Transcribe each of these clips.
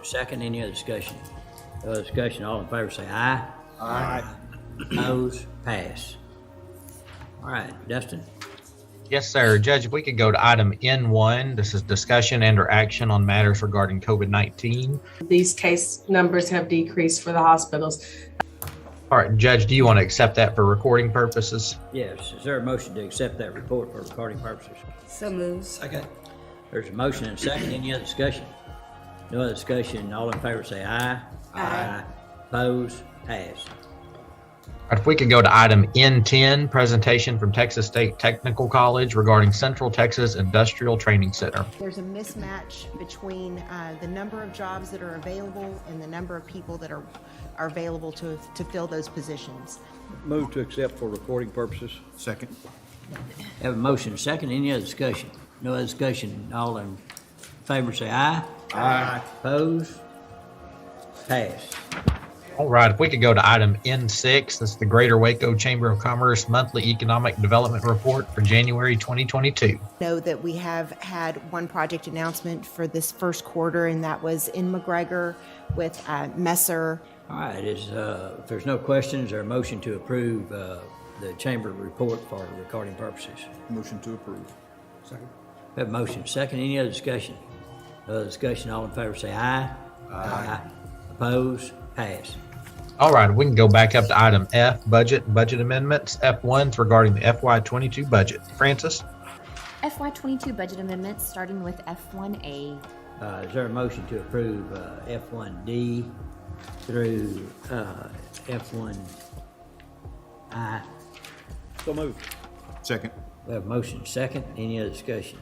second. Any other discussion? No other discussion, all in favor say aye. Aye. Opposed? Pass. All right, Dustin. Yes, sir. Judge, if we could go to item N1, this is discussion and or action on matters regarding COVID-19. These case numbers have decreased for the hospitals. All right, Judge, do you want to accept that for recording purposes? Yes, is there a motion to accept that report for recording purposes? So moves. Second. There's a motion and a second. Any other discussion? No other discussion, all in favor say aye. Aye. Opposed? Pass. All right, if we could go to item N10, presentation from Texas State Technical College regarding Central Texas Industrial Training Center. There's a mismatch between the number of jobs that are available and the number of people that are available to fill those positions. Move to accept for recording purposes. Second. Have a motion and a second. Any other discussion? No other discussion, all in favor say aye. Aye. Opposed? Pass. All right, if we could go to item N6, this is the Greater Waco Chamber of Commerce Monthly Economic Development Report for January 2022. Know that we have had one project announcement for this first quarter, and that was in McGregor with Messer. All right, if there's no questions, there a motion to approve the chamber report for recording purposes? Motion to approve. Second. We have a motion, second. Any other discussion? No other discussion, all in favor say aye. Aye. Opposed? Pass. All right, we can go back up to item F, budget and budget amendments. F1's regarding the FY22 budget. Francis? FY22 budget amendments, starting with F1A. Is there a motion to approve F1D through F1I? So moved. Second. We have a motion, second. Any other discussion?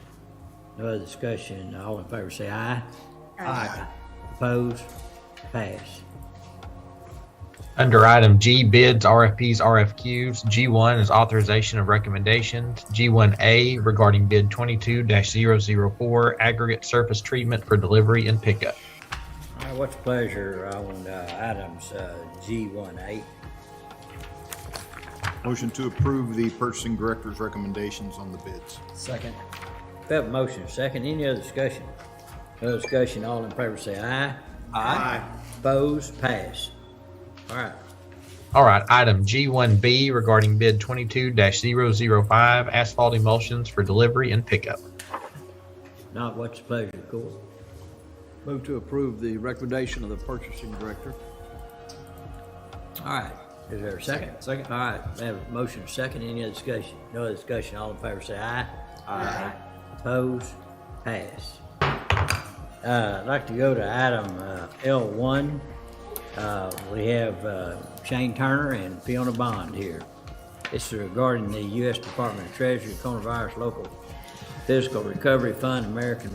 No other discussion, all in favor say aye. Aye. Opposed? Pass. Under item G, bids, RFPs, RFQs, G1 is authorization of recommendations. G1A regarding bid 22-004, aggregate surface treatment for delivery and pickup. All right, what's your pleasure on items G1A? Motion to approve the purchasing director's recommendations on the bids. Second. We have a motion, second. Any other discussion? No discussion, all in favor say aye. Aye. Opposed? Pass. All right. All right, item G1B regarding bid 22-005, asphalt emulsions for delivery and pickup. Not what's your pleasure, court? Move to approve the recommendation of the purchasing director. All right. Is there a second? Second. All right. We have a motion, second. Any other discussion? No other discussion, all in favor say aye. Aye. Opposed? Pass. I'd like to go to item L1. We have Shane Turner and Fiona Bond here. It's regarding the U.S. Department of Treasury Coronavirus Local Fiscal Recovery Fund American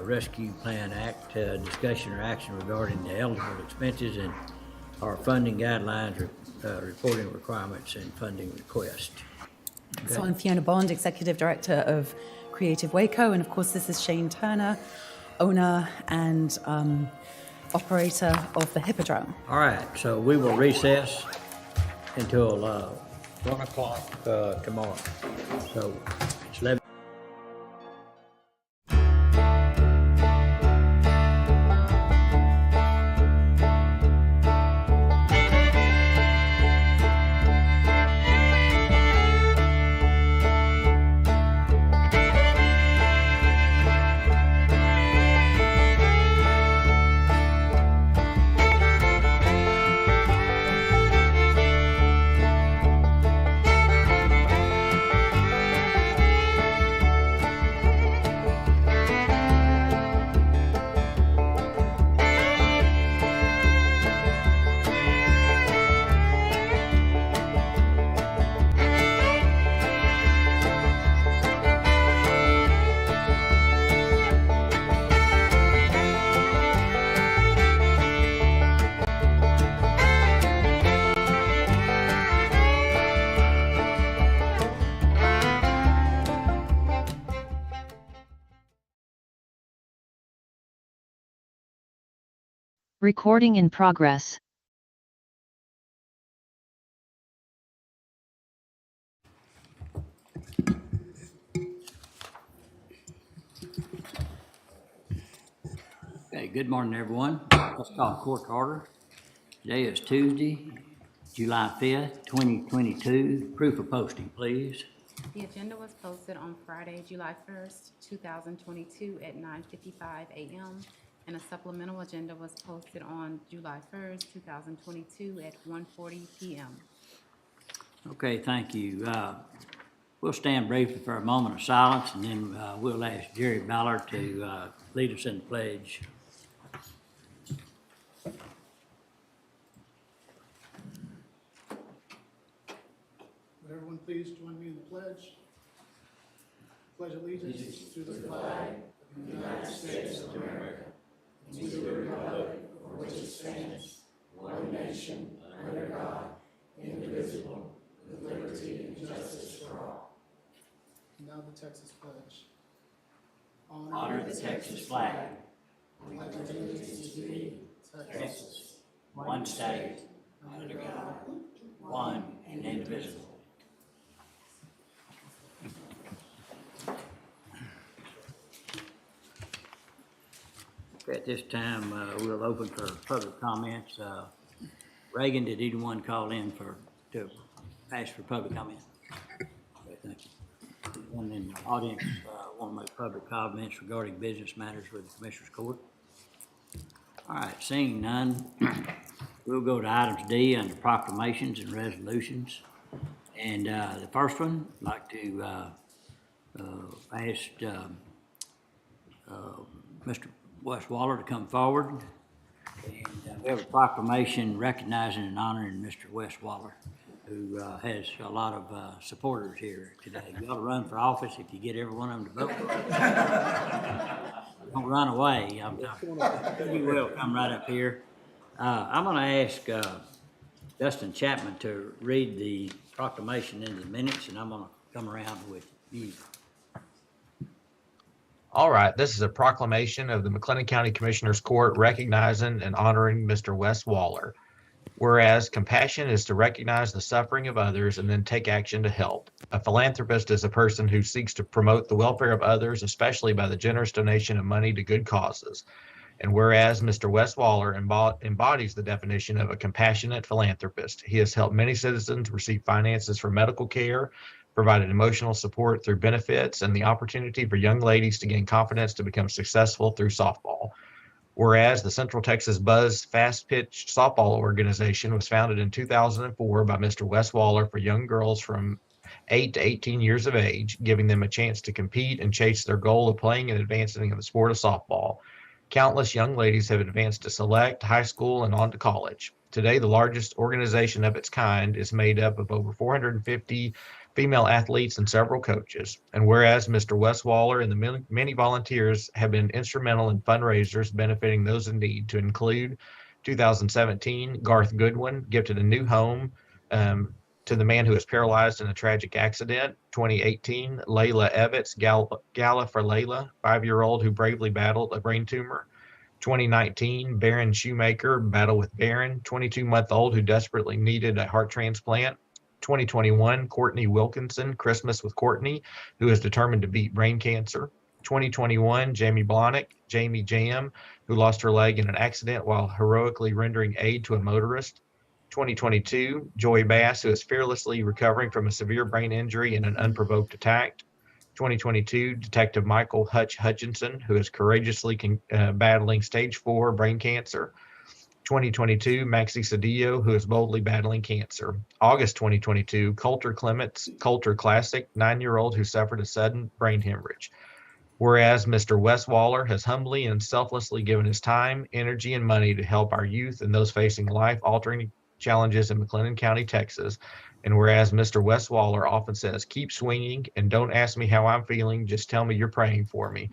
Rescue Plan Act discussion or action regarding the eligible expenses and our funding guidelines, reporting requirements, and funding request. So I'm Fiona Bond, Executive Director of Creative Waco, and of course this is Shane Turner, owner and operator of the Hippodrome. All right, so we will recess until 1 o'clock tomorrow. So it's 11. Recording in progress. Okay, good morning, everyone. let's call court to order. Today is Tuesday, July 5th, 2022. Proof of posting, please. The agenda was posted on Friday, July 1st, 2022 at 9:55 a.m. and a supplemental agenda was posted on July 1st, 2022 at 1:40 p.m. Okay, thank you. We'll stand briefly for a moment of silence, and then we'll ask Jerry Ballard to lead us in the pledge. Would everyone please join me in the pledge? Pledge allegiance to the flag of the United States of America and to the republic for which it stands, one nation, under God, indivisible, with liberty and justice for all. Now the Texas pledge. Honor the Texas flag. Pledge allegiance to thee, Texas, One state, under God, one and indivisible. Okay, at this time, we'll open for public comments. Reagan, did anyone call in to ask for public comment? Okay, thank you. Anyone in the audience want to make public comments regarding business matters with the Commissioners Court? All right, seeing none, we'll go to items D under proclamations and resolutions. And the first one, I'd like to ask Mr. Wes Waller to come forward. And we have a proclamation recognizing and honoring Mr. Wes Waller, who has a lot of supporters here today. You ought to run for office if you get every one of them to vote. Don't run away. You will come right up here. I'm going to ask Dustin Chapman to read the proclamation in the minutes, and I'm going to come around with you. All right, this is a proclamation of the McLennan County Commissioners Court recognizing and honoring Mr. Wes Waller. Whereas compassion is to recognize the suffering of others and then take action to help. A philanthropist is a person who seeks to promote the welfare of others, especially by the generous donation of money to good causes. And whereas Mr. Wes Waller embodies the definition of a compassionate philanthropist, he has helped many citizens receive finances for medical care, provided emotional support through benefits, and the opportunity for young ladies to gain confidence to become successful through softball. Whereas the Central Texas Buzz Fast Pitch Softball Organization was founded in 2004 by Mr. Wes Waller for young girls from 8 to 18 years of age, giving them a chance to compete and chase their goal of playing and advancing in the sport of softball. Countless young ladies have advanced to select, high school, and on to college. Today, the largest organization of its kind is made up of over 450 female athletes and several coaches. And whereas Mr. Wes Waller and the many volunteers have been instrumental in fundraisers benefiting those in need, to include 2017, Garth Goodwin gifted a new home to the man who was paralyzed in a tragic accident. 2018, Layla Evans, Gala for Layla, 5-year-old who bravely battled a brain tumor. 2019, Baron Shoemaker, Battle with Baron, 22-month-old who desperately needed a heart transplant. 2021, Courtney Wilkinson, Christmas with Courtney, who is determined to beat brain cancer. 2021, Jamie Blahnik, Jamie Jam, who lost her leg in an accident while heroically rendering aid to a motorist. 2022, Joy Bass, who is fearlessly recovering from a severe brain injury in an unprovoked attack. 2022, Detective Michael Hutchinson, who is courageously battling stage 4 brain cancer. 2022, Maxie Cedillo, who is boldly battling cancer. August 2022, Coulter Clements, Coulter Classic, 9-year-old who suffered a sudden brain hemorrhage. Whereas Mr. Wes Waller has humbly and selflessly given his time, energy, and money to help our youth and those facing life-altering challenges in McLennan County, Texas. And whereas Mr. Wes Waller often says, keep swinging and don't ask me how I'm feeling, just tell me you're praying for me.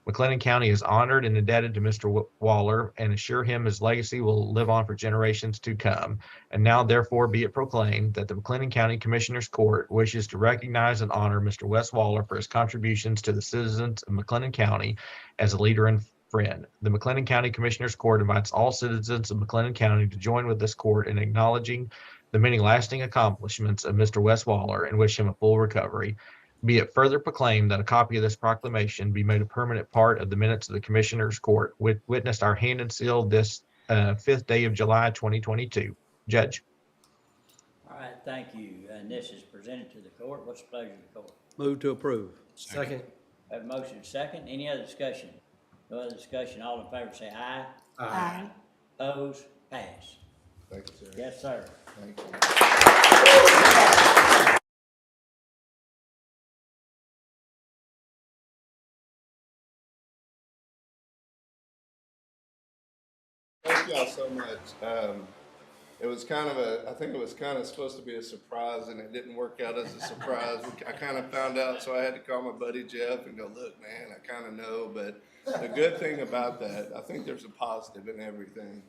McLennan County is honored and indebted to Mr. Waller and assure him his legacy will live on for generations to come. And now, therefore, be it proclaimed that the McLennan County Commissioners Court wishes to recognize and honor Mr. Wes Waller for his contributions to the citizens of McLennan County as a leader and friend. The McLennan County Commissioners Court invites all citizens of McLennan County to join with this court in acknowledging the many lasting accomplishments of Mr. Wes Waller and wish him a full recovery. Be it further proclaimed that a copy of this proclamation be made a permanent part of the minutes of the Commissioners Court. Witnessed our hand and seal this 5th day of July, 2022. Judge. All right, thank you. And this is presented to the court. What's the pleasure of the court? Move to approve. Second. Have a motion second. Any other discussion? No other discussion. All in favor say aye. Aye. Opposed? Pass. Thank you, sir. Yes, sir. Thank you. Thank y'all so much. It was kind of I think it was kind of supposed to be a surprise, and it didn't work out as a surprise. I kind of found out, so I had to call my buddy Jeff and go, look, man, I kind of know, but the good thing about that, I think there's a positive in everything,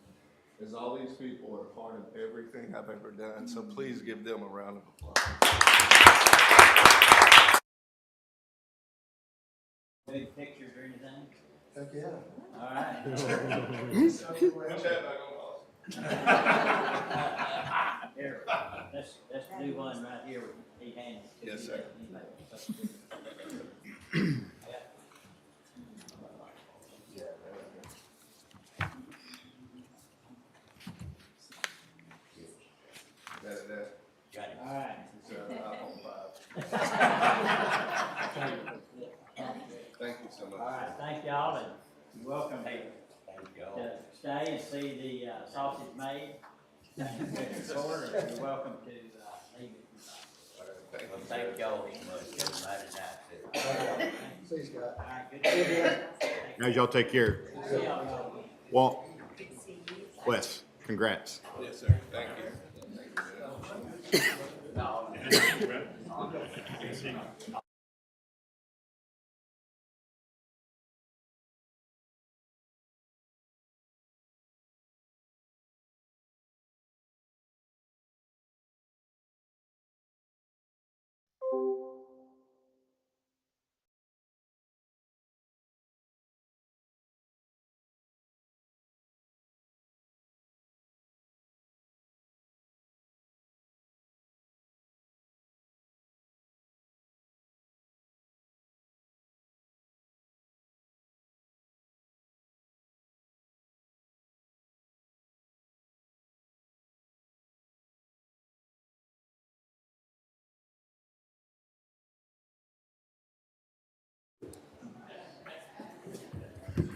is all these people are part of everything I've ever done, so please give them a round of applause. Any pictures or anything? Heck yeah. All right. Put that back on pause. Here, let's do one right here with the hand. Yes, sir. That. Got it. All right. Thank you so much. All right, thank y'all, and you're welcome to stay and see the sausage made. You're welcome to leave it. Thank y'all so much. See, Scott. All right, good to see you. Guys, y'all take care. See y'all. Walt, Wes, congrats. Yes, sir. Thank you.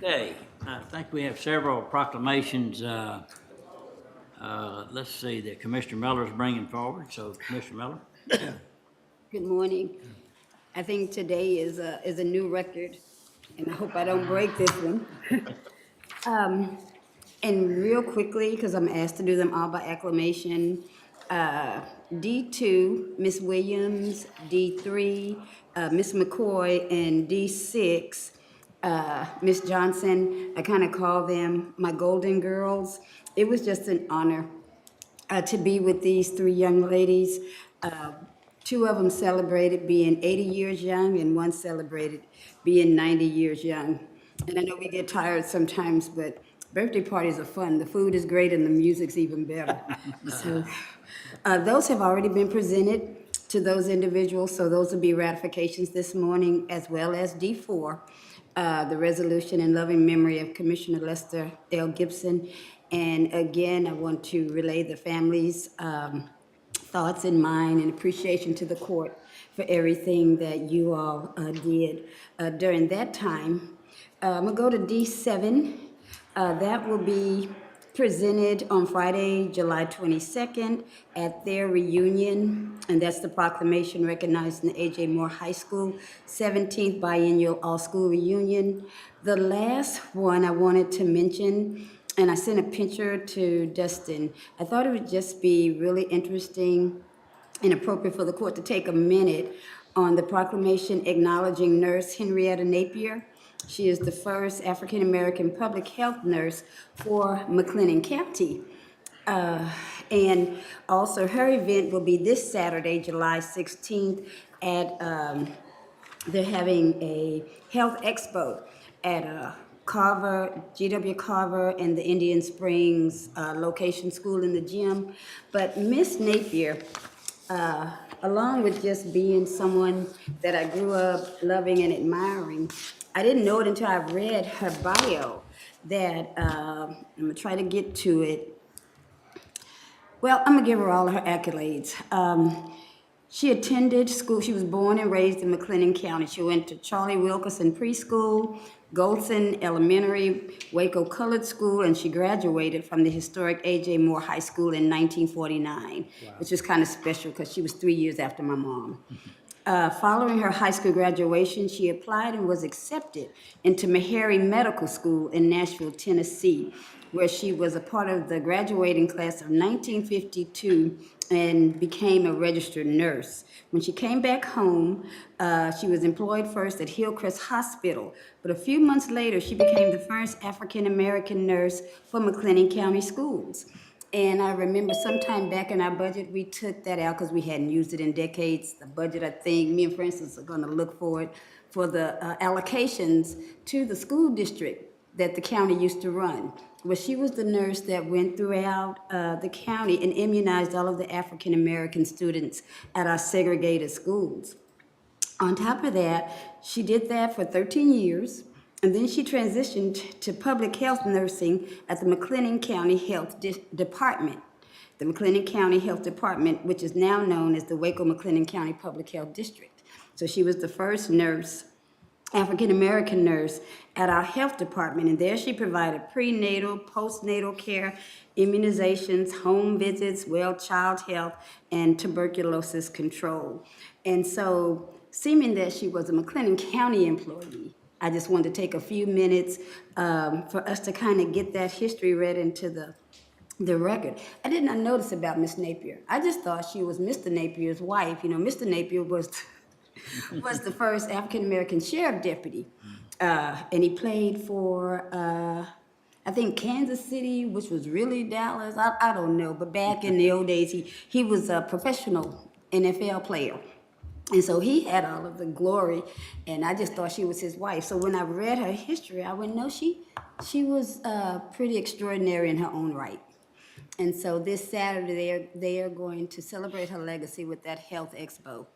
Okay, I think we have several proclamations, let's see, that Commissioner Miller's bringing forward, so Commissioner Miller. Good morning. I think today is a new record, and I hope I don't break this one. And real quickly, because I'm asked to do them all by acclamation, D2, Miss Williams, D3, Miss McCoy, and D6, Miss Johnson. I kind of call them my golden girls. It was just an honor to be with these three young ladies. Two of them celebrated being 80 years young, and one celebrated being 90 years young. And I know we get tired sometimes, but birthday parties are fun. The food is great, and the music's even better. So those have already been presented to those individuals, so those will be ratifications this morning, as well as D4, the resolution in loving memory of Commissioner Lester L. Gibson. And again, I want to relay the family's thoughts and mine and appreciation to the court for everything that you all did during that time. I'm gonna go to D7. That will be presented on Friday, July 22nd at their reunion, and that's the proclamation recognizing the A.J. Moore High School 17th Biennial All-School Reunion. The last one I wanted to mention, and I sent a picture to Dustin. I thought it would just be really interesting and appropriate for the court to take a minute on the proclamation acknowledging Nurse Henrietta Napier. She is the first African-American public health nurse for McLennan County. And also her event will be this Saturday, July 16th at, they're having a health expo at Carver, GW Carver, and the Indian Springs location school in the gym. But Miss Napier, along with just being someone that I grew up loving and admiring, I didn't know it until I read her bio that, I'm gonna try to get to it. Well, I'm gonna give her all her accolades. She attended school, she was born and raised in McLennan County. She went to Charlie Wilkerson Preschool, Golson Elementary, Waco Colored School, and she graduated from the historic A.J. Moore High School in 1949, which was kind of special because she was 3 years after my mom. Following her high school graduation, she applied and was accepted into Meharry Medical School in Nashville, Tennessee, where she was a part of the graduating class of 1952 and became a registered nurse. When she came back home, she was employed first at Hillcrest Hospital, but a few months later, she became the first African-American nurse for McLennan County Schools. And I remember sometime back in our budget, we took that out because we hadn't used it in decades. The budget, I think, me and Francis are gonna look for it, for the allocations to the school district that the county used to run. Well, she was the nurse that went throughout the county and immunized all of the African-American students at our segregated schools. On top of that, she did that for 13 years, and then she transitioned to public health nursing at the McLennan County Health Department. The McLennan County Health Department, which is now known as the Waco McLennan County Public Health District. So she was the first nurse, African-American nurse at our health department, and there she provided prenatal, postnatal care, immunizations, home visits, child health, and tuberculosis control. And so, seeming that she was a McLennan County employee, I just wanted to take a few minutes for us to kind of get that history read into the record. I did not notice about Miss Napier. I just thought she was Mr. Napier's wife. You know, Mr. Napier was the first African-American sheriff deputy. And he played for, I think, Kansas City, which was really Dallas. I don't know, but back in the old days, he was a professional NFL player. And so he had all of the glory, and I just thought she was his wife. So when I read her history, I went, no, she was pretty extraordinary in her own right. And so this Saturday, they are going to celebrate her legacy with that health expo.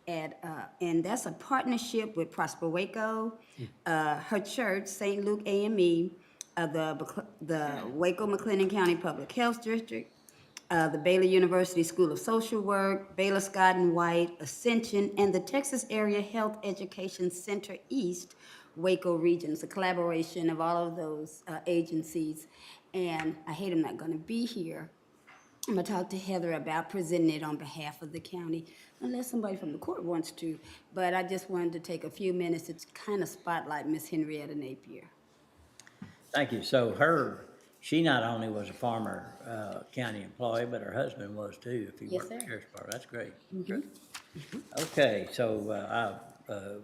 And that's a partnership with Prosper Waco, her church, St. Luke AME, the Waco McLennan County Public Health District, the Baylor University School of Social Work, Baylor Scott and White, Ascension, and the Texas Area Health Education Center East, Waco region. It's a collaboration of all of those agencies. And I hate I'm not gonna be here. I'm gonna talk to Heather about presenting it on behalf of the county, unless somebody from the court wants to. But I just wanted to take a few minutes to kind of spotlight Miss Henrietta Napier. Thank you. So she not only was a former county employee, but her husband was too, if he Yes, worked for sir. Sheriff's Department. That's great. Great. Okay, so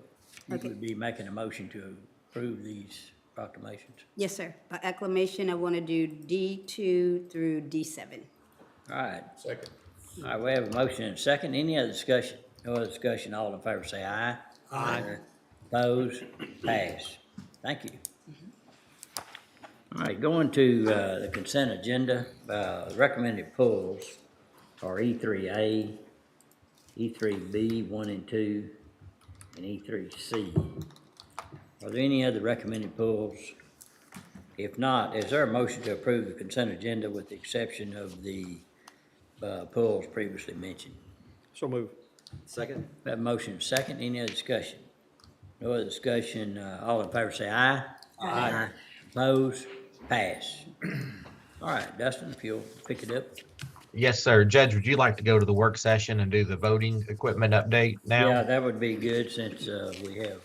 you would be making a motion to approve these proclamations. Yes, sir. By acclamation, I want to do D2 through D7. All right. Second. All right, we have a motion and a second. Any other discussion? No other discussion. All in favor say aye. Aye. Opposed? Pass. Thank you. All right, going to the consent agenda, recommended pulls are E3A, E3B, 1 and 2, and E3C. Are there any other recommended pulls? If not, is there a motion to approve the consent agenda with the exception of the pulls previously mentioned? So move. Second? We have a motion and a second. Any other discussion? No other discussion. All in favor say aye. Aye. Opposed? Pass. All right, Dustin, if you'll pick it up. Yes, sir. Judge, would you like to go to the work session and do the voting equipment update now? Yeah, that would be good since we have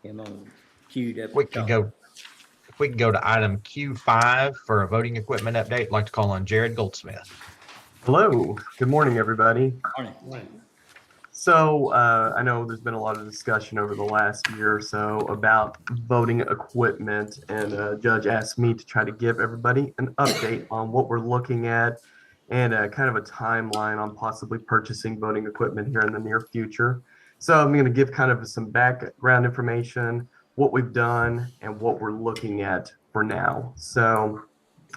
him on queued up. If we can go to item Q5 for a voting equipment update, I'd like to call on Jared Goldsmith. Hello. Good morning, everybody. Morning. So I know there's been a lot of discussion over the last year or so about voting equipment, and Judge asked me to try to give everybody an update on what we're looking at and kind of a timeline on possibly purchasing voting equipment here in the near future. So I'm going to give kind of some background information, what we've done, and what we're looking at for now. So,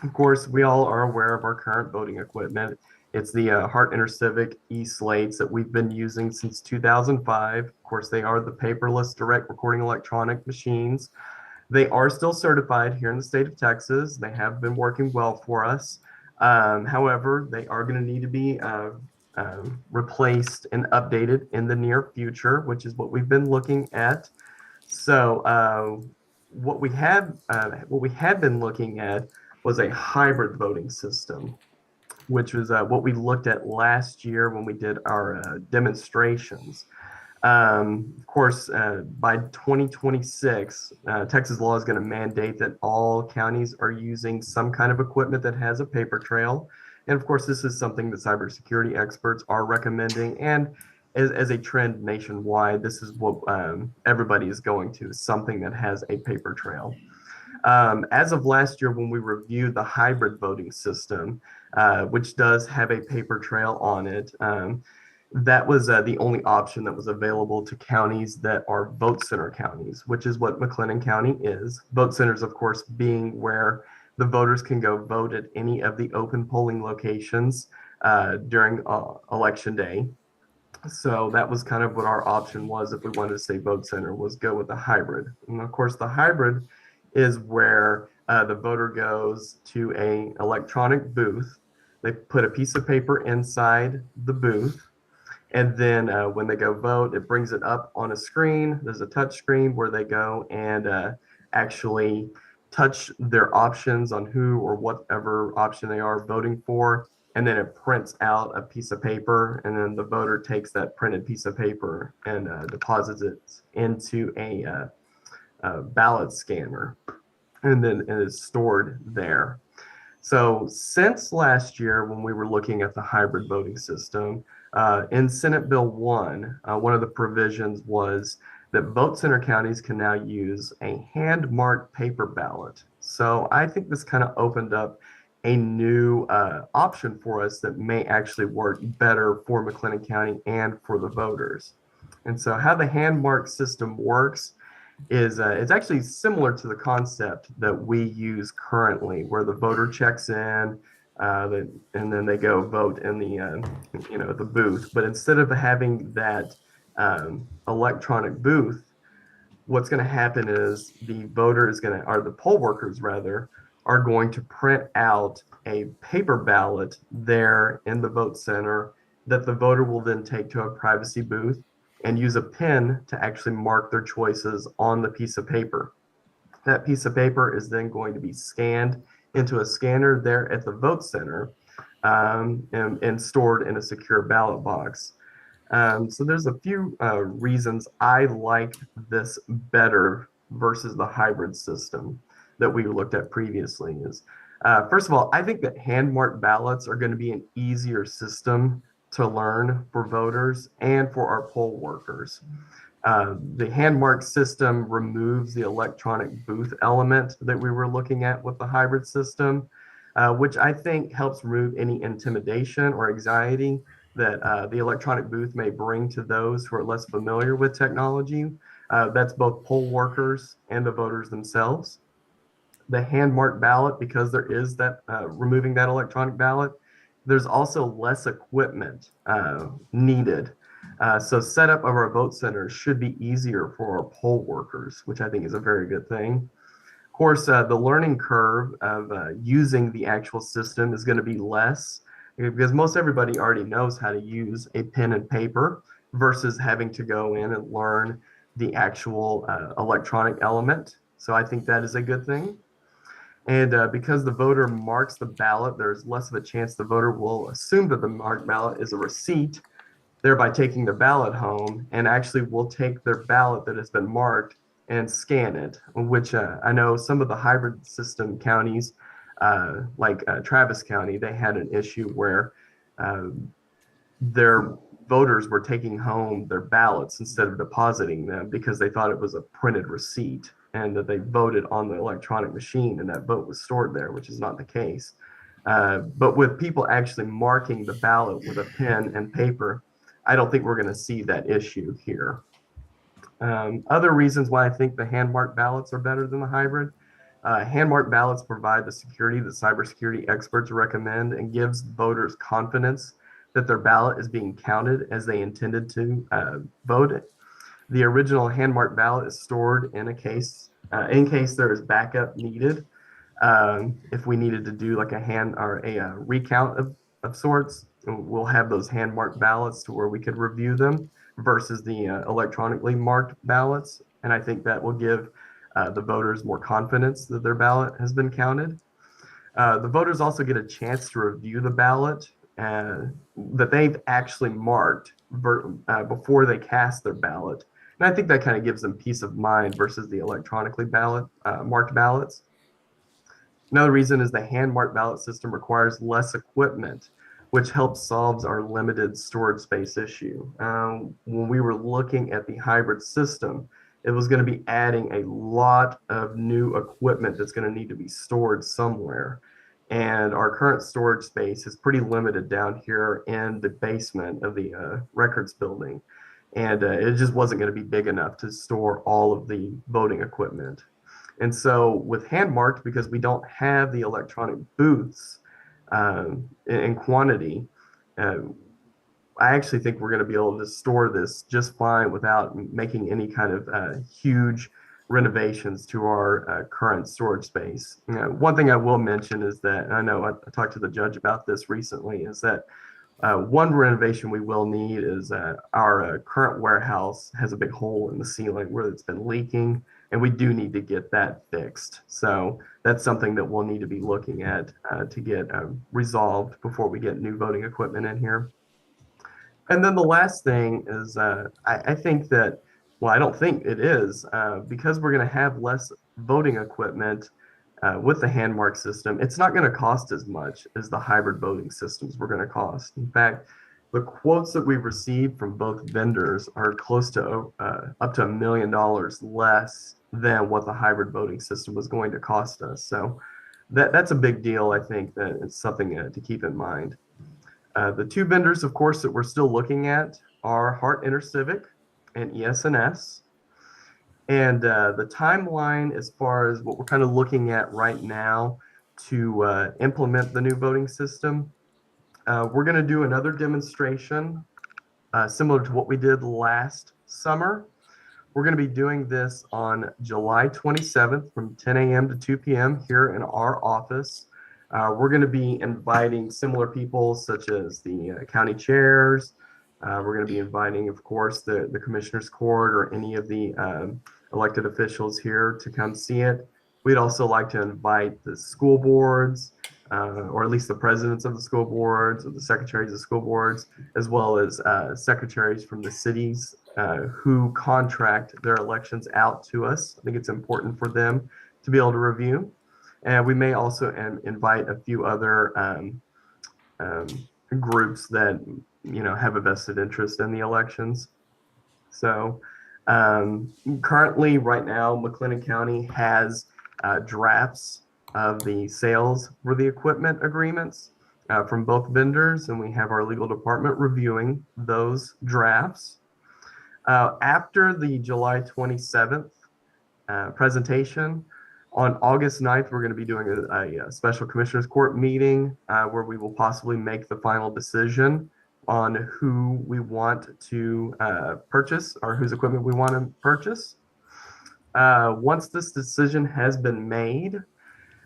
of course, we all are aware of our current voting equipment. It's the Hart InterCivic e-slates that we've been using since 2005. Of course, they are the paperless direct recording electronic machines. They are still certified here in the state of Texas. They have been working well for us. However, they are going to need to be replaced and updated in the near future, which is what we've been looking at. So what we had been looking at was a hybrid voting system, which was what we looked at last year when we did our demonstrations. Of course, by 2026, Texas law is going to mandate that all counties are using some kind of equipment that has a paper trail. And of course, this is something that cybersecurity experts are recommending. And as a trend nationwide, this is what everybody is going to, something that has a paper trail. As of last year, when we reviewed the hybrid voting system, which does have a paper trail on it, that was the only option that was available to counties that are vote center counties, which is what McLennan County is. Vote centers, of course, being where the voters can go vote at any of the open polling locations during election day. So that was kind of what our option was if we wanted to say vote center, was go with the hybrid. And of course, the hybrid is where the voter goes to an electronic booth. They put a piece of paper inside the booth. And then when they go vote, it brings it up on a screen. There's a touch screen where they go and actually touch their options on who or whatever option they are voting for. And then it prints out a piece of paper. And then the voter takes that printed piece of paper and deposits it into a ballot scanner. And then it is stored there. So since last year, when we were looking at the hybrid voting system, in Senate Bill 1, one of the provisions was that vote center counties can now use a hand-marked paper ballot. So I think this kind of opened up a new option for us that may actually work better for McLennan County and for the voters. And so how the hand-marked system works is it's actually similar to the concept that we use currently, where the voter checks in, and then they go vote in the the booth. But instead of having that electronic booth, what's going to happen is the voter is going to, or the poll workers rather, are going to print out a paper ballot there in the vote center that the voter will then take to a privacy booth and use a pen to actually mark their choices on the piece of paper. That piece of paper is then going to be scanned into a scanner there at the vote center and stored in a secure ballot box. So there's a few reasons I like this better versus the hybrid system that we looked at previously. Is first of all, I think that hand-marked ballots are going to be an easier system to learn for voters and for our poll workers. The hand-marked system removes the electronic booth element that we were looking at with the hybrid system, which I think helps remove any intimidation or anxiety that the electronic booth may bring to those who are less familiar with technology. That's both poll workers and the voters themselves. The hand-marked ballot, because there is that removing that electronic ballot, there's also less equipment needed. So setup of our vote centers should be easier for our poll workers, which I think is a very good thing. Of course, the learning curve of using the actual system is going to be less, because most everybody already knows how to use a pen and paper versus having to go in and learn the actual electronic element. So I think that is a good thing. And because the voter marks the ballot, there's less of a chance the voter will assume that the marked ballot is a receipt, thereby taking the ballot home, and actually will take their ballot that has been marked and scan it, which I know some of the hybrid system counties, like Travis County, they had an issue where their voters were taking home their ballots instead of depositing them because they thought it was a printed receipt and that they voted on the electronic machine and that vote was stored there, which is not the case. But with people actually marking the ballot with a pen and paper, I don't think we're going to see that issue here. Other reasons why I think the hand-marked ballots are better than the hybrid. Hand-marked ballots provide the security that cybersecurity experts recommend and gives voters confidence that their ballot is being counted as they intended to vote it. The original hand-marked ballot is stored in a case in case there is backup needed. If we needed to do like a hand or a recount of sorts, we'll have those hand marked ballots to where we could review them versus the electronically marked ballots. And I think that will give the voters more confidence that their ballot has been counted. The voters also get a chance to review the ballot that they've actually marked before they cast their ballot. And I think that kind of gives them peace of mind versus the electronically marked ballots. Another reason is the hand marked ballot system requires less equipment, which helps solve our limited storage space issue. When we were looking at the hybrid system, it was going to be adding a lot of new equipment that's going to need to be stored somewhere. And our current storage space is pretty limited down here in the basement of the records building. And it just wasn't going to be big enough to store all of the voting equipment. And so with hand marked, because we don't have the electronic booths in quantity, I actually think we're going to be able to store this just fine without making any kind of huge renovations to our current storage space. One thing I will mention is that, and I know I talked to the judge about this recently, is that one renovation we will need is our current warehouse has a big hole in the ceiling where it's been leaking, and we do need to get that fixed. So that's something that we'll need to be looking at to get resolved before we get new voting equipment in here. And then the last thing is I think that, well, I don't think it is, because we're going to have less voting equipment with the hand mark system, it's not going to cost as much as the hybrid voting systems were going to cost. In fact, the quotes that we've received from both vendors are close to up to $1 million less than what the hybrid voting system was going to cost us. So that's a big deal. I think that it's something to keep in mind. The two vendors, of course, that we're still looking at are Hart InterCivic and ES&S. And the timeline, as far as what we're kind of looking at right now to implement the new voting system, we're going to do another demonstration similar to what we did last summer. We're going to be doing this on July 27th from 10 a.m. to 2 p.m. here in our office. We're going to be inviting similar people such as the county chairs. We're going to be inviting, of course, the Commissioner's Court or any of the elected officials here to come see it. We'd also like to invite the school boards, or at least the presidents of the school boards or the secretaries of school boards, as well as secretaries from the cities who contract their elections out to us. I think it's important for them to be able to review. And we may also invite a few other groups that have a vested interest in the elections. So currently, right now, McLennan County has drafts of the sales for the equipment agreements from both vendors, and we have our legal department reviewing those drafts. After the July 27th presentation, on August 9th, we're going to be doing a special Commissioners Court meeting where we will possibly make the final decision on who we want to purchase or whose equipment we want to purchase. Once this decision has been made,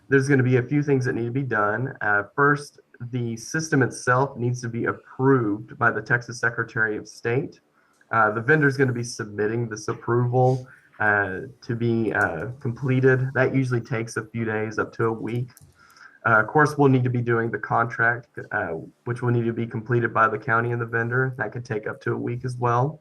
there's going to be a few things that need to be done. First, the system itself needs to be approved by the Texas Secretary of State. The vendor is going to be submitting this approval to be completed. That usually takes a few days, up to a week. Of course, we'll need to be doing the contract, which will need to be completed by the county and the vendor. That could take up to a week as well.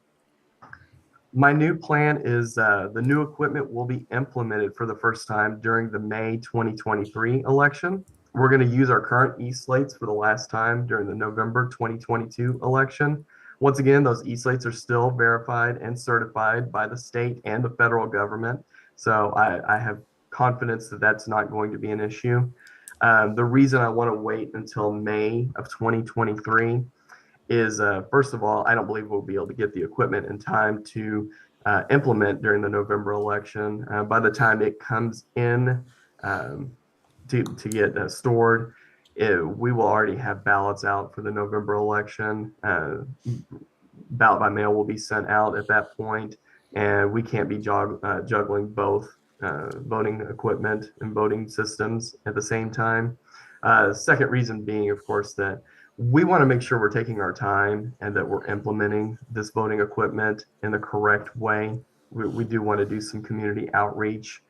My new plan is the new equipment will be implemented for the first time during the May 2023 election. We're going to use our current e-slates for the last time during the November 2022 election. Once again, those e-slates are still verified and certified by the state and the federal government. So I have confidence that that's not going to be an issue. The reason I want to wait until May of 2023 is, first of all, I don't believe we'll be able to get the equipment in time to implement during the November election. By the time it comes in to get stored, we will already have ballots out for the November election. Ballot by mail will be sent out at that point, and we can't be juggling both voting equipment and voting systems at the same time. Second reason being, of course, that we want to make sure we're taking our time and that we're implementing this voting equipment in the correct way. We do want to do some community outreach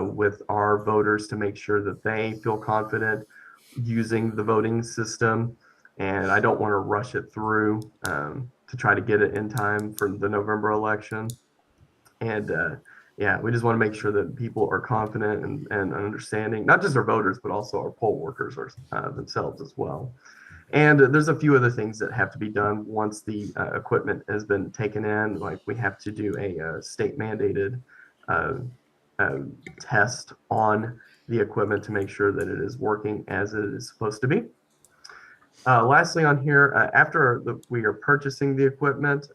with our voters to make sure that they feel confident using the voting system. And I don't want to rush it through to try to get it in time for the November election. And yeah, we just want to make sure that people are confident and understanding, not just our voters, but also our poll workers themselves as well. And there's a few other things that have to be done once the equipment has been taken in. Like we have to do a state mandated test on the equipment to make sure that it is working as it is supposed to be. Lastly on here, after we are purchasing the equipment,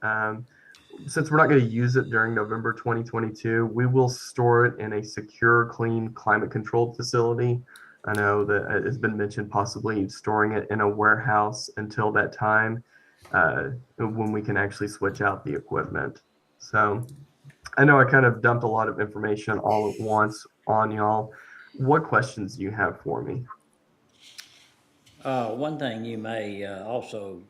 since we're not going to use it during November 2022, we will store it in a secure, clean, climate-controlled facility. I know that it's been mentioned possibly storing it in a warehouse until that time when we can actually switch out the equipment. So I know I kind of dumped a lot of information all at once on y'all. What questions do you have for me? One thing you may also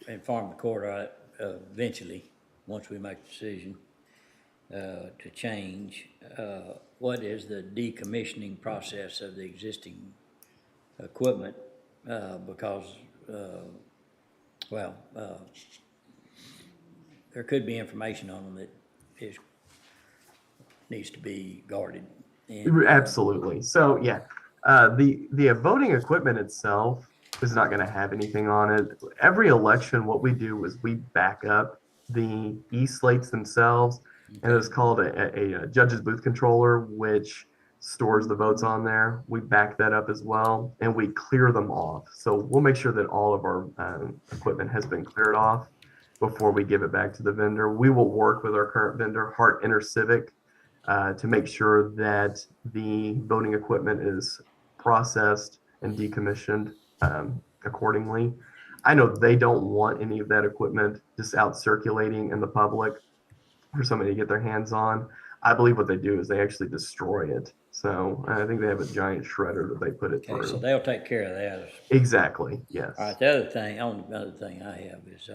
inform the court eventually, once we make the decision to change, what is the decommissioning process of the existing equipment? Because, there could be information on them that needs to be guarded. And, Absolutely. So yeah, the voting equipment itself is not going to have anything on it. Every election, what we do is we back up the e-slates themselves, and it's called a judge's booth controller, which stores the votes on there. We back that up as well, and we clear them off. So we'll make sure that all of our equipment has been cleared off before we give it back to the vendor. We will work with our current vendor, Hart InterCivic, to make sure that the voting equipment is processed and decommissioned accordingly. I know they don't want any of that equipment just out circulating in the public for somebody to get their hands on. I believe what they do is they actually destroy it. So I think they have a giant shredder that they put it through. so they'll take care of that. Exactly, yes. All right, the other thing I have is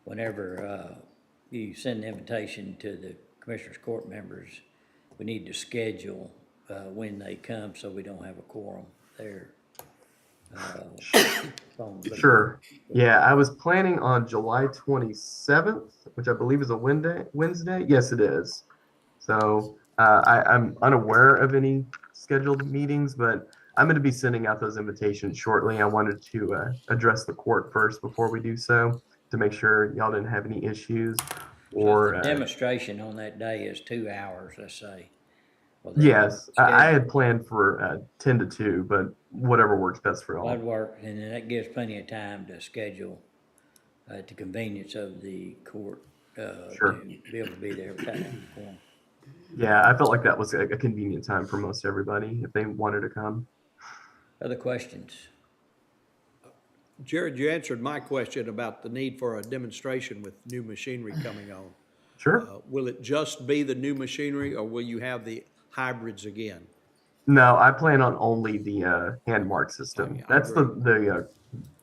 whenever you send an invitation to the Commissioners Court members, we need to schedule when they come so we don't have a quorum there. Sure. Yeah, I was planning on July 27th, which I believe is a Wednesday. Yes, it is. So I'm unaware of any scheduled meetings, but I'm going to be sending out those invitations shortly. I wanted to address the court first before we do so to make sure y'all didn't have any issues. Or the demonstration on that day is 2 hours, let's say. Well, yes, I had planned for 10 to 2, but whatever works best for all. That'd work, and then that gives plenty of time to schedule at the convenience of the court Sure. to be able to be there every time. Yeah, I felt like that was a convenient time for most everybody if they wanted to come. Other questions? Jared, you answered my question about the need for a demonstration with new machinery coming on. Sure. Will it just be the new machinery, or will you have the hybrids again? No, I plan on only the hand mark system. Okay, That's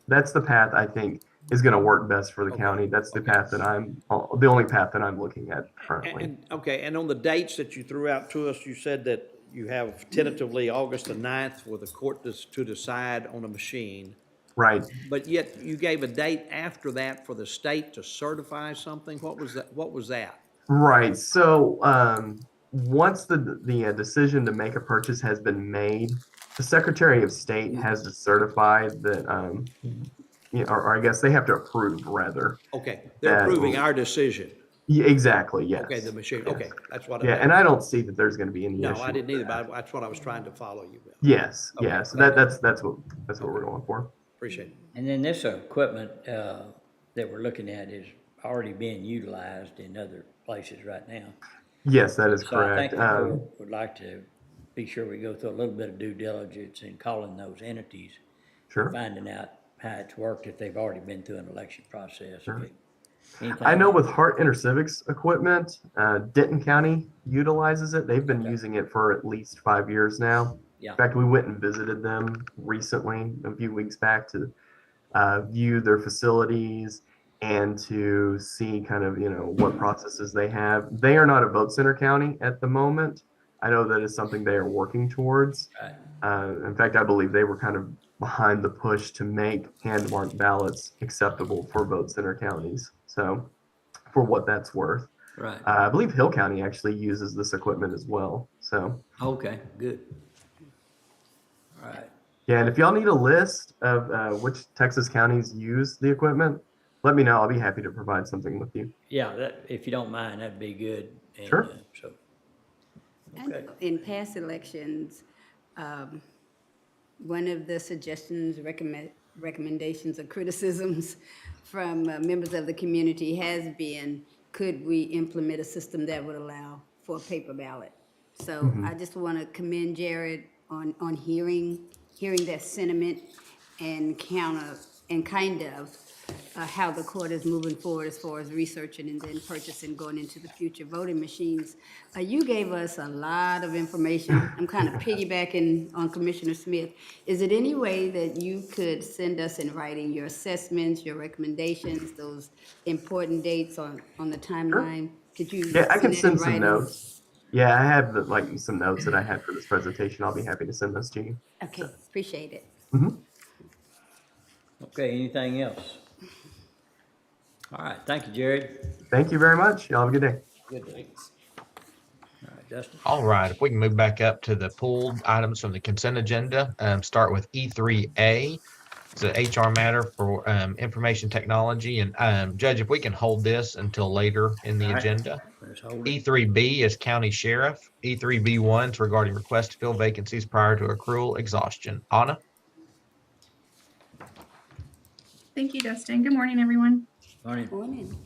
that's the path I think is going to work best for the county. That's the path that the only path that I'm looking at currently. And on the dates that you threw out to us, you said that you have tentatively August the 9th for the court to decide on a machine. Right. But yet you gave a date after that for the state to certify something. What was that? Right. So once the decision to make a purchase has been made, the Secretary of State has to certify that, or I guess they have to approve rather. Okay, they're approving our decision. Yeah, exactly. Yes. Okay, the machine. Yes. Okay, that's what. Yeah, and I don't see that there's going to be any issue. No, I didn't either. But that's what I was trying to follow you with. Yes. Okay, Yes. That's what we're going for. Appreciate it. And then this equipment that we're looking at is already being utilized in other places right now. Yes, that is So correct. I think the board would like to be sure we go through a little bit of due diligence in calling those entities. Sure. Finding out how it's worked if they've already been through an election process. Sure. Anything? I know with Hart InterCivics equipment, Denton County utilizes it. They've been using it for at least 5 years now. Yeah. In fact, we went and visited them recently, a few weeks back, to view their facilities and to see kind of, what processes they have. They are not a vote center county at the moment. I know that is something they are working towards. Right. In fact, I believe they were kind of behind the push to make hand-marked ballots acceptable for vote center counties. So for what that's worth. Right. I believe Hill County actually uses this equipment as well. So Okay, good. All right. yeah, and if y'all need a list of which Texas counties use the equipment, let me know. I'll be happy to provide something with you. Yeah, that, if you don't mind, that'd be good. And, Sure. So, And okay. in past elections, one of the suggestions, recommendations, or criticisms from members of the community has been, could we implement a system that would allow for a paper ballot? So I just want to commend Jared on hearing that sentiment and kind of how the court is moving forward as far as researching and then purchasing going into the future voting machines. You gave us a lot of information. I'm kind of piggybacking on Commissioner Smith. Is it any way that you could send us in writing your assessments, your recommendations, those important dates on the timeline? Could you? Yeah, I can that in send some writing? notes. Yeah, I have some notes that I had for this presentation. I'll be happy to send those to you. Okay, appreciate it. Okay, anything else? All right, thank you, Jared. Thank you very much. Y'all have a good day. Good. Thanks. All right, Justin. All right, if we can move back up to the pulled items from the consent agenda, start with E3A. It's an HR matter for information technology. And Judge, if we can hold this until later in the All right. agenda. Let's hold it. E3B is county sheriff. E3B1 is regarding request to fill vacancies prior to accrual exhaustion. Anna? Thank you, Dustin. Good morning, everyone. Morning. Morning.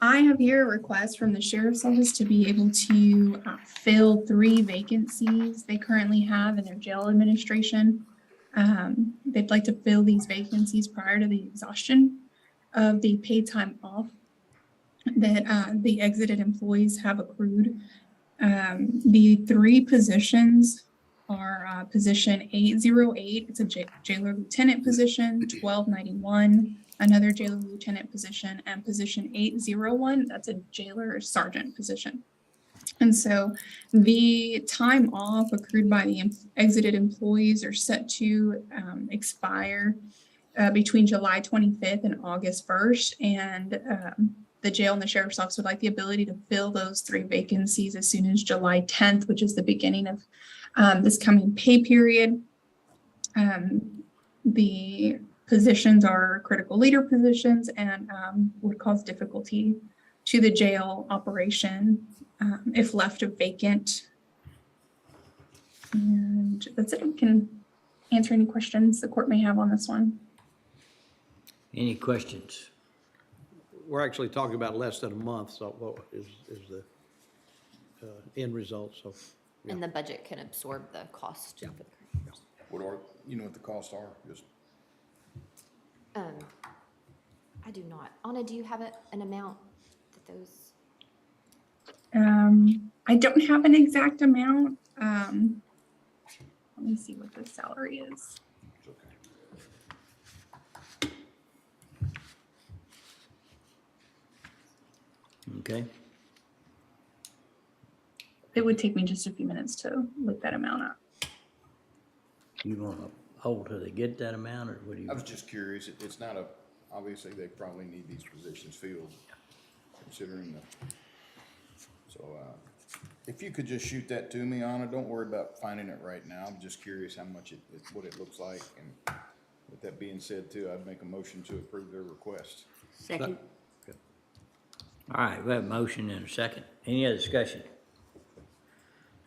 I have here a request from the Sheriff's Office to be able to fill 3 vacancies they currently have in their jail administration. They'd like to fill these vacancies prior to the exhaustion of the paid time off that the exited employees have accrued. The 3 positions are position 808, it's a jailer lieutenant position, 1291, another jailer lieutenant position, and position 801, that's a jailer sergeant position. And so the time off accrued by the exited employees are set to expire between July 25th and August 1st. And the jail and the sheriff's office would like the ability to fill those 3 vacancies as soon as July 10th, which is the beginning of this coming pay period. The positions are critical leader positions and would cause difficulty to the jail operation if left vacant. And that's it. I can answer any questions the court may have on this one. Any questions? We're actually talking about less than a month, so what is the end result, so. And the budget can absorb the cost. Yeah. What are, you know what the costs are? Just I do not. Anna, do you have an amount that those? I don't have an exact amount. Let me see what the salary is. it's okay. Okay. It would take me just a few minutes to look that amount up. You want to hold till they get that amount, or what do you? I was just curious. It's not a, obviously they probably need these positions filled, considering the, so, if you could just shoot that to me, Anna, don't worry about finding it right now. I'm just curious how much what it looks like. And with that being said too, I'd make a motion to approve their request. Second. All right, we have a motion and a second. Any other discussion?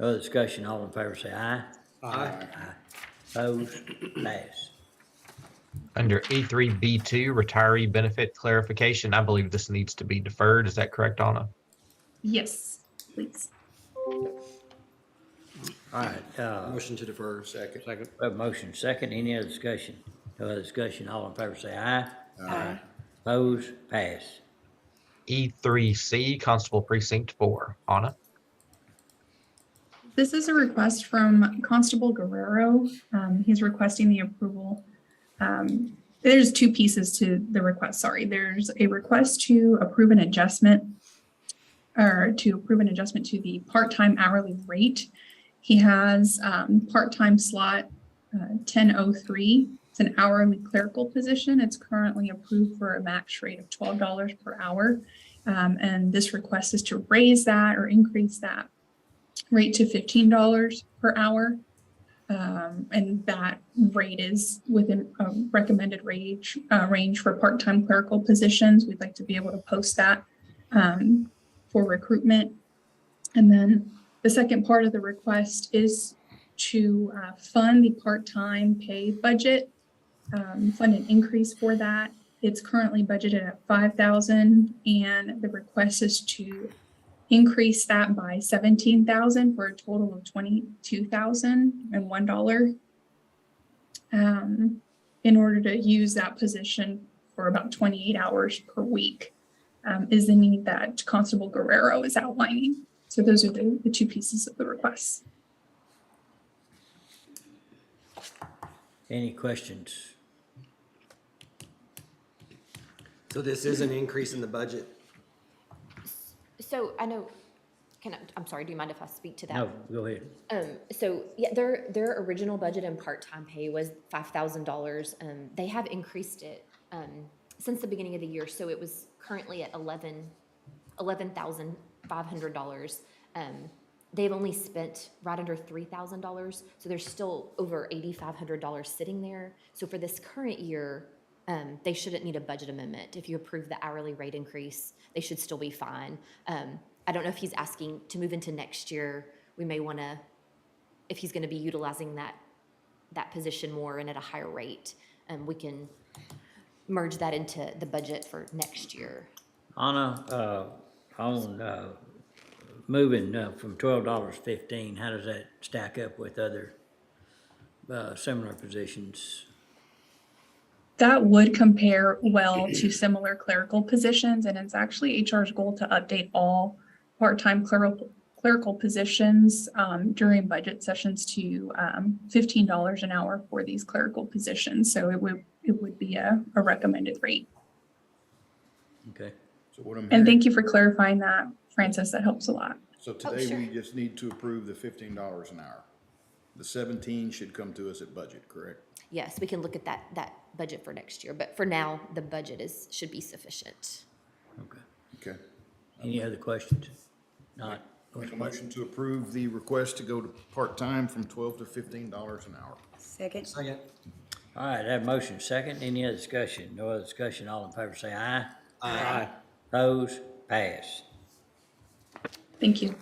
No other discussion, all in favor say aye. Aye. Opposed? Pass. Under E3B2, retiree benefit clarification, I believe this needs to be deferred. Is that correct, Anna? Yes, please. All right, Motion to defer, second. Second. we have a motion second. Any other discussion? No other discussion, all in favor say aye. Aye. Opposed? Pass. E3C, Constable Precinct 4. Anna? This is a request from Constable Guerrero. He's requesting the approval. There's two pieces to the request, sorry. There's a request to approve an adjustment to the part-time hourly rate. He has part-time slot 1003. It's an hourly clerical position. It's currently approved for a max rate of $12 per hour. And this request is to raise that or increase that rate to $15 per hour. And that rate is within a recommended range for part-time clerical positions. We'd like to be able to post that for recruitment. And then the second part of the request is to fund the part-time pay budget, fund an increase for that. It's currently budgeted at $5,000, and the request is to increase that by $17,000 for a total of $22,001 in order to use that position for about 28 hours per week is the need that Constable Guerrero is outlining. So those are the two pieces of the request. Any questions? So this is an increase in the budget? So I know, I'm sorry, do you mind if I speak to that? No, go ahead. So yeah, their original budget and part-time pay was $5,000. They have increased it since the beginning of the year. So it was currently at $11,500. They've only spent right under $3,000. So there's still over $8,500 sitting there. So for this current year, they shouldn't need a budget amendment. If you approve the hourly rate increase, they should still be fine. I don't know if he's asking to move into next year. We may want to, if he's going to be utilizing that position more and at a higher rate, we can merge that into the budget for next year. Anna, on moving from $12 to $15, how does that stack up with other similar positions? That would compare well to similar clerical positions, and it's actually HR's goal to update all part-time clerical positions during budget sessions to $15 an hour for these clerical positions. So it would be a recommended rate. Okay. So what I'm And hearing, thank you for clarifying that, Francis. That helps a lot. so today we just need to approve the $15 an hour. The 17 should come to us at budget, correct? Yes, we can look at that budget for next year, but for now, the budget should be sufficient. Okay. Okay. Any other questions? Not. Make a motion to approve the request to go to part-time from $12 to $15 an hour. Second. Second. All right, have motion second. Any other discussion? No other discussion. All in favor say aye. Aye. Those pass. Thank you.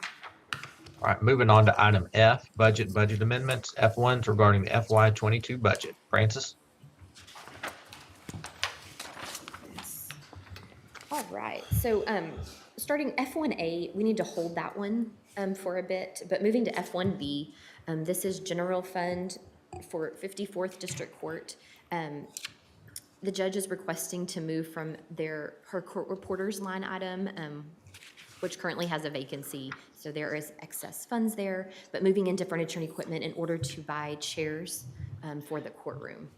All right, moving on to item F, budget amendments. F1s regarding the FY22 budget. Francis? All right, so starting F1A, we need to hold that one for a bit, but moving to F1B, this is general fund for 54th District Court. The judge is requesting to move from her court reporter's line item, which currently has a vacancy, so there is excess funds there, but moving into furniture and equipment in order to buy chairs for the courtroom.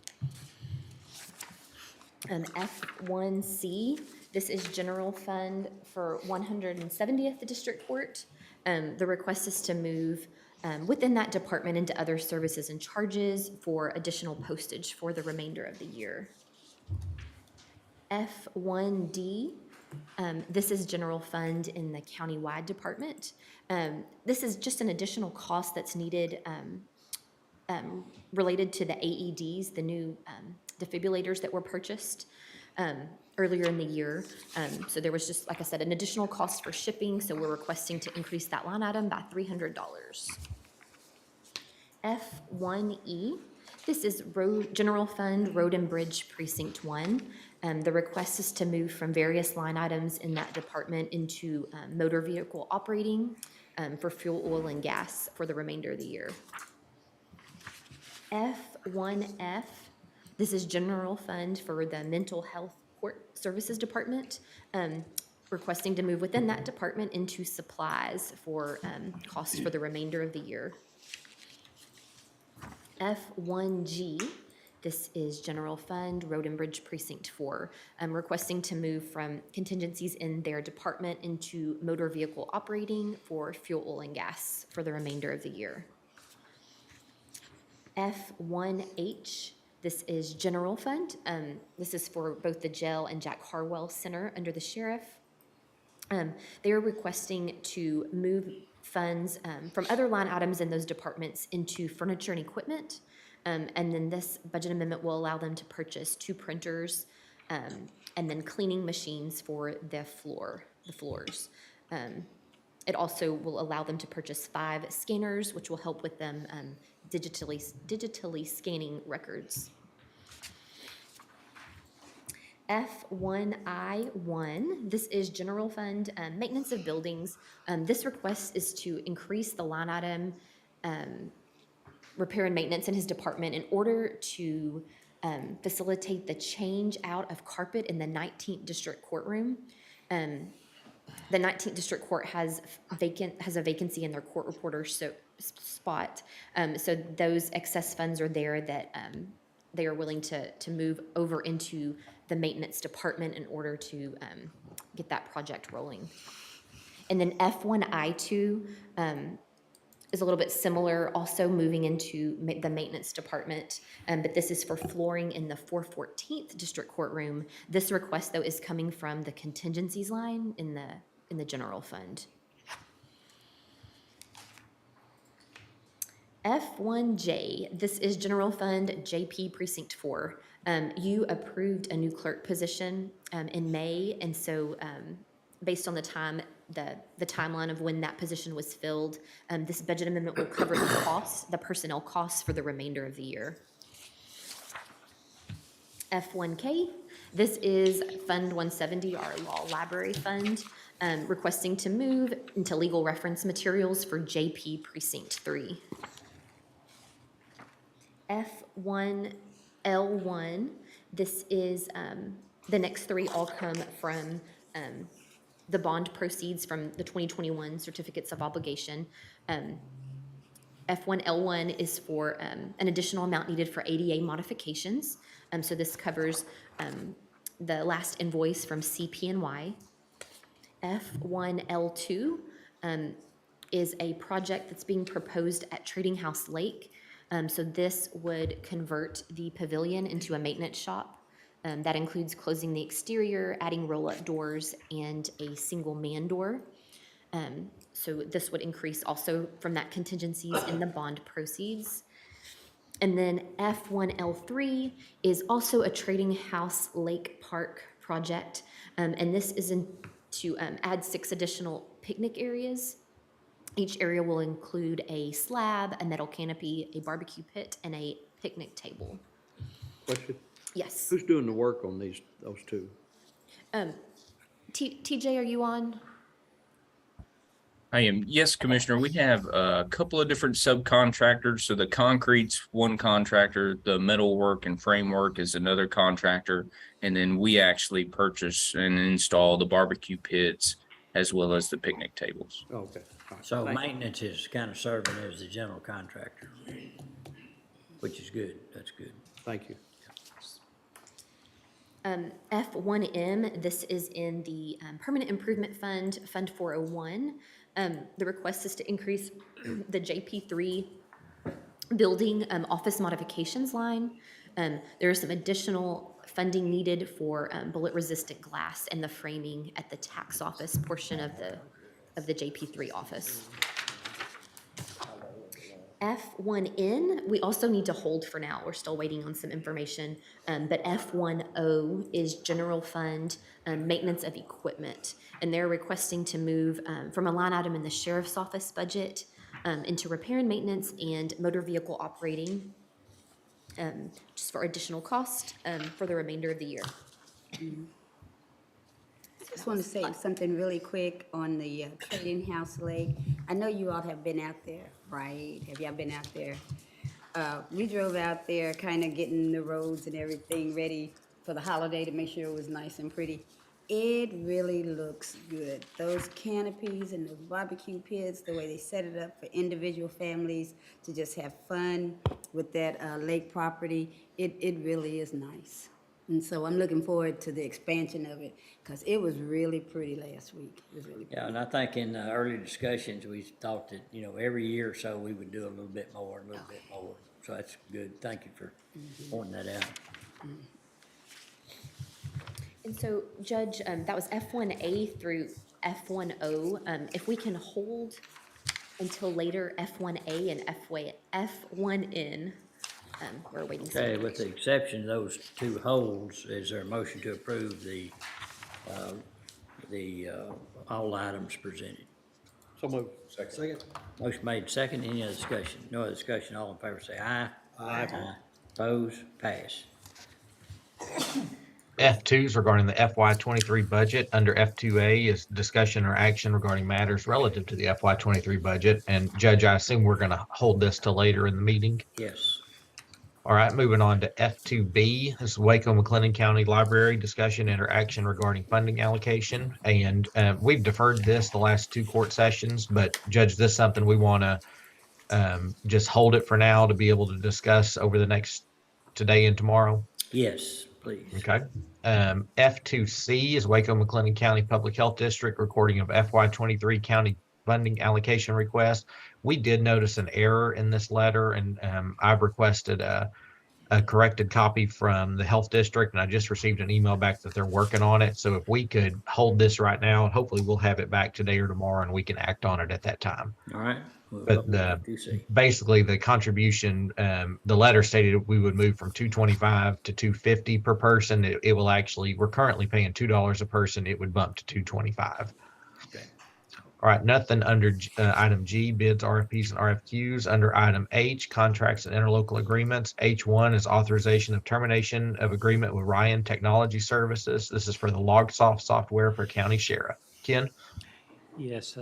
F1C, this is general fund for 170th District Court. The request is to move within that department into other services and charges for additional postage for the remainder of the year. F1D, this is general fund in the countywide department. This is just an additional cost that's needed related to the AEDs, the new defibrillators that were purchased earlier in the year. So there was just, like I said, an additional cost for shipping, so we're requesting to increase that line item by $300. F1E, this is general fund, road and bridge precinct 1. The request is to move from various line items in that department into motor vehicle operating for fuel, oil, and gas for the remainder of the year. F1F, this is general fund for the mental health court services department. requesting to move within that department into supplies for costs for the remainder of the year. F1G, this is General Fund, Road and Bridge Precinct 4, requesting to move from contingencies in their department into motor vehicle operating for fuel, oil, and gas for the remainder of the year. F1H, this is General Fund. This is for both the jail and Jack Harwell Center under the sheriff. They are requesting to move funds from other line items in those departments into furniture and equipment. And then this budget amendment will allow them to purchase 2 printers and then cleaning machines for the floors. It also will allow them to purchase 5 scanners, which will help with them digitally scanning records. F1I1, this is General Fund, Maintenance of Buildings. This request is to increase the line item repair and maintenance in his department in order to facilitate the change out of carpet in the 19th District Courtroom. The 19th District Court has a vacancy in their court reporter spot. So those excess funds are there that they are willing to move over into the maintenance department in order to get that project rolling. And then F1I2 is a little bit similar, also moving into the maintenance department, but this is for flooring in the 414th District Courtroom. This request, though, is coming from the contingencies line in the general fund. F1J, this is General Fund JP Precinct 4. You approved a new clerk position in May, and so based on the timeline of when that position was filled, this budget amendment will cover the personnel costs for the remainder of the year. F1K, this is Fund 170, our law library fund, requesting to move into legal reference materials for JP Precinct 3. F1L1, this is the next 3 all come from the bond proceeds from the 2021 certificates of obligation. F1L1 is for an additional amount needed for ADA modifications. So this covers the last invoice from CP&Y. F1L2 is a project that's being proposed at Trading House Lake. So this would convert the pavilion into a maintenance shop. That includes closing the exterior, adding roll-up doors, and a single man door. So this would increase also from that contingencies in the bond proceeds. And then F1L3 is also a Trading House Lake Park project. And this is to add 6 additional picnic areas. Each area will include a slab, a metal canopy, a barbecue pit, and a picnic table. Question? Yes. Who's doing the work on those 2? TJ, are you on? I am. Yes, Commissioner. We have a couple of different subcontractors. So the concrete's one contractor, the metal work and framework is another contractor. And then we actually purchase and install the barbecue pits as well as the picnic tables. Okay. So maintenance is kind of serving as the general contractor, which is good. That's good. Thank you. F1M, this is in the Permanent Improvement Fund, Fund 401. The request is to increase the JP3 building office modifications line. There is some additional funding needed for bullet-resistant glass and the framing at the tax office portion of the JP3 office. F1N, we also need to hold for now. We're still waiting on some information. But F1O is General Fund Maintenance of Equipment. And they're requesting to move from a line item in the Sheriff's Office budget into repair and maintenance and motor vehicle operating, just for additional cost for the remainder of the year. Just want to say something really quick on the Trading House Lake. I know you all have been out there, right? Have y'all been out there? We drove out there kind of getting the roads and everything ready for the holiday to make sure it was nice and pretty. it really looks good. Those canopies and those barbecue pits, the way they set it up for individual families to just have fun with that lake property, it really is nice. And so I'm looking forward to the expansion of it, because it was really pretty last week. It was really pretty. Yeah, and I think in the early discussions, we thought that, every year or so, we would do a little bit more, a little bit more. So that's good. Thank you for pointing that out. And so, Judge, that was F1A through F10. If we can hold until later F1A and F1N, we're waiting. Okay, with the exception of those two holds, is there a motion to approve the all items presented? So moved. Second. Motion made second. Any other discussion? No other discussion. All in favor say aye. Aye. Opposed? Pass. F2 is regarding the FY23 budget. Under F2A is discussion or action regarding matters relative to the FY23 budget. And Judge, I assume we're going to hold this till later in the meeting. Yes. All right, moving on to F2B. This is Waco McLennan County Library discussion and or action regarding funding allocation. And we've deferred this the last two court sessions, but Judge, this is something we want to just hold it for now to be able to discuss over the next today and tomorrow. Yes, please. Okay. F2C is Waco McLennan County Public Health District recording of FY23 county funding allocation request. We did notice an error in this letter, and I've requested a corrected copy from the health district, and I just received an email back that they're working on it. So if we could hold this right now, and hopefully we'll have it back today or tomorrow, and we can act on it at that time. All right. But basically the contribution, the letter stated we would move from $225 to $250 per person. It will actually, we're currently paying $2 a person. It would bump to $225. Okay. All right, nothing under item G, bids, RFPs, and RFQs. Under item H, contracts and interlocal agreements. H1 is authorization of termination of agreement with Ryan Technology Services. This is for the LogSoft software for County Sheriff. Ken? Yes,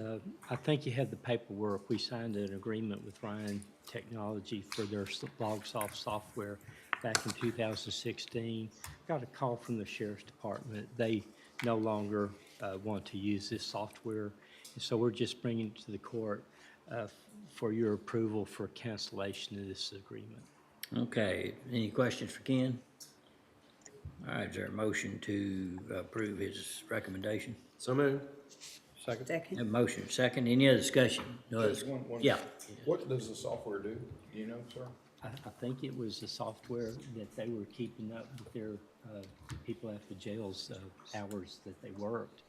I think you had the paperwork. We signed an agreement with Ryan Technology for their LogSoft software back in 2016. Got a call from the Sheriff's Department. They no longer want to use this software. And so we're just bringing it to the court for your approval for cancellation of this agreement. Okay, any questions for Ken? All right, is there a motion to approve his recommendation? So moved. Second. A motion, second. Any other discussion? No other, yeah. What does the software do? Do you know, sir? I think it was the software that they were keeping up with their people at the jails hours that they worked,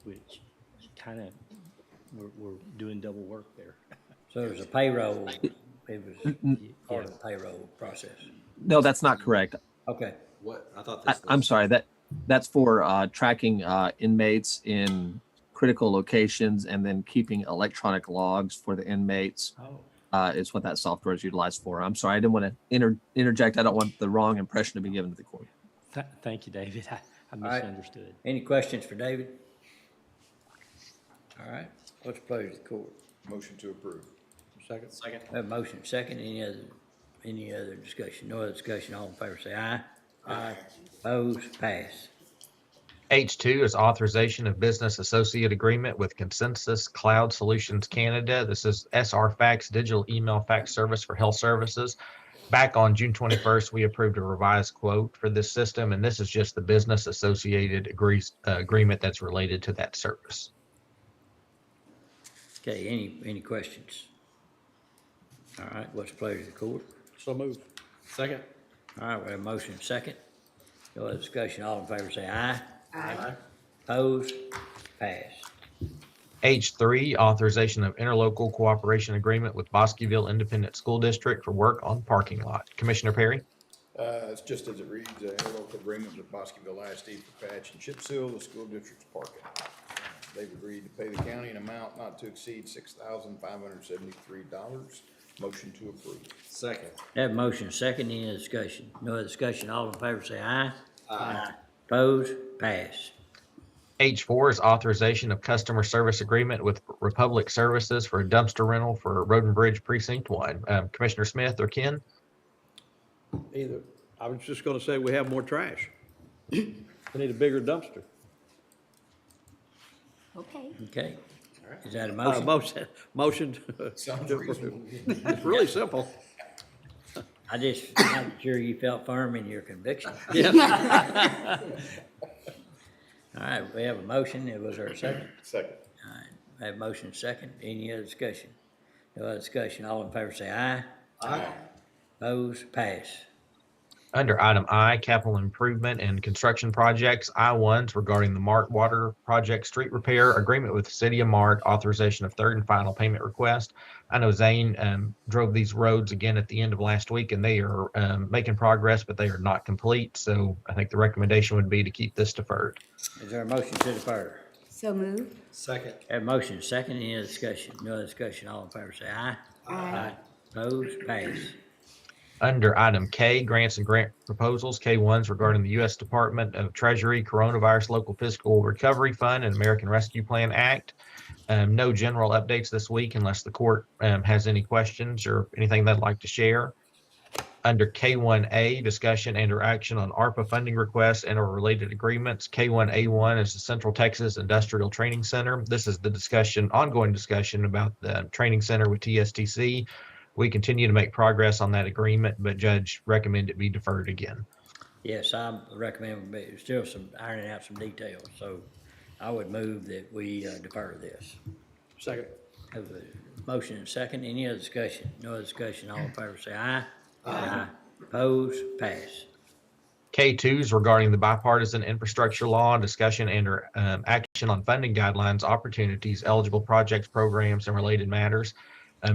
which kind of we're doing double work there. So there's a payroll, it was part of the payroll process. No, that's not correct. Okay. What? I thought this was. I'm sorry, that's for tracking inmates in critical locations and then keeping electronic logs for the inmates. Is what that software is utilized for. I'm sorry, I didn't want to interject. I don't want the wrong impression to be given to the court. Thank you, David. I misunderstood. Right. Any questions for David? All right, what's the pleasure of the court? Motion to approve. Second. We have a motion, second. Any other discussion? No other discussion. All in favor say aye. Aye. Opposed? Pass. H2 is authorization of business associate agreement with Consensus Cloud Solutions Canada. This is SR Fax digital email fax service for health services. Back on June 21st, we approved a revised quote for this system, and this is just the business associated agreement that's related to that service. Okay, any questions? All right, what's the pleasure of the court? So moved. Second. All right, we have a motion, second. No other discussion. All in favor say aye. Aye. Opposed? Pass. H3, authorization of interlocal cooperation agreement with Bosqueville Independent School District for work on parking lot. Commissioner Perry? It's just as it reads, interlocal agreement with Bosqueville ISD for patch and chip seal the school district's parking lot. They've agreed to pay the county an amount not to exceed $6,573. Motion to approve. Second. Have a motion, second. Any other discussion? No other discussion. All in favor say aye. Aye. Opposed? Pass. H4 is authorization of customer service agreement with Republic Services for a dumpster rental for Road and Bridge Precinct 1. Commissioner Smith or Ken? Either. I was just going to say we have more trash. We need a bigger dumpster. Okay. Okay. Is that a motion? Motion. Sounds to reasonable. approve. It's really simple. I just not sure you felt firm in your conviction. Yeah. All right, we have a motion. Was there a second? Second. All right, we have a motion second. Any other discussion? No other discussion. All in favor say aye. Aye. Opposed? Pass. Under item I, capital improvement and construction projects, I-1s regarding the Mart Water Project street repair agreement with the City of Mart, authorization of third and final payment request. I know Zane drove these roads again at the end of last week, and they are making progress, but they are not complete. So I think the recommendation would be to keep this deferred. Is there a motion to defer? So moved. Second. Have a motion second. Any other discussion? No other discussion. All in favor say aye. Aye. Opposed? Pass. Under item K, grants and grant proposals, K1s regarding the U.S. Department of Treasury Coronavirus Local Fiscal Recovery Fund and American Rescue Plan Act. No general updates this week unless the court has any questions or anything they'd like to share. Under K1A, discussion and or action on ARPA funding requests and or related agreements. K1A1 is the Central Texas Industrial Training Center. This is the ongoing discussion about the training center with TSTC. We continue to make progress on that agreement, but Judge recommended it be deferred again. Yes, I recommend, still ironing out some details, so I would move that we defer this. Second. Have a motion and second. Any other discussion? No other discussion. All in favor say aye. Aye. Opposed? Pass. K2s regarding the bipartisan infrastructure law, discussion and or action on funding guidelines, opportunities, eligible projects, programs, and related matters.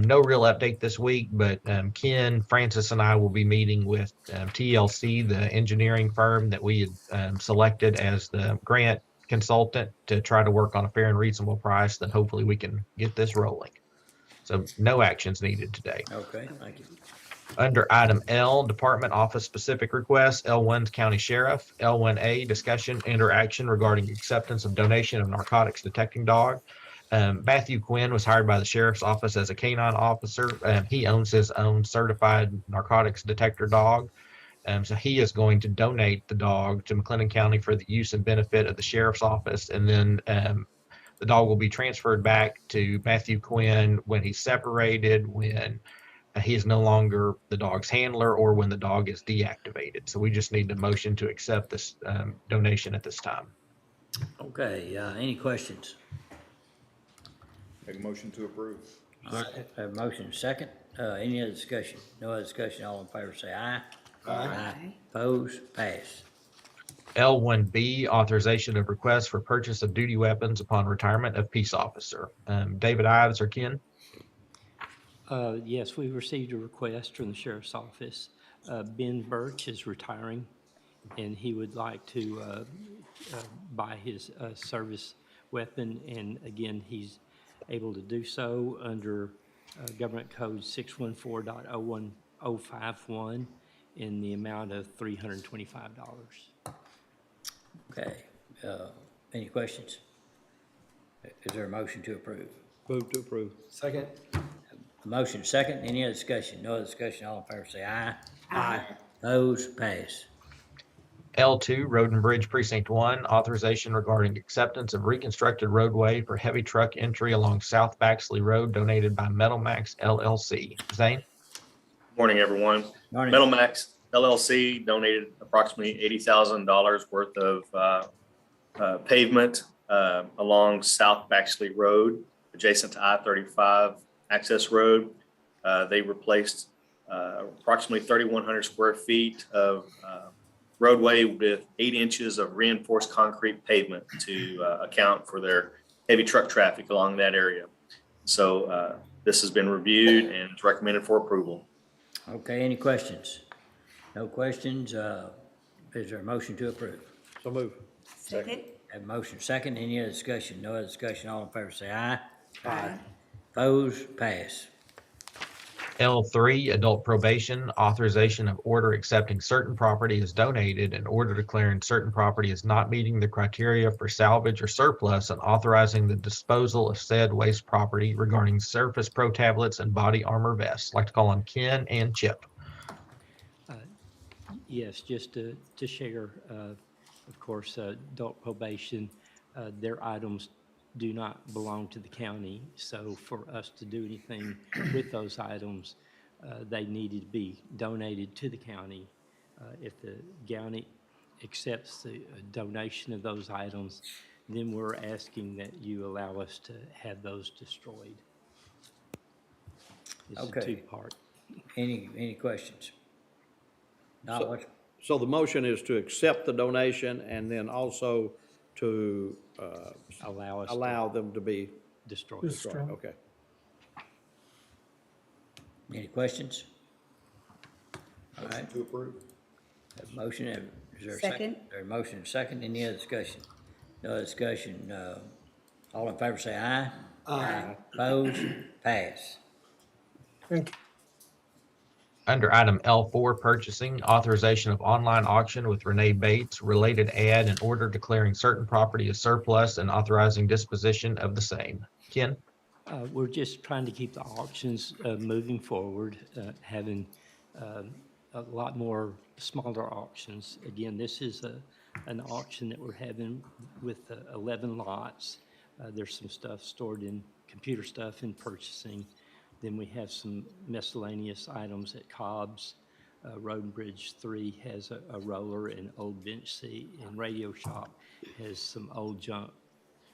No real update this week, but Ken, Francis, and I will be meeting with TLC, the engineering firm that we had selected as the grant consultant to try to work on a fair and reasonable price. Then hopefully we can get this rolling. So no actions needed today. Okay, thank you. Under item L, department office specific requests, L1's county sheriff, L1A, discussion and or action regarding acceptance of donation of narcotics detecting dog. Matthew Quinn was hired by the sheriff's office as a canine officer. He owns his own certified narcotics detector dog. So he is going to donate the dog to McLennan County for the use and benefit of the sheriff's office. And then the dog will be transferred back to Matthew Quinn when he's separated, when he is no longer the dog's handler, or when the dog is deactivated. So we just need a motion to accept this donation at this time. Okay, any questions? Make a motion to approve. All right, have a motion second. Any other discussion? No other discussion. All in favor say aye. Aye. Opposed? Pass. L1B, authorization of request for purchase of duty weapons upon retirement of peace officer. David Ives or Ken? Yes, we received a request from the sheriff's office. Ben Birch is retiring, and he would like to buy his service weapon. And again, he's able to do so under Government Code 614.01051 in the amount of $325. Okay, any questions? Is there a motion to approve? Move to approve. Second. A motion second. Any other discussion? No other discussion. All in favor say aye. Aye. Opposed? Pass. L2, Road and Bridge Precinct 1, authorization regarding acceptance of reconstructed roadway for heavy truck entry along South Baxley Road, donated by Metal Max LLC. Zane? Morning, everyone. Morning. Metal Max LLC donated approximately $80,000 worth of pavement along South Baxley Road, adjacent to I-35 access road. They replaced approximately 3,100 square feet of roadway with 8 inches of reinforced concrete pavement to account for their heavy truck traffic along that area. So this has been reviewed and is recommended for approval. Okay, any questions? No questions. Is there a motion to approve? So move. Second. Have a motion second. Any other discussion? No other discussion. All in favor say aye. Aye. Opposed? Pass. L3, adult probation, authorization of order accepting certain property as donated and order declaring certain property as not meeting the criteria for salvage or surplus, and authorizing the disposal of said waste property regarding Surface Pro tablets and body armor vests. I'd like to call on Ken and Chip. Yes, just to share, of course, adult probation, their items do not belong to the county. So for us to do anything with those items, they needed to be donated to the county. If the county accepts the donation of those items, then we're asking that you allow us to have those destroyed. It's a Okay. two-part. Any questions? Not much. So the motion is to accept the donation and then also to allow them to be destroyed. destroyed. Okay. Any questions? All right. To approve. Have a motion, is there a Second. second? There a motion, and a second, any other discussion? No other discussion, all in favor say aye. Aye. Opposed, pass. Under item L4, purchasing, authorization of online auction with Renee Bates, related ad in order declaring certain property as surplus and authorizing disposition of the same. Ken? We're just trying to keep the auctions moving forward, having a lot more smaller auctions. Again, this is an auction that we're having with 11 lots. There's some stuff stored in computer stuff in purchasing. Then we have some miscellaneous items at Cobb's. Road and Bridge 3 has a roller and old bench seat, and Radio Shop has some old junk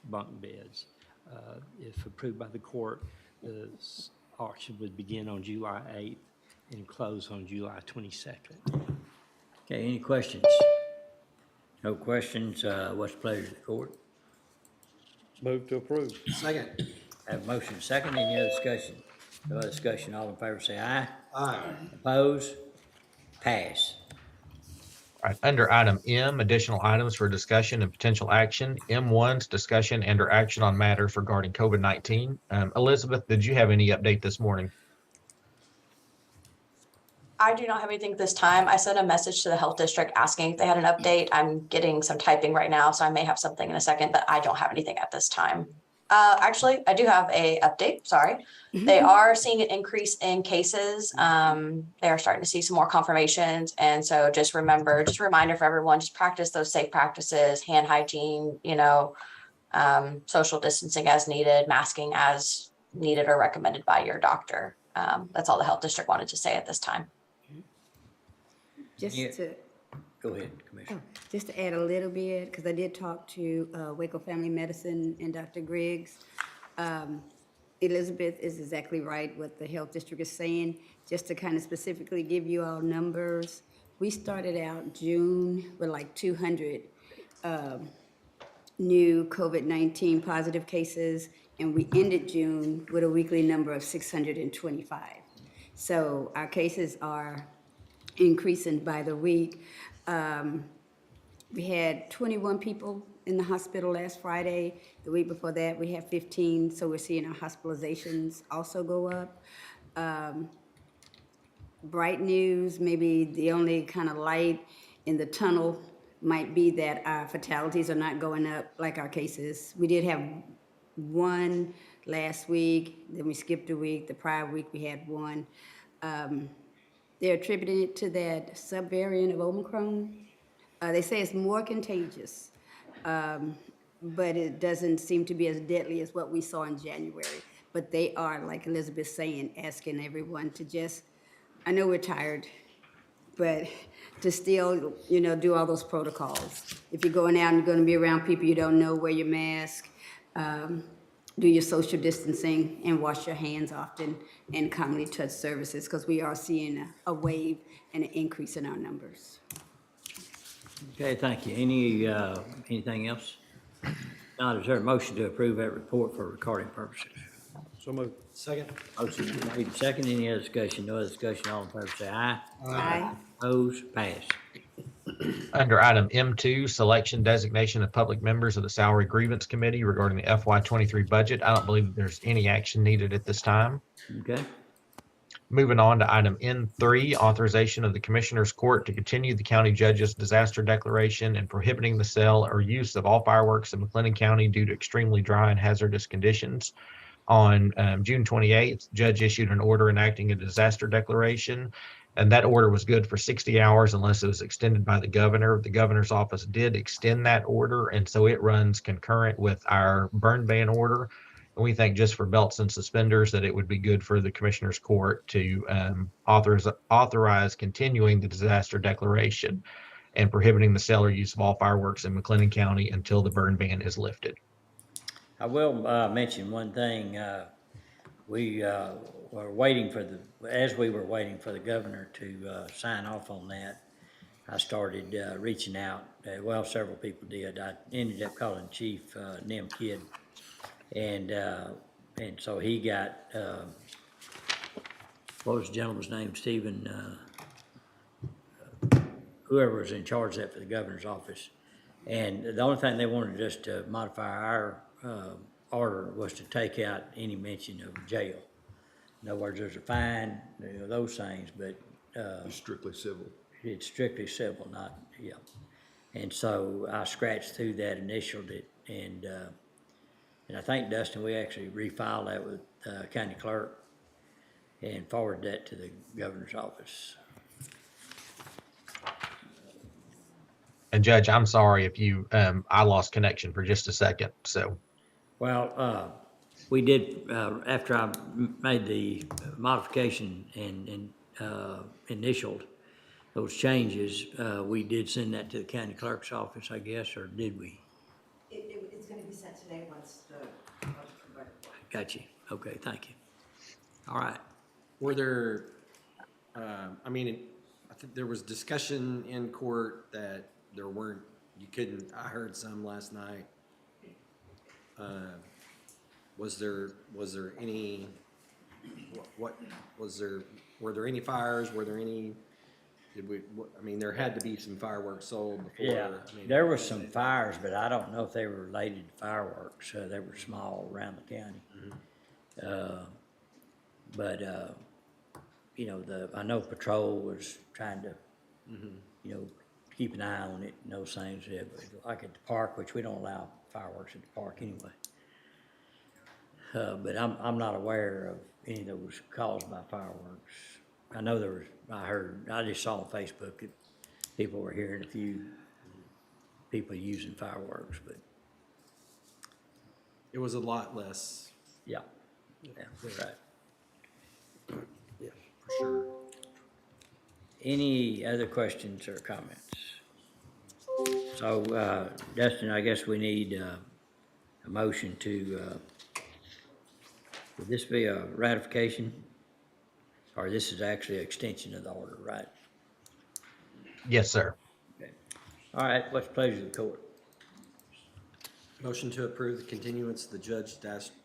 bunk beds. If approved by the court, the auction would begin on July 8th and close on July 22nd. Okay, any questions? No questions, what's the pleasure of the court? Move to approve. Second. Have a motion, second, any other discussion? No other discussion, all in favor say aye. Aye. Opposed, pass. All right, under item M, additional items for discussion and potential action. M1's discussion and or action on matters regarding COVID-19. Elizabeth, did you have any update this morning? I do not have anything this time. I sent a message to the health district asking if they had an update. I'm getting some typing right now, so I may have something in a second, but I don't have anything at this time. Actually, I do have a update, sorry. They are seeing an increase in cases. They are starting to see some more confirmations. And so just remember, just a reminder for everyone, just practice those safe practices, hand hygiene, social distancing as needed, masking as needed or recommended by your doctor. That's all the health district wanted to say at this time. Just Yeah. to, Go ahead, Commissioner. just to add a little bit, because I did talk to Waco Family Medicine and Dr. Griggs. Elizabeth is exactly right what the health district is saying. Just to kind of specifically give you all numbers, we started out June with like 200 new COVID-19 positive cases, and we ended June with a weekly number of 625. So our cases are increasing by the week. We had 21 people in the hospital last Friday. The week before that, we had 15, so we're seeing our hospitalizations also go up. Bright news, maybe the only kind of light in the tunnel might be that our fatalities are not going up like our cases. We did have one last week, then we skipped a week. The prior week, we had one. They're attributing it to that subvariant of Omicron. They say it's more contagious, but it doesn't seem to be as deadly as what we saw in January. But they are, like Elizabeth's saying, asking everyone to just, I know we're tired, but to still, do all those protocols. If you're going out and you're going to be around people you don't know, wear your mask, do your social distancing, and wash your hands often, and commonly touch surfaces, because we are seeing a wave and an increase in our numbers. Okay, thank you. Anything else? Now, is there a motion to approve that report for recording purposes? So moved. Second. Motion made second, any other discussion? No other discussion, all in favor say aye. Aye. Opposed, pass. Under item M2, selection designation of public members of the Salary Grievance Committee regarding the FY23 budget. I don't believe there's any action needed at this time. Okay. Moving on to item N3, authorization of the Commissioners Court to continue the county judge's disaster declaration and prohibiting the sale or use of all fireworks in McLennan County due to extremely dry and hazardous conditions. On June 28th, judge issued an order enacting a disaster declaration, And that order was good for 60 hours unless it was extended by the governor. The governor's office did extend that order, and so it runs concurrent with our burn ban order. And we think just for belts and suspenders that it would be good for the commissioner's court to authorize continuing the disaster declaration and prohibiting the sale or use of all fireworks in McLennan County until the burn ban is lifted. I will mention one thing. We were waiting for as we were waiting for the governor to sign off on that, I started reaching out. Well, several people did. I ended up calling Chief Nim Kidd, and so he got what was the gentleman's name? Stephen, whoever was in charge of that for the governor's office. And the only thing they wanted us to modify our order was to take out any mention of jail. In other words, there's a fine, those things, but It's strictly civil. it's strictly civil, not, yeah. And so I scratched through that, initialed it, and I think, Dustin, we actually refiled that with county clerk and forwarded that to the governor's office. And Judge, I'm sorry if you, I lost connection for just a second, so. Well, we did, after I made the modification and initialed those changes, we did send that to the county clerk's office, I guess, or did we? It's gonna be sent today once the. Got you. Okay, thank you. All right. Were there, I mean, I think there was discussion in court that there weren't, you couldn't, I heard some last night. Was there any, what was there, were there any fires? Were there any, I mean, there had to be some fireworks sold before. Yeah, I mean, there was some fires, but I don't know if they were related to fireworks. They were small around the county. But I know patrol was trying to, keep an eye on it and those things. Yeah, like at the park, which we don't allow fireworks at the park anyway. But I'm not aware of any that was caused by fireworks. I know there was, I just saw on Facebook that people were hearing a few people using fireworks, but. it was a lot less. Yeah, right. Yeah, for sure. Any other questions or comments? So, Dustin, I guess we need a motion to, would this be a ratification? Or this is actually an extension of the order, right? Yes, sir. Okay. All right, what's the pleasure of the court? Motion to approve the continuance of the judge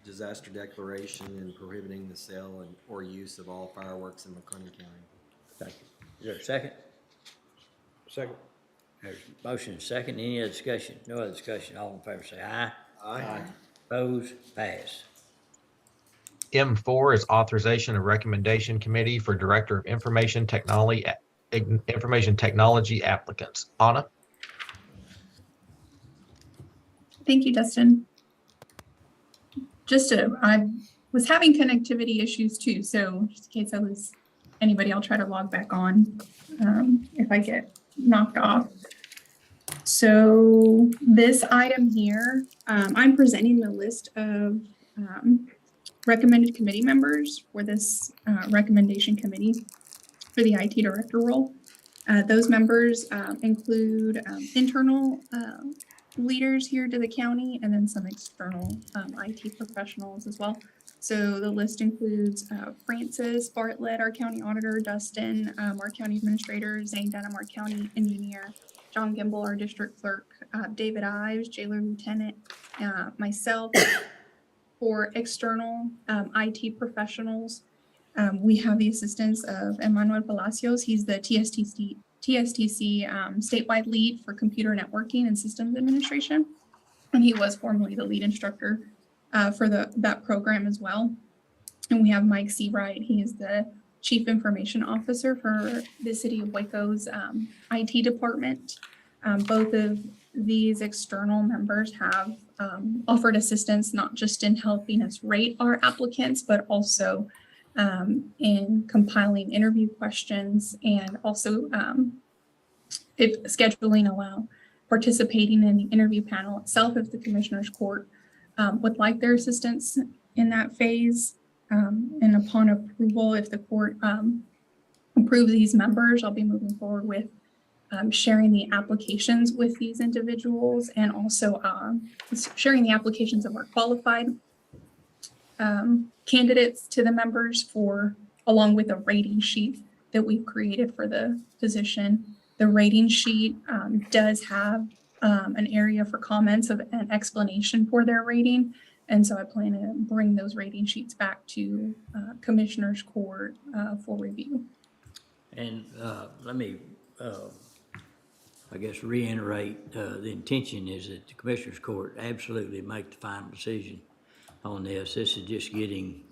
disaster declaration and prohibiting the sale and or use of all fireworks in McLennan County. Thank you. Is there a second? Second. There's a motion and second. Any other discussion? No other discussion. All in favor say aye. Aye. Opposed? Pass. M4 is authorization of recommendation committee for Director of Information Technology applicants. Anna? Thank you, Dustin. I was having connectivity issues too, so just in case I lose anybody, I'll try to log back on if I get knocked off. So this item here, I'm presenting the list of recommended committee members for this recommendation committee for the IT director role. Those members include internal leaders here to the county and then some external IT professionals as well. So the list includes Francis Bartlett, our county auditor, Dustin, our county administrator, Zane Denham, our county engineer, John Gimble, our district clerk, David Ives, jailer lieutenant, myself. For external IT professionals, we have the assistance of Emmanuel Palacios. He's the TSTC statewide lead for computer networking and systems administration. And he was formerly the lead instructor for that program as well. And we have Mike Seawright. He is the chief information officer for the city of Waco's IT department. Both of these external members have offered assistance not just in helping us rate our applicants, but also in compiling interview questions and also, if scheduling allow, participating in the interview panel itself if the Commissioners Court would like their assistance in that phase. And upon approval, if the court approves these members, I'll be moving forward with sharing the applications with these individuals and also sharing the applications of our qualified candidates to the members along with a rating sheet that we've created for the position. The rating sheet does have an area for comments of an explanation for their rating. And so I plan to bring those rating sheets back to Commissioners Court for review. And let me, I guess, reiterate, the intention is that the Commissioners Court absolutely make the final decision on this. This is just getting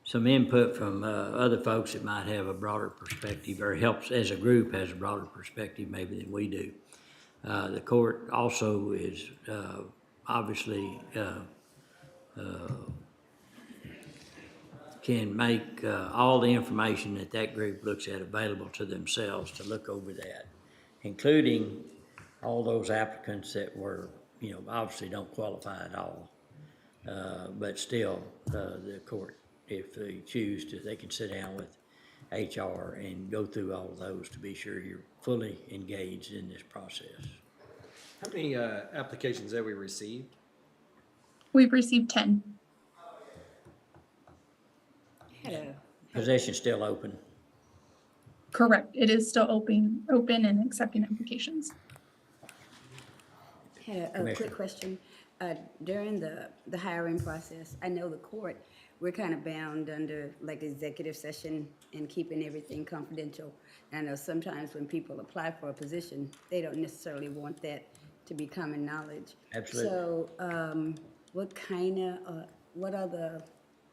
some input from other folks that might have a broader perspective or helps as a group has a broader perspective maybe than we do. The court also is obviously can make all the information that that group looks at available to themselves to look over that, including all those applicants that were, obviously don't qualify at all. But still, the court, if they choose to, they can sit down with HR and go through all of those to be sure you're fully engaged in this process. How many applications have we received? We've received 10. Position's still open. Correct. It is still open and accepting applications. Had a quick question. During the hiring process, I know the court, we're kind of bound under like executive session and keeping everything confidential. And I know sometimes when people apply for a position, they don't necessarily want that to be common knowledge. Absolutely. So what are the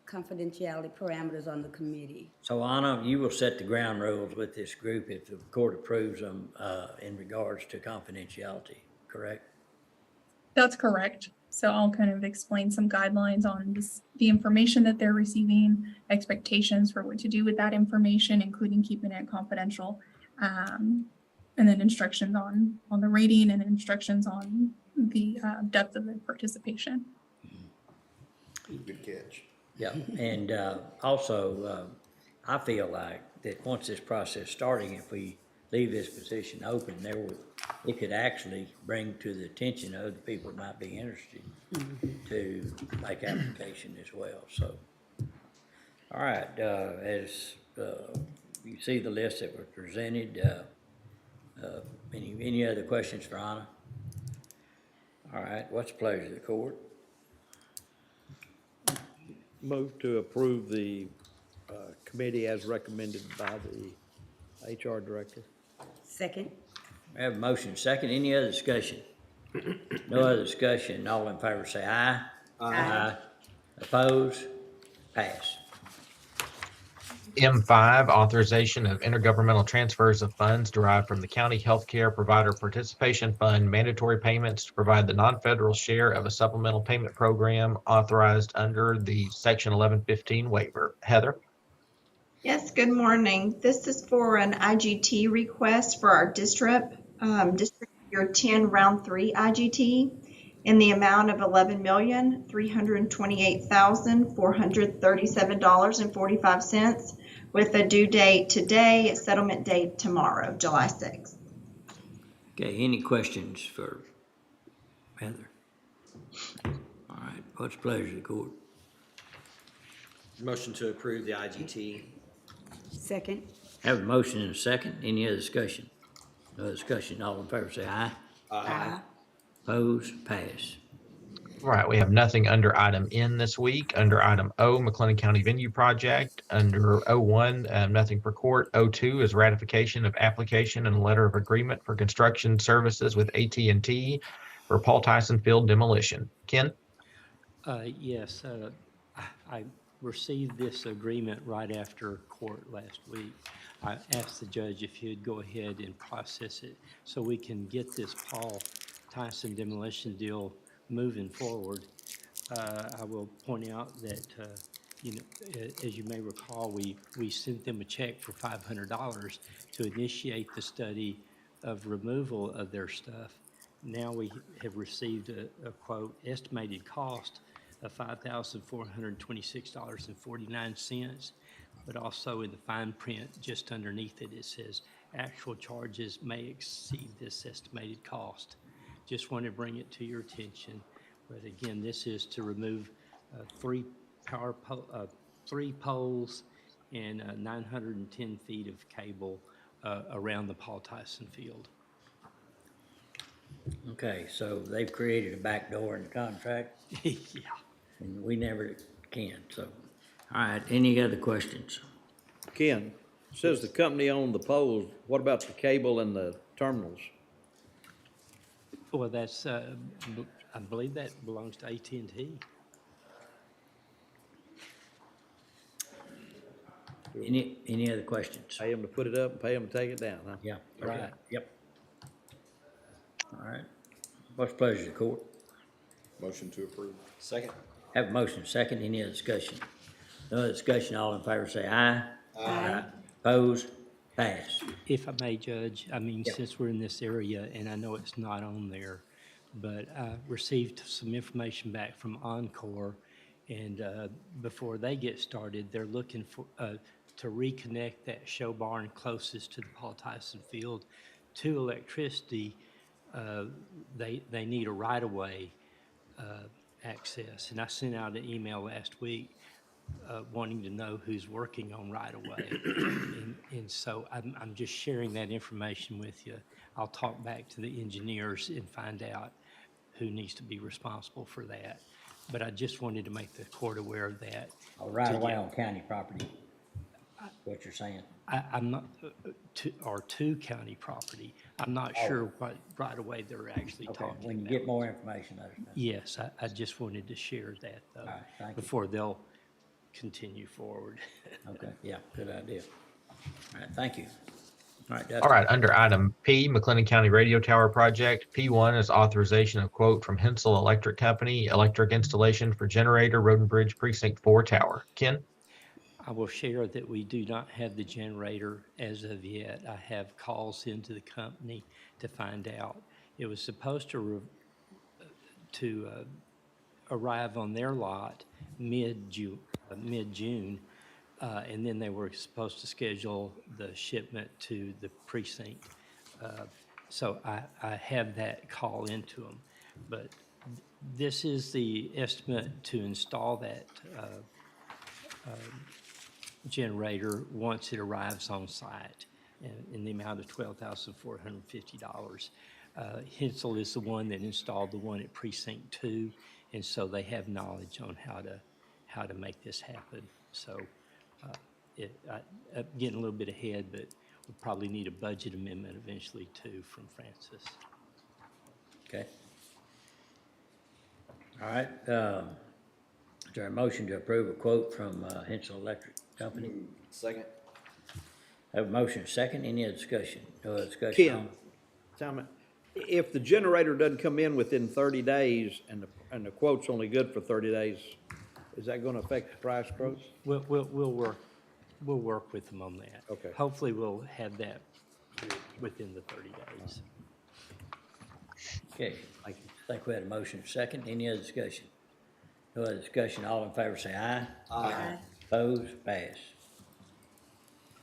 confidentiality parameters on the committee? So Anna, you will set the ground rules with this group if the court approves them in regards to confidentiality, correct? That's correct. So I'll kind of explain some guidelines on the information that they're receiving, expectations for what to do with that information, including keeping it confidential, and then instructions on the rating and instructions on the depth of the participation. Good catch. Yeah, and also, I feel like that once this process starting, if we leave this position open, it could actually bring to the attention of the people that might be interested to make application as well, so. All right, as you see the list that were presented, any other questions for Anna? All right, what's the pleasure of the court? Move to approve the committee as recommended by the HR director. Second. We have a motion second. Any other discussion? No other discussion. All in favor say aye. Aye. Opposed? Pass. M5, authorization of intergovernmental transfers of funds derived from the County Healthcare Provider Participation Fund mandatory payments to provide the non-federal share of a supplemental payment program authorized under the Section 1115 waiver. Heather? Yes, good morning. This is for an IGT request for our district year 10 round 3 IGT in the amount of $11,328,437.45 with a due date today, a settlement date tomorrow, July 6th. Okay, any questions for Heather? All right, what's the pleasure of the court? Motion to approve the IGT. Second. Have a motion and a second. Any other discussion? No discussion. All in favor say aye. Aye. Opposed? Pass. All right, we have nothing under item N this week. Under item O, McLennan County Venue Project. Under O1, nothing for court. O2 is ratification of application and letter of agreement for construction services with AT&T for Paul Tyson Field demolition. Ken? Yes, I received this agreement right after court last week. I asked the judge if he'd go ahead and process it so we can get this Paul Tyson demolition deal moving forward. I will point out that you know, as you may recall, we sent them a check for $500 to initiate the study of removal of their stuff. Now we have received a quote, estimated cost of $5,426.49, but also in the fine print, just underneath it, it says, actual charges may exceed this estimated cost. Just want to bring it to your attention. But again, this is to remove three poles and 910 feet of cable around the Paul Tyson Field. Okay, so they've created a back door in the contract, Yeah. and we never can, so. All right, any other questions? Ken, says the company owned the poles. What about the cable and the terminals? Well, that's, I believe that belongs to AT&T. Any other questions? Pay them to put it up and pay them to take it down, huh? Yeah, right, yep. All right, what's the pleasure of the court? Motion to approve. Second. Have a motion, second, any other discussion? No other discussion, all in favor say aye. Aye. Opposed, pass. If I may, Judge, I mean, Yep. since we're in this area, and I know it's not on there, but I received some information back from Encore, and before they get started, they're looking for, to reconnect that show barn closest to the Paul Tyson Field to electricity. They need a right-of-way access, and I sent out an email last week wanting to know who's working on right-of-way. And so I'm just sharing that information with you. I'll talk back to the engineers and find out who needs to be responsible for that. But I just wanted to make the court aware of that. Right away on county property, what you're saying? I'm not, to county property. I'm not sure what right-of-way they're actually Okay, talking about. when you get more information, let us know. Yes, I just wanted to share that, though, All right, thank you. before they'll continue forward. Okay, yeah, good idea. All right, thank you. All right, All Dustin. right, under item P, McLennan County Radio Tower Project. P1 is authorization of quote from Hensel Electric Company, electric installation for generator, Road and Bridge Precinct 4 tower. Ken? I will share that we do not have the generator as of yet. I have calls into the company to find out. It was supposed to arrive on their lot mid-June, and then they were supposed to schedule the shipment to the precinct. So I have that call into them. But this is the estimate to install that generator once it arrives on site in the amount of $12,450. Hensel is the one that installed the one at Precinct 2, and so they have knowledge on how to make this happen. So I'm getting a little bit ahead, but we'll probably need a budget amendment eventually too from Francis. Okay. All right, is there a motion to approve a quote from Hensel Electric Company? Second. Have a motion, second, any other discussion? No other discussion? Ken, tell me, if the generator doesn't come in within 30 days and the quote's only good for 30 days, is that gonna affect the price quotes? We'll work with them on that. Okay. Hopefully we'll have that within the 30 days. Okay, I think we had a motion, second, any other discussion? No other discussion, all in favor say aye. Aye. Opposed, pass.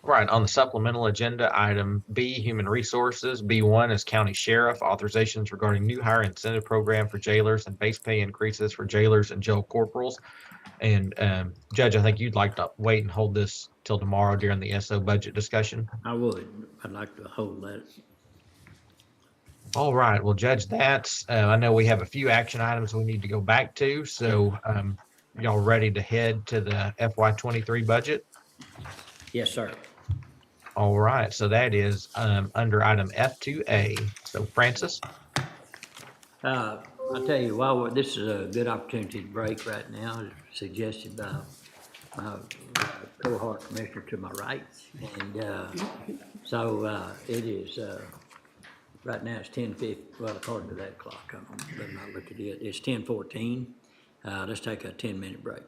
Right, on the supplemental agenda, item B, Human Resources. B1 is County Sheriff, authorizations regarding new hire incentive program for jailers and base pay increases for jailers and jail corporals. And Judge, I think you'd like to wait and hold this till tomorrow during the SO budget discussion. I would, I'd like to hold that. All right, well, Judge, that's, I know we have a few action items we need to go back to, so y'all ready to head to the FY23 budget? Yes, sir. All right, so that is under item F2A. So Francis? I'll tell you, this is a good opportunity to break right now, as suggested by my cohort commissioner to my right. And so it is, right now it's 10:50, well, according to that clock, I better not look at it. It's 10:14. Let's take a 10-minute break.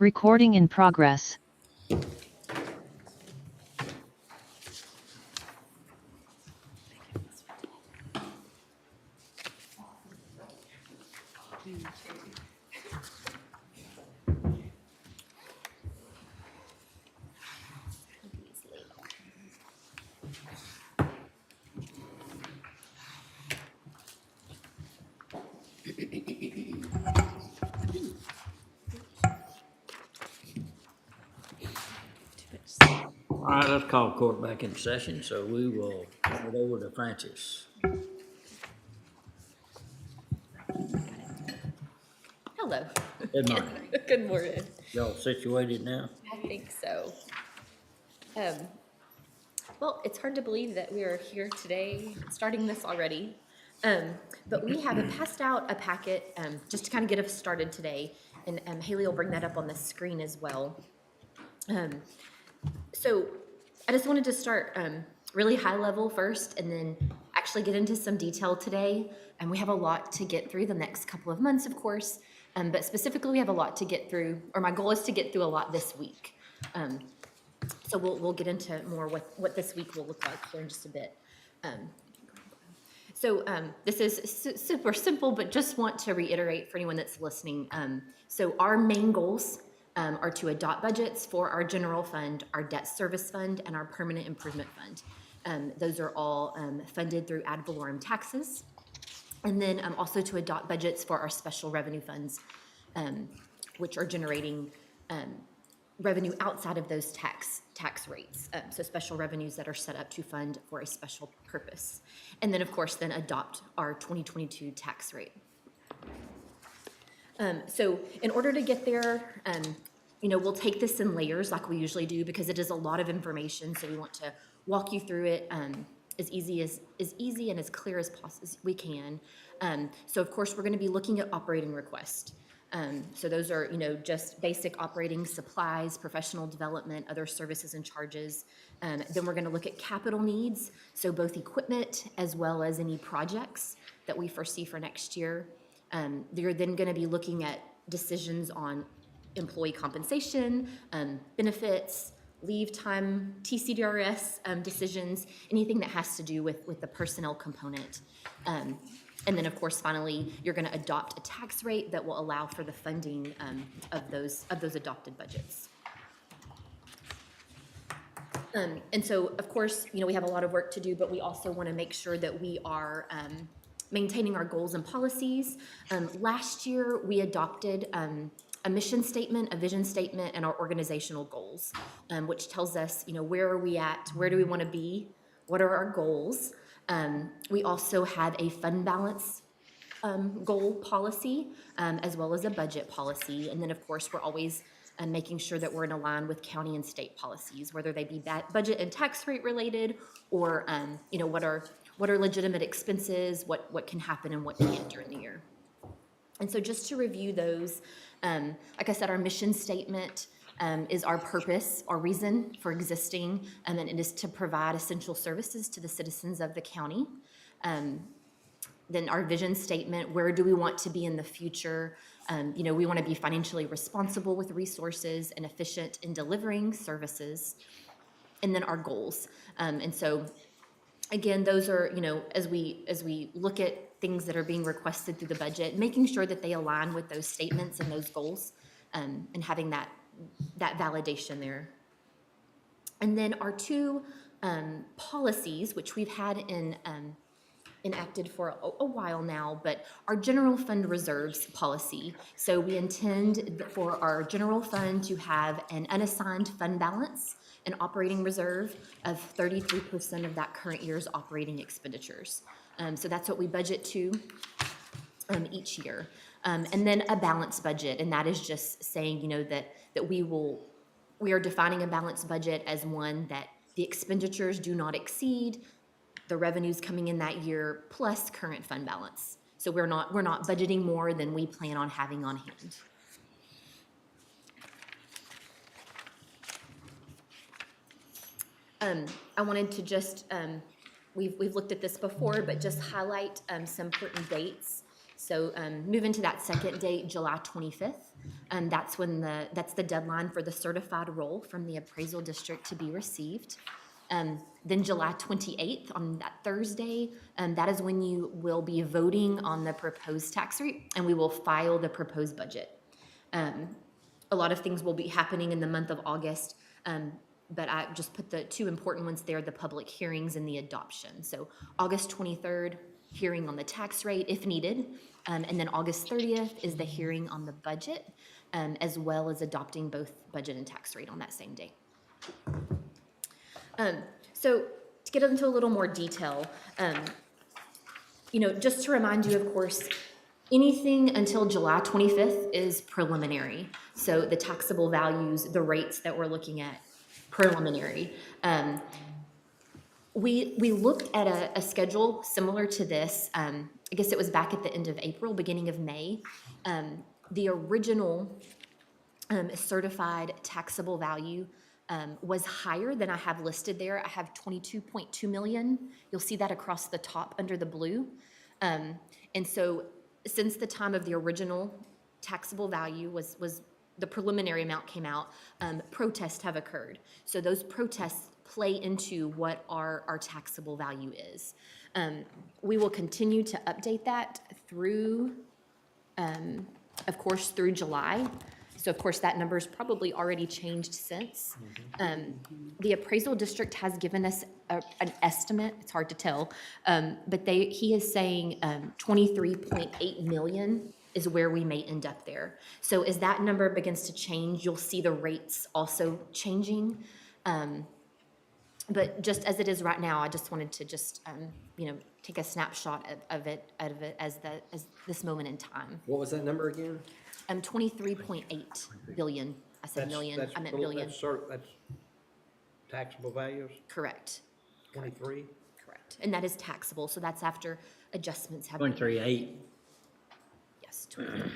Recording in progress. All right, let's call court back in session, so we will turn it over to Francis. Hello. Good morning. Good morning. Y'all situated now? I think so. Well, it's hard to believe that we are here today, starting this already. But we have passed out a packet just to kind of get us started today. And Haley will bring that up on the screen as well. So I just wanted to start really high level first and then actually get into some detail today. And we have a lot to get through the next couple of months, of course. But specifically, we have a lot to get through, or my goal is to get through a lot this week. So we'll get into more what this week will look like here in just a bit. So this is super simple, but just want to reiterate for anyone that's listening. So our main goals are to adopt budgets for our general fund, our debt service fund, and our permanent improvement fund. Those are all funded through ad valorem taxes. And then also to adopt budgets for our special revenue funds, which are generating revenue outside of those tax rates. So special revenues that are set up to fund for a special purpose. And then, of course, then adopt our 2022 tax rate. So in order to get there, we'll take this in layers like we usually do because it is a lot of information. So we want to walk you through it as easy and as clear as possible as we can. So of course, we're going to be looking at operating requests. So those are, just basic operating supplies, professional development, other services and charges. Then we're going to look at capital needs. So both equipment as well as any projects that we foresee for next year. They're then going to be looking at decisions on employee compensation, benefits, leave time, TCDRS decisions, anything that has to do with the personnel component. And then, of course, finally, you're going to adopt a tax rate that will allow for the funding of those adopted budgets. And so, of course, we have a lot of work to do, but we also want to make sure that we are maintaining our goals and policies. Last year, we adopted a mission statement, a vision statement, and our organizational goals, which tells us, where are we at? Where do we want to be? What are our goals? We also have a fund balance goal policy, as well as a budget policy. And then, of course, we're always making sure that we're in line with county and state policies, whether they be budget and tax rate related, or what are legitimate expenses, what can happen and what can't during the year. And so just to review those, like I said, our mission statement is our purpose, our reason for existing, and then it is to provide essential services to the citizens of the county. Then our vision statement, where do we want to be in the future? We want to be financially responsible with resources and efficient in delivering services. And then our goals. And so, again, those are, as we look at things that are being requested through the budget, making sure that they align with those statements and those goals, and having that validation there. And then our two policies, which we've had enacted for a while now, but our general fund reserves policy. So we intend for our general fund to have an unassigned fund balance, an operating reserve of 33% of that current year's operating expenditures. So that's what we budget to each year. And then a balanced budget, and that is just saying, that we are defining a balanced budget as one that the expenditures do not exceed the revenues coming in that year plus current fund balance. So we're not budgeting more than we plan on having on hand. I wanted to just, we've looked at this before, but just highlight some important dates. So moving to that second date, July 25th, that's the deadline for the certified roll from the appraisal district to be received. Then July 28th, on that Thursday, that is when you will be voting on the proposed tax rate, and we will file the proposed budget. A lot of things will be happening in the month of August, but I just put the two important ones there, the public hearings and the adoption. So August 23rd, hearing on the tax rate if needed, and then August 30th is the hearing on the budget, as well as adopting both budget and tax rate on that same day. So to get into a little more detail, just to remind you, of course, anything until July 25th is preliminary. So the taxable values, the rates that we're looking at, preliminary. We looked at a schedule similar to this. I guess it was back at the end of April, beginning of May. The original certified taxable value was higher than I have listed there. I have 22.2 million. You'll see that across the top under the blue. And so since the time of the original taxable value was the preliminary amount came out, protests have occurred. So those protests play into what our taxable value is. We will continue to update that through, of course, through July. So of course, that number's probably already changed since. The appraisal district has given us an estimate. It's hard to tell, but he is saying 23.8 million is where we may end up there. So as that number begins to change, you'll see the rates also changing. But just as it is right now, I just wanted to just take a snapshot of it as this moment in time. What was that number again? 23.8 billion. I said million, I meant billion. That's taxable values, Correct, 23? correct. And that is taxable, so that's after adjustments have been. 23.8. Yes, 23.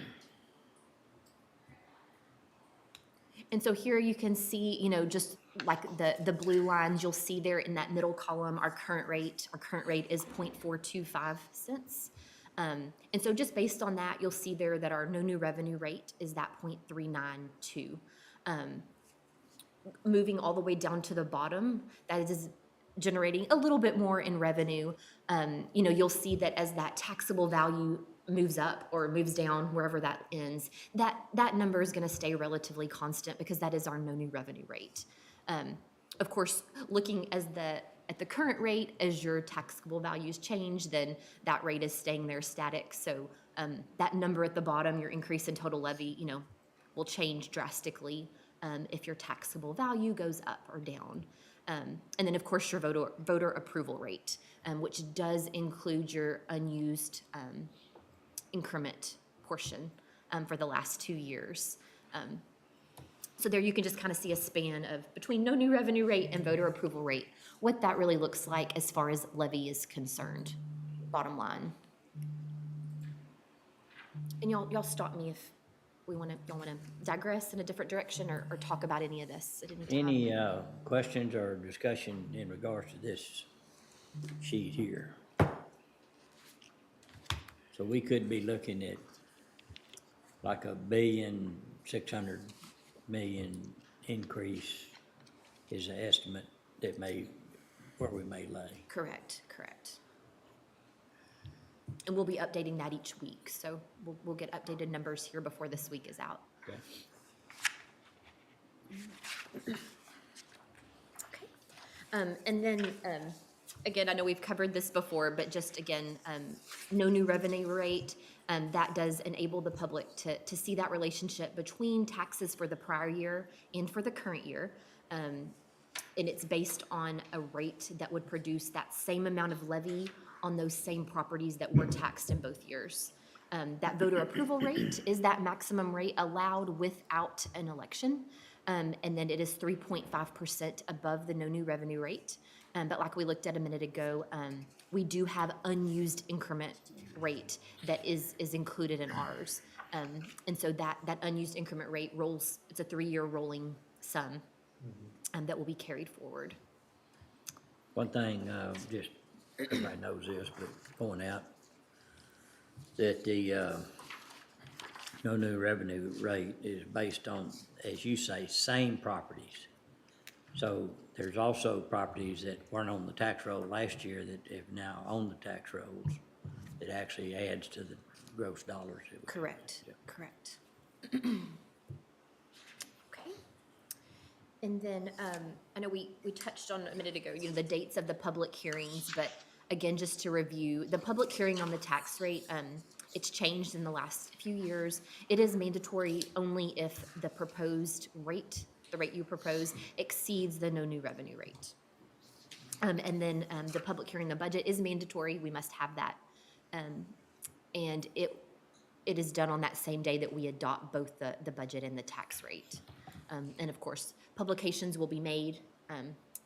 And so here you can see, just like the blue lines, you'll see there in that middle column, our current rate is 0.425 cents. And so just based on that, you'll see there that our no new revenue rate is that 0.392. Moving all the way down to the bottom, that is generating a little bit more in revenue. You'll see that as that taxable value moves up or moves down, wherever that ends, that number is going to stay relatively constant because that is our no new revenue rate. Of course, looking at the current rate, as your taxable values change, then that rate is staying there static. So that number at the bottom, your increase in total levy, will change drastically if your taxable value goes up or down. And then, of course, your voter approval rate, which does include your unused increment portion for the last 2 years. So there you can just kind of see a span of between no new revenue rate and voter approval rate, what that really looks like as far as levy is concerned, bottom line. And y'all stop me if y'all want to digress in a different direction or talk about any of this at any time. Any questions or discussion in regards to this sheet here? So we could be looking at like $1,600,000,000 increase is an estimate that where we may lay. Correct. And we'll be updating that each week, so we'll get updated numbers here before this week is out. Okay. Okay. And then, again, I know we've covered this before, but just again, no new revenue rate, that does enable the public to see that relationship between taxes for the prior year and for the current year. And it's based on a rate that would produce that same amount of levy on those same properties that were taxed in both years. That voter approval rate is that maximum rate allowed without an election. And then it is 3.5% above the no new revenue rate. But like we looked at a minute ago, we do have unused increment rate that is included in ours. And so that unused increment rate rolls, it's a 3-year rolling sum that will be carried forward. One thing, just everybody knows this, but point out, that the, no new revenue rate is based on, as you say, same properties. So there's also properties that weren't on the tax roll last year that have now on the tax rolls. It actually adds to the gross dollars. Correct, correct. Okay. And then, I know we touched on a minute ago, the dates of the public hearings, but again, just to review, the public hearing on the tax rate, it's changed in the last few years. It is mandatory only if the proposed rate, the rate you propose, exceeds the no new revenue rate. And then the public hearing, the budget is mandatory. We must have that. And it is done on that same day that we adopt both the budget and the tax rate. And of course, publications will be made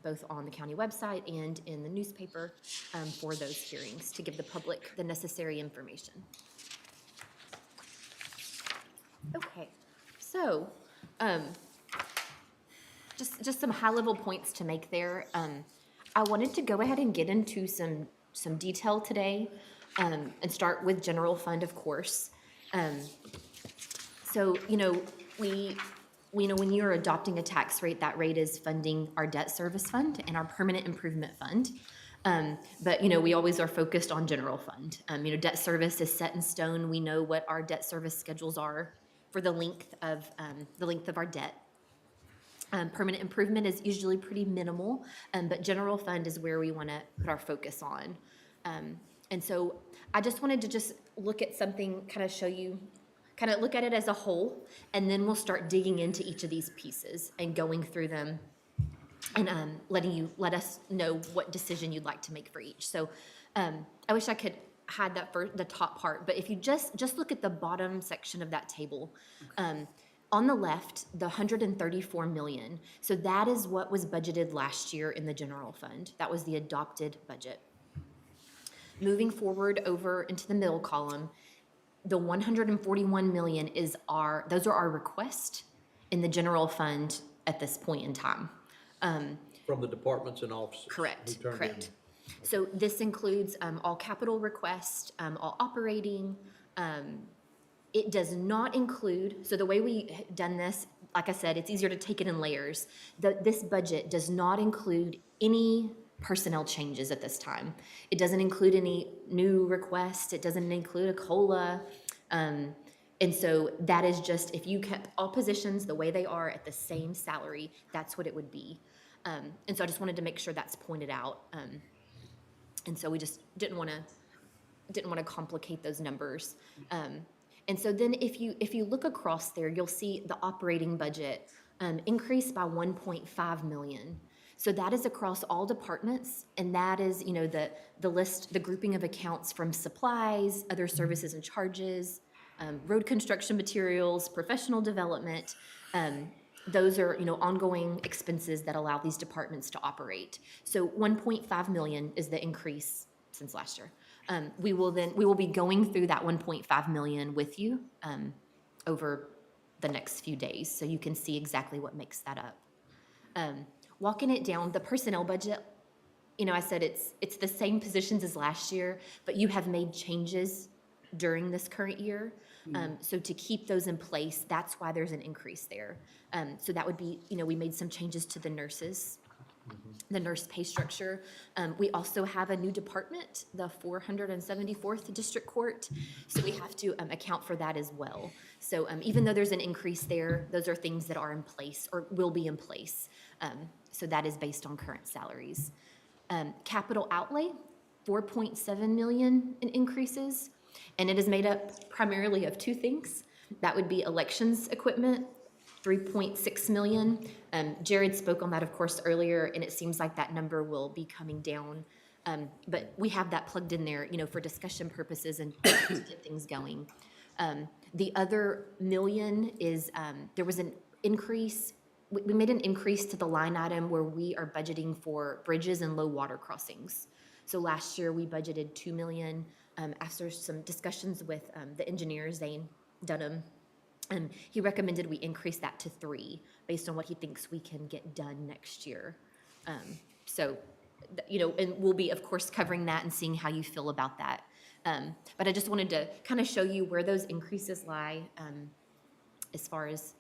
both on the county website and in the newspaper for those hearings to give the public the necessary information. Okay, so just some high-level points to make there. I wanted to go ahead and get into some detail today and start with general fund, of course. So, we know when you're adopting a tax rate, that rate is funding our debt service fund and our permanent improvement fund. But, we always are focused on general fund. Debt service is set in stone. We know what our debt service schedules are for the length of our debt. Permanent improvement is usually pretty minimal, but general fund is where we want to put our focus on. And so I just wanted to just look at something, kind of show you, kind of look at it as a whole, and then we'll start digging into each of these pieces and going through them and let us know what decision you'd like to make for each. So I wish I could hide that for the top part, but if you just look at the bottom section of that table, on the left, the 134 million. So that is what was budgeted last year in the general fund. That was the adopted budget. Moving forward over into the middle column, the 141 million those are our requests in the general fund at this point in time. From the departments and offices. Correct, correct. So this includes all capital requests, all operating. It does not include, so the way we done this, like I said, it's easier to take it in layers. This budget does not include any personnel changes at this time. It doesn't include any new requests. It doesn't include a COLA. And so that is just, if you kept all positions the way they are at the same salary, that's what it would be. And so I just wanted to make sure that's pointed out. And so we just didn't want to complicate those numbers. And so then if you look across there, you'll see the operating budget increased by 1.5 million. So that is across all departments, and that is, the list, the grouping of accounts from supplies, other services and charges, road construction materials, professional development. Those are, ongoing expenses that allow these departments to operate. So 1.5 million is the increase since last year. We will be going through that 1.5 million with you over the next few days, so you can see exactly what makes that up. Walking it down, the personnel budget, I said it's the same positions as last year, but you have made changes during this current year. So to keep those in place, that's why there's an increase there. So that would be, we made some changes to the nurses, the nurse pay structure. We also have a new department, the 474th District Court, so we have to account for that as well. So even though there's an increase there, those are things that are in place or will be in place. So that is based on current salaries. Capital outlay, 4.7 million in increases, and it is made up primarily of two things. That would be elections equipment, 3.6 million. Jared spoke on that, of course, earlier, and it seems like that number will be coming down. But we have that plugged in there, for discussion purposes and to get things going. The other million is, there was an increase. We made an increase to the line item where we are budgeting for bridges and low water crossings. So last year we budgeted 2 million. After some discussions with the engineer, Zane Dunham, he recommended we increase that to 3 based on what he thinks we can get done next year. So, and we'll be, of course, covering that and seeing how you feel about that But I just wanted to kind of show you where those increases lie as far as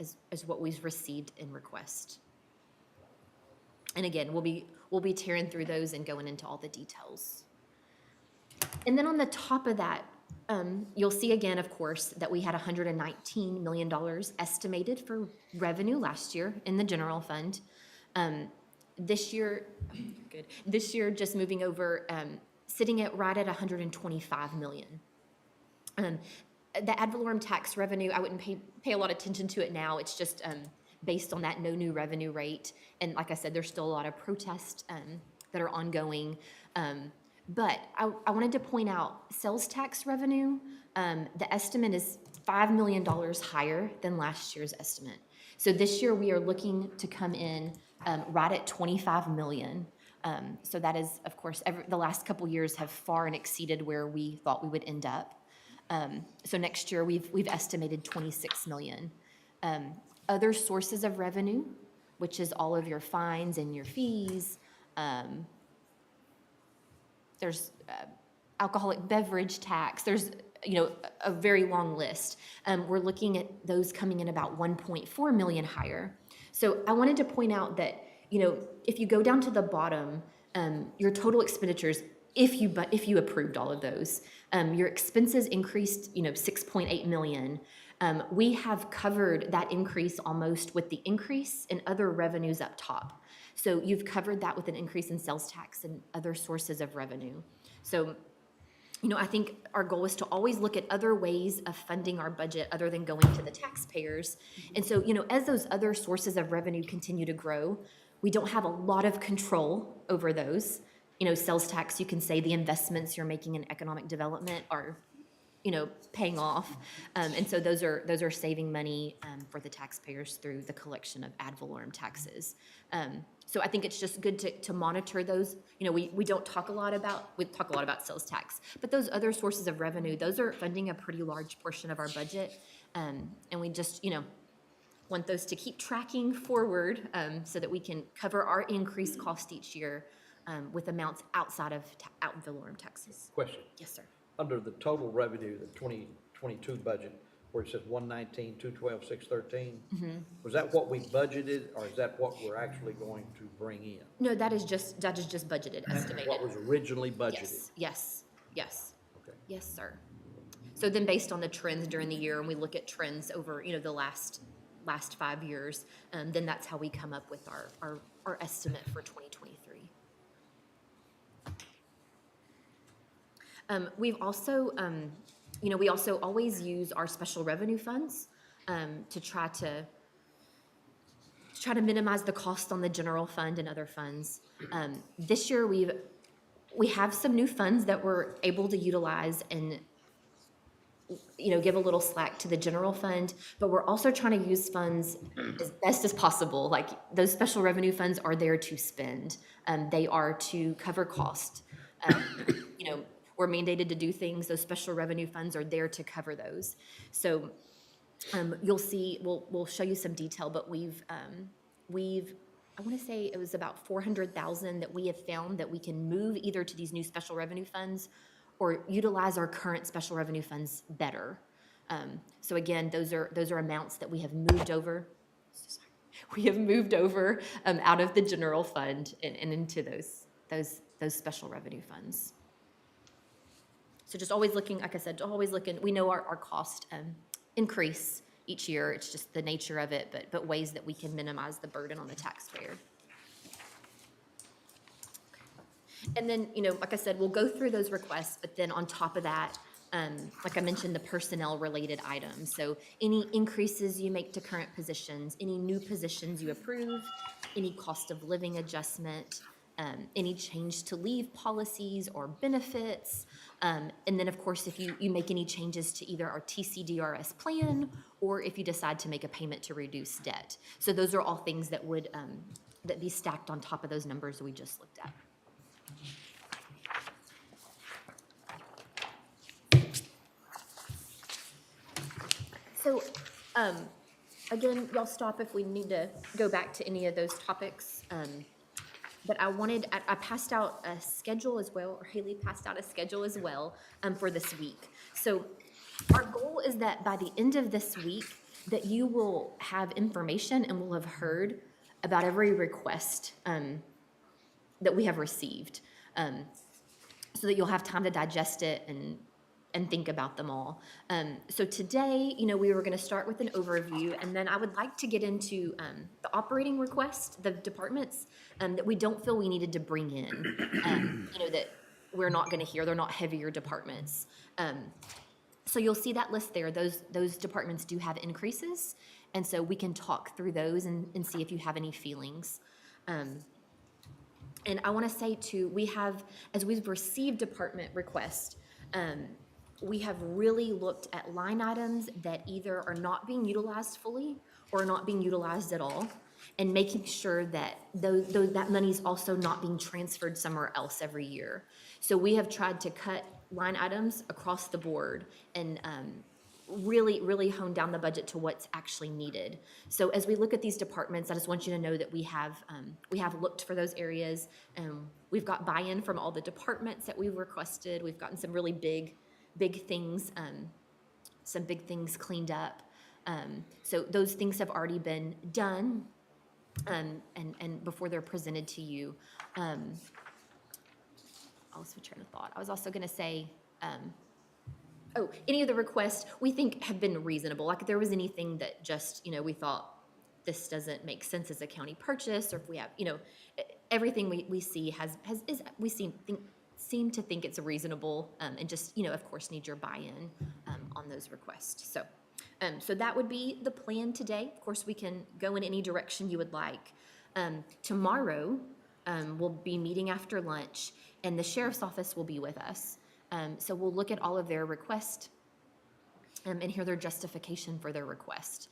what we've received in request. And again, we'll be tearing through those and going into all the details. And then on the top of that, you'll see again, of course, that we had $119 million estimated for revenue last year in the general fund. This year, just moving over, sitting at right at $125 million. The ad valorem tax revenue, I wouldn't pay a lot of attention to it now. It's just based on that no new revenue rate. And like I said, there's still a lot of protests that are ongoing. But I wanted to point out sales tax revenue, the estimate is $5 million higher than last year's estimate. So this year we are looking to come in right at 25 million. So that is, of course, the last couple years have far and exceeded where we thought we would end up. So next year we've estimated 26 million. Other sources of revenue, which is all of your fines and your fees. There's alcoholic beverage tax. There's a very long list. We're looking at those coming in about 1.4 million higher. So I wanted to point out that if you go down to the bottom, your total expenditures, if you approved all of those, your expenses increased 6.8 million. We have covered that increase almost with the increase in other revenues up top. So you've covered that with an increase in sales tax and other sources of revenue. So, I think our goal is to always look at other ways of funding our budget other than going to the taxpayers. And so, as those other sources of revenue continue to grow, we don't have a lot of control over those. Sales tax, you can say the investments you're making in economic development are paying off. And so those are saving money for the taxpayers through the collection of ad valorem taxes. So I think it's just good to monitor those. We don't talk a lot about sales tax, but those other sources of revenue, those are funding a pretty large portion of our budget. And we just, want those to keep tracking forward so that we can cover our increased cost each year with amounts outside of ad valorem taxes. Question. Yes, sir. Under the total revenue, the 2022 budget, where it says 119, 212, 613, was that what we budgeted, or is that what we're actually going to bring in? No, that is just budgeted, estimated. What was originally budgeted? Yes. Okay. Yes, sir. So then based on the trends during the year, and we look at trends over, the last 5 years, then that's how we come up with our estimate for 2023. We've also, we also always use our special revenue funds to try to minimize the cost on the general fund and other funds. This year we have some new funds that we're able to utilize and give a little slack to the general fund, but we're also trying to use funds as best as possible. Like those special revenue funds are there to spend. They are to cover cost. We're mandated to do things. Those special revenue funds are there to cover those. So you'll see, we'll show you some detail, but I want to say it was about 400,000 that we have found that we can move either to these new special revenue funds or utilize our current special revenue funds better. So again, those are amounts that we have moved over. We have moved over out of the general fund and into those special revenue funds. So just always looking, like I said, we know our cost increase each year. It's just the nature of it, but ways that we can minimize the burden on the taxpayer. And then, like I said, we'll go through those requests, but then on top of that, like I mentioned, the personnel related items. So any increases you make to current positions, any new positions you approve, any cost of living adjustment, any change to leave policies or benefits. And then, of course, if you make any changes to either our TCDRS plan or if you decide to make a payment to reduce debt. So those are all things that would that be stacked on top of those numbers we just looked at. So, again, y'all stop if we need to go back to any of those topics. But I passed out a schedule as well, or Haley passed out a schedule as well, for this week. So our goal is that by the end of this week, that you will have information and will have heard about every request, that we have received, so that you'll have time to digest it and think about them all. So today, we were going to start with an overview, and then I would like to get into the operating request, the departments that we don't feel we needed to bring in, that we're not going to hear. They're not heavier departments. So you'll see that list there. Those departments do have increases, and so we can talk through those and see if you have any feelings. And I want to say too, as we've received department requests, we have really looked at line items that either are not being utilized fully or not being utilized at all, and making sure that that money's also not being transferred somewhere else every year. So we have tried to cut line items across the board and really, really hone down the budget to what's actually needed. So as we look at these departments, I just want you to know that we have looked for those areas. We've got buy-in from all the departments that we've requested. We've gotten some really big things, some big things cleaned up. So those things have already been done, and before they're presented to you. I lost my train of thought. I was also going to say, any of the requests we think have been reasonable. Like if there was anything that just, we thought this doesn't make sense as a county purchase, or if we have, everything we see we seem to think it's reasonable, and just, of course, need your buy-in on those requests. So that would be the plan today. Of course, we can go in any direction you would like. Tomorrow, we'll be meeting after lunch, and the sheriff's office will be with us. So we'll look at all of their requests and hear their justification for their request.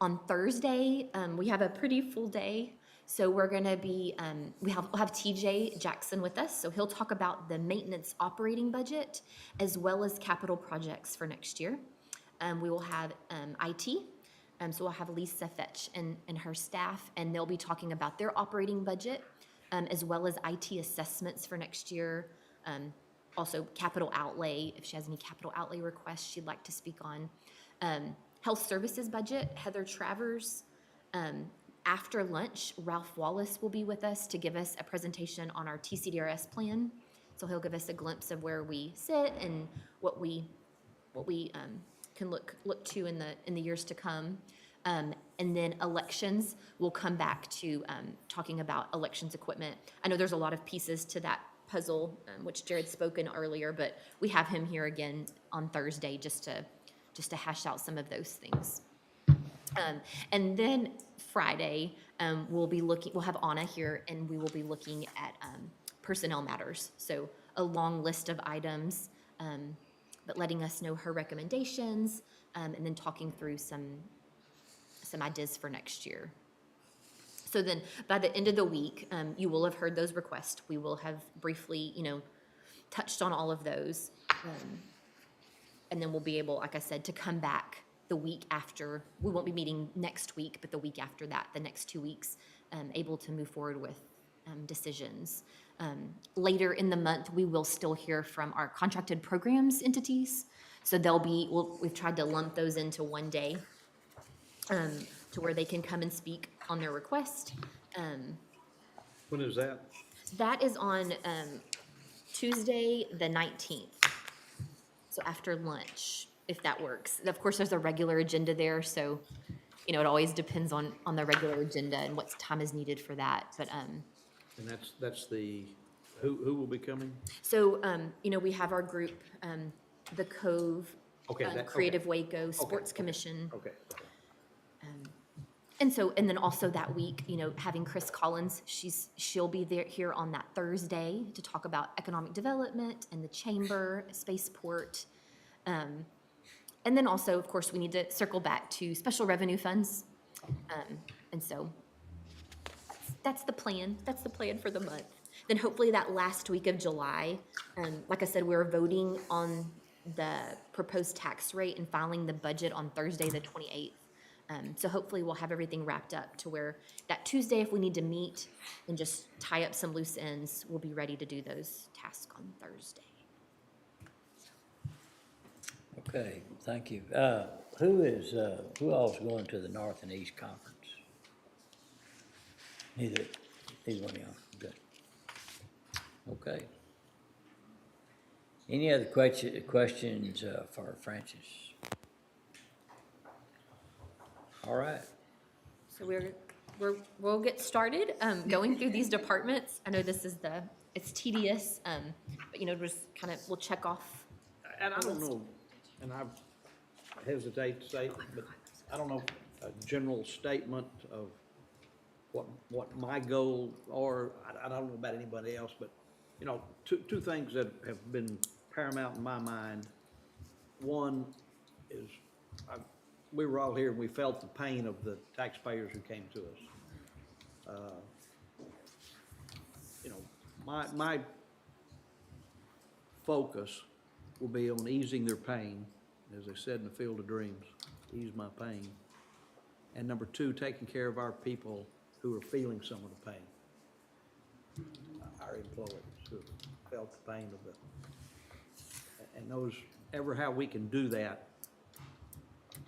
On Thursday, we have a pretty full day. So we're going to be, we'll have TJ Jackson with us. So he'll talk about the maintenance operating budget as well as capital projects for next year. We will have IT. So we'll have Lisa Fetch and her staff, and they'll be talking about their operating budget as well as IT assessments for next year. Also capital outlay, if she has any capital outlay requests she'd like to speak on. Health services budget, Heather Travers. After lunch, Ralph Wallace will be with us to give us a presentation on our TCDRS plan. So he'll give us a glimpse of where we sit and what we can look to in the years to come. And then elections, we'll come back to talking about elections equipment. I know there's a lot of pieces to that puzzle, which Jared's spoken earlier, but we have him here again on Thursday just to hash out some of those things. And then Friday, we'll have Anna here, and we will be looking at personnel matters. So a long list of items, but letting us know her recommendations, and then talking through some ideas for next year. So then by the end of the week, you will have heard those requests. We will have briefly, touched on all of those. And then we'll be able, like I said, to come back the week after. We won't be meeting next week, but the week after that, the next 2 weeks, able to move forward with decisions. Later in the month, we will still hear from our contracted programs entities. So we've tried to lump those into one day to where they can come and speak on their request. When is that? That is on Tuesday, the 19th. So after lunch, if that works. Of course, there's a regular agenda there, so it always depends on the regular agenda and what time is needed for that. But And that's the who will be coming? So we have our group, the Cove, Creative Waco, Sports Commission. Okay. And then also that week, having Chris Collins, she'll be here on that Thursday to talk about economic development and the chamber, spaceport. And then also, of course, we need to circle back to special revenue funds. And so that's the plan. That's the plan for the month. Then hopefully that last week of July, like I said, we're voting on the proposed tax rate and filing the budget on Thursday, the 28th. So hopefully we'll have everything wrapped up to where that Tuesday, if we need to meet and just tie up some loose ends, we'll be ready to do those tasks on Thursday. Okay, thank you. Who all's going to the North and East Conference? Neither one of y'all, good. Okay. Any other questions for Francis? All right. So we'll get started going through these departments. I know it's tedious, but just we'll check off. And I don't know, and I hesitate to say it, but I don't know a general statement of what my goals are. I don't know about anybody else, but, two things that have been paramount in my mind. One is, we were all here and we felt the pain of the taxpayers who came to us. My focus will be on easing their pain, as I said in the Field of Dreams, ease my pain. And number two, taking care of our people who are feeling some of the pain. Our employees who have felt the pain of and how we can do that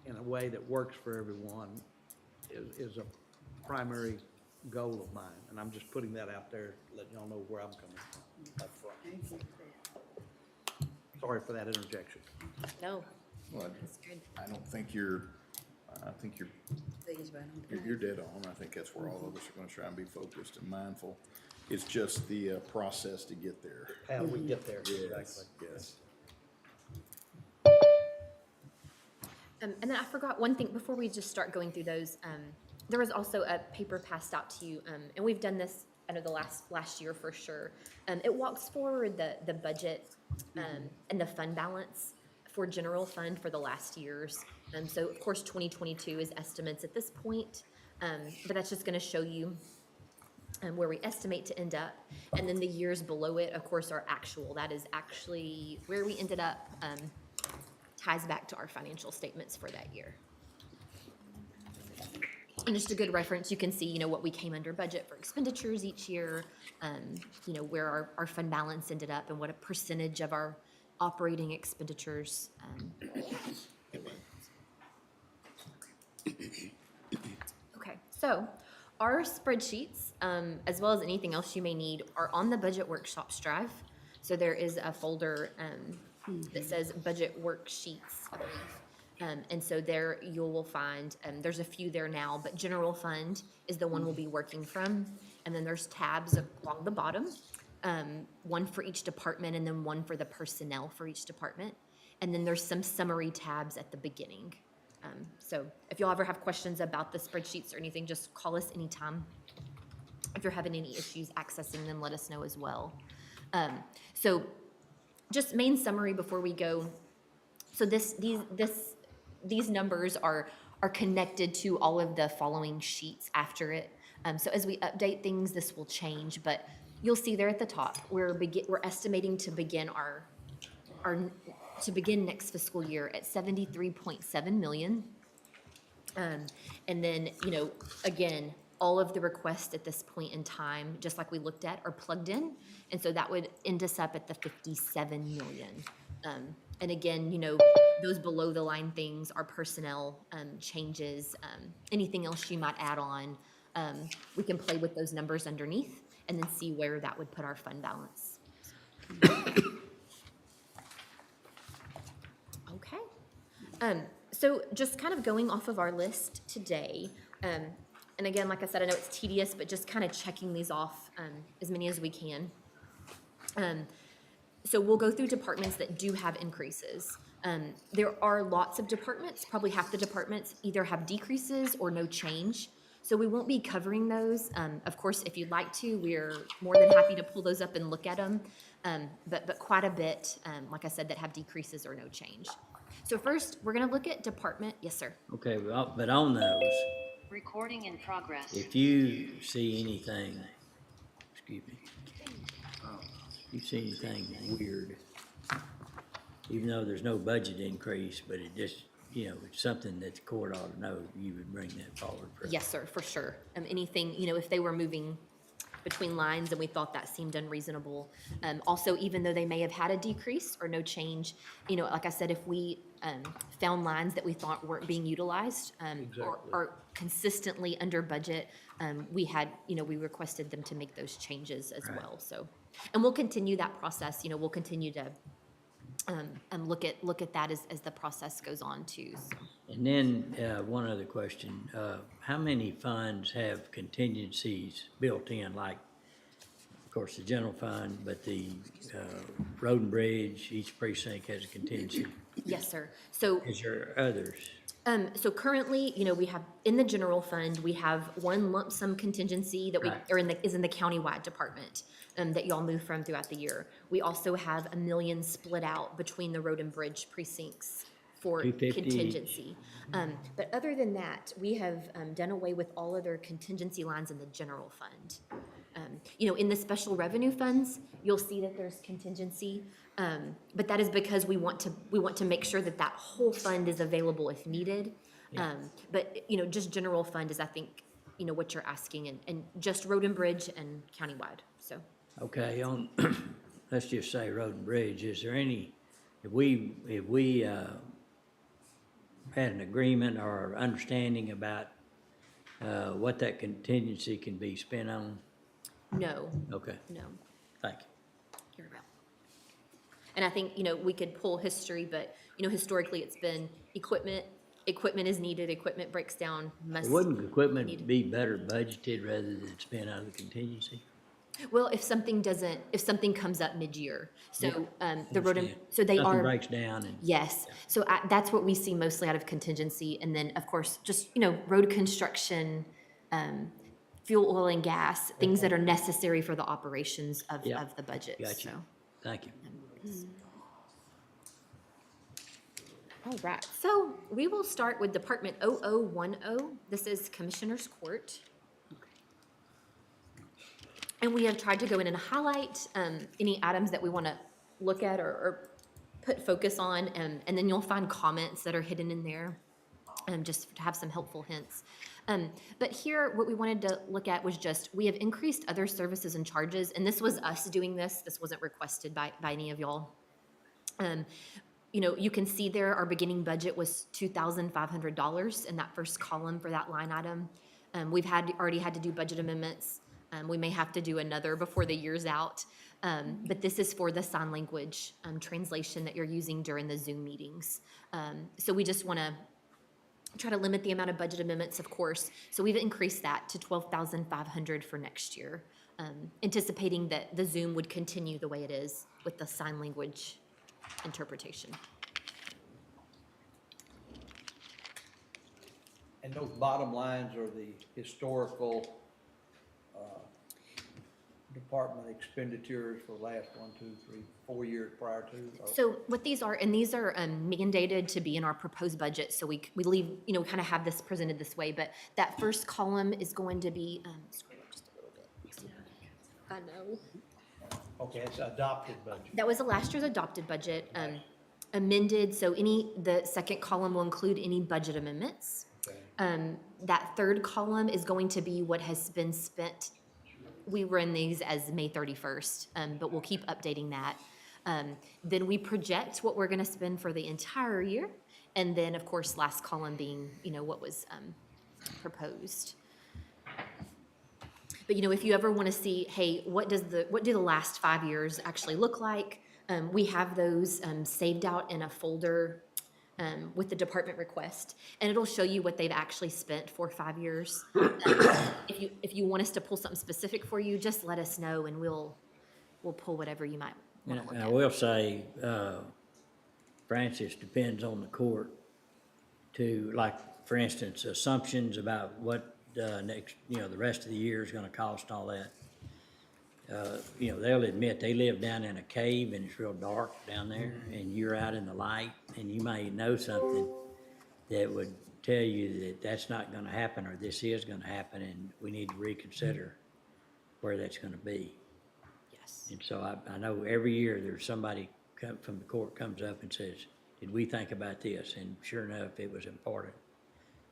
in a way that works for everyone is a primary goal of mine. And I'm just putting that out there, letting y'all know where I'm coming from up front. Sorry for that interjection. No. Well, That's good. I don't think you're dead on. I think that's where all of us are gonna try and be focused and mindful. It's just the process to get there. How we get there, Yes, exactly. yes. And then I forgot one thing before we just start going through those. There was also a paper passed out to you, and we've done this, I know, the last year for sure. It walks forward the budget and the fund balance for general fund for the last years. So of course 2022 is estimates at this point, but that's just going to show you where we estimate to end up, and then the years below it, of course, are actual. That is actually where we ended up. Ties back to our financial statements for that year. And just a good reference, you can see, what we came under budget for expenditures each year, where our fund balance ended up and what a percentage of our operating expenditures. Okay, so our spreadsheets, as well as anything else you may need, are on the Budget Workshops drive. So there is a folder that says budget worksheets, I believe. And so there you will find, there's a few there now, but general fund is the one we'll be working from. And then there's tabs along the bottom, one for each department and then one for the personnel for each department. And then there's some summary tabs at the beginning. So if y'all ever have questions about the spreadsheets or anything, just call us anytime. If you're having any issues accessing them, let us know as well. So just main summary before we go. So these numbers are connected to all of the following sheets after it. So as we update things, this will change, but you'll see there at the top, we're estimating to begin next fiscal year at 73.7 million. And then, again, all of the requests at this point in time, just like we looked at, are plugged in. And so that would end us up at the 57 million. And again, those below the line things are personnel changes, anything else you might add on. We can play with those numbers underneath and then see where that would put our fund balance. Okay. So just kind of going off of our list today, and again, like I said, I know it's tedious, but just kind of checking these off, as many as we can. So we'll go through departments that do have increases. There are lots of departments, probably half the departments either have decreases or no change. So we won't be covering those. Of course, if you'd like to, we're more than happy to pull those up and look at them. But quite a bit, like I said, that have decreases or no change. So first, we're going to look at department. Yes, sir. Okay, well, but on those, Recording in progress. if you see anything, excuse me, you see anything weird, even though there's no budget increase, but it just you know, it's something that the court ought to know, you would bring that forward. for- Yes, sir, for sure. Anything, you know, if they were moving between lines and we thought that seemed unreasonable. Also, even though they may have had a decrease or no change, you know, like I said, if we found lines that we thought weren't being utilized or consistently under budget, we had, you know, we requested them to make those changes as well. So, and we'll continue that process. You know, we'll continue to look at that as the process goes on too. So. And then, one other question, how many funds have contingencies built in, like, of course, the general fund, but the, road and bridge, each precinct has a contingency? Yes, sir. So. Is there others? So currently, you know, we have, in the general fund, we have one lump sum contingency that we, Right. or is in the countywide department, that y'all move from throughout the year. We also have $1 million split out between the road and bridge precincts for 250 each. contingency. But other than that, we have, done away with all other contingency lines in the general fund. You know, in the special revenue funds, you'll see that there's contingency. But that is because we want to make sure that that whole fund is available if needed. Yeah. But, you know, just general fund is, I think, you know, what you're asking, and just road and bridge and countywide, so. Okay, on, let's just say road and bridge, is there any, if we, had an agreement or understanding about, what that contingency can be spent on? No, Okay, no, thank you. you're right. And I think, you know, we could pull history, but, you know, historically, it's been equipment is needed, equipment breaks down, Wouldn't equipment be better budgeted rather than spent out of the contingency? Well, if something comes up mid-year, so, the road, and Understand. so they Something are. breaks down and. Yes, so that's what we see mostly out of contingency, and then, of course, just, you know, road construction, fuel, oil, and gas, things that are necessary for the operations of Yeah. the budget, Got you. so. Thank you. All right, so we will start with Department 0010. This is Commissioner's Court. And we have tried to go in and highlight any items that we want to look at or put focus on, and then you'll find comments that are hidden in there, just to have some helpful hints. But here, what we wanted to look at was just, we have increased other services and charges, and this was us doing this. This wasn't requested by any of y'all. You know, you can see there, our beginning budget was $2,500 in that first column for that line item. We've already had to do budget amendments. We may have to do another before the year's out. But this is for the sign language translation that you're using during the Zoom meetings. So we just want to try to limit the amount of budget amendments, of course. So we've increased that to $12,500 for next year, anticipating that the Zoom would continue the way it is with the sign language interpretation. And those bottom lines are the historical department expenditures for the last 1, 2, 3, 4 years prior to? Or- So what these are, and these are mandated to be in our proposed budget, so we leave, you know, kind of have this presented this way, but that first column is going to be, scroll up just a little bit. I know. Okay, it's adopted budget. That was the last year's adopted budget, amended, so the second column will include any budget amendments. That third column is going to be what has been spent. We run these as May 31st, but we'll keep updating that. Then we project what we're gonna spend for the entire year, and then, of course, last column being, you know, what was proposed. But, you know, if you ever want to see, hey, what do the last 5 years actually look like? We have those saved out in a folder with the department request, and it'll show you what they've actually spent for 5 years. If you want us to pull something specific for you, just let us know, and we'll pull whatever you might want to look And I at. will say, Francis, depends on the court to, like, for instance, assumptions about what next, you know, the rest of the year is gonna cost and all that. You know, they'll admit they live down in a cave and it's real dark down there, and you're out in the light, and you may know something that would tell you that that's not gonna happen, or this is gonna happen, and we need to reconsider where that's gonna be. Yes. And so I know every year there's somebody from the court comes up and says, did we think about this? And sure enough, it was important.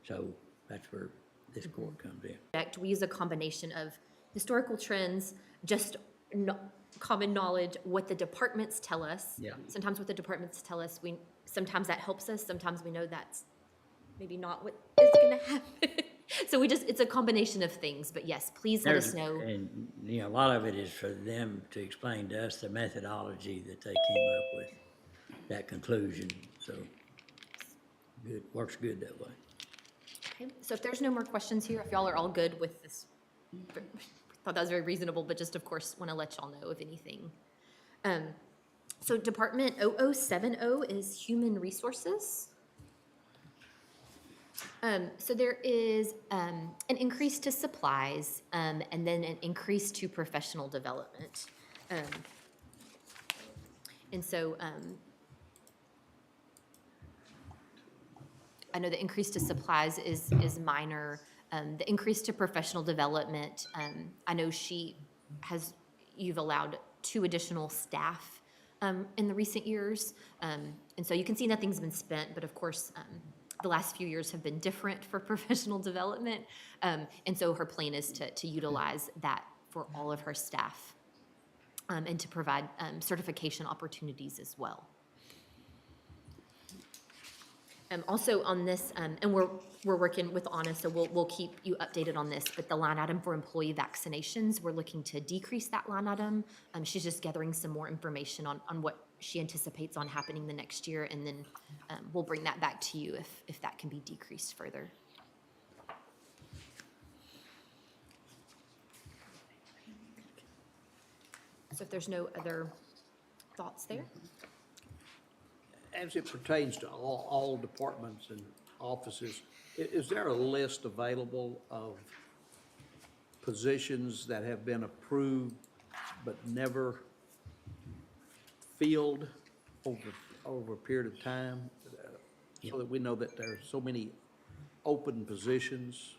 So that's where this court comes in. We use a combination of historical trends, just common knowledge, what the departments tell us. Yeah. Sometimes what the departments tell us, sometimes that helps us, sometimes we know that's maybe not what is gonna happen. So it's a combination of things, but yes, please let us know. And, a lot of it is for them to explain to us the methodology that they came up with, that conclusion. So good, works good that way. Okay, so if there's no more questions here, if y'all are all good with this, thought that was very reasonable, but just of course want to let y'all know of anything. So Department 0070 is Human Resources. So there is an increase to supplies and then an increase to professional development. And so I know the increase to supplies is minor. The increase to professional development, I know you've allowed 2 additional staff in the recent years. And so you can see nothing's been spent, but of course, the last few years have been different for professional development. And so her plan is to utilize that for all of her staff and to provide certification opportunities as well. Also on this, and we're working with Anna, so we'll keep you updated on this, but the line item for employee vaccinations, we're looking to decrease that line item. She's just gathering some more information on what she anticipates on happening the next year, and then we'll bring that back to you if that can be decreased further. So if there's no other thoughts there? As it pertains to all departments and offices, is there a list available of positions that have been approved but never filled over a period of time? So that we know that there are so many open positions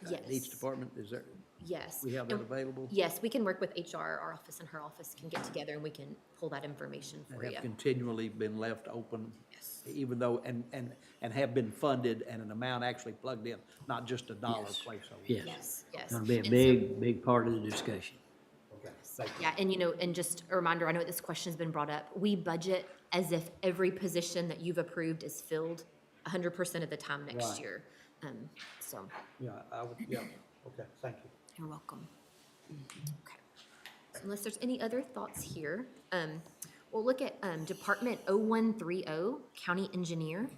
in each department? Is there? Yes. We have that available? Yes, we can work with HR, our office and her office can get together and we can pull that information for That you. have continually been left open? Yes. Even though, and have been funded and an amount actually plugged in, not just a dollar placeholder? Yes, yes. Gonna be a And big part of the discussion. Okay, thank you. Yeah, and just a reminder, I know this question's been brought up. We budget as if every position that you've approved is filled 100% of the time next Right. year. So Yeah, okay, thank you. you're welcome. Okay. So unless there's any other thoughts here, we'll look at Department 0130, County Engineer.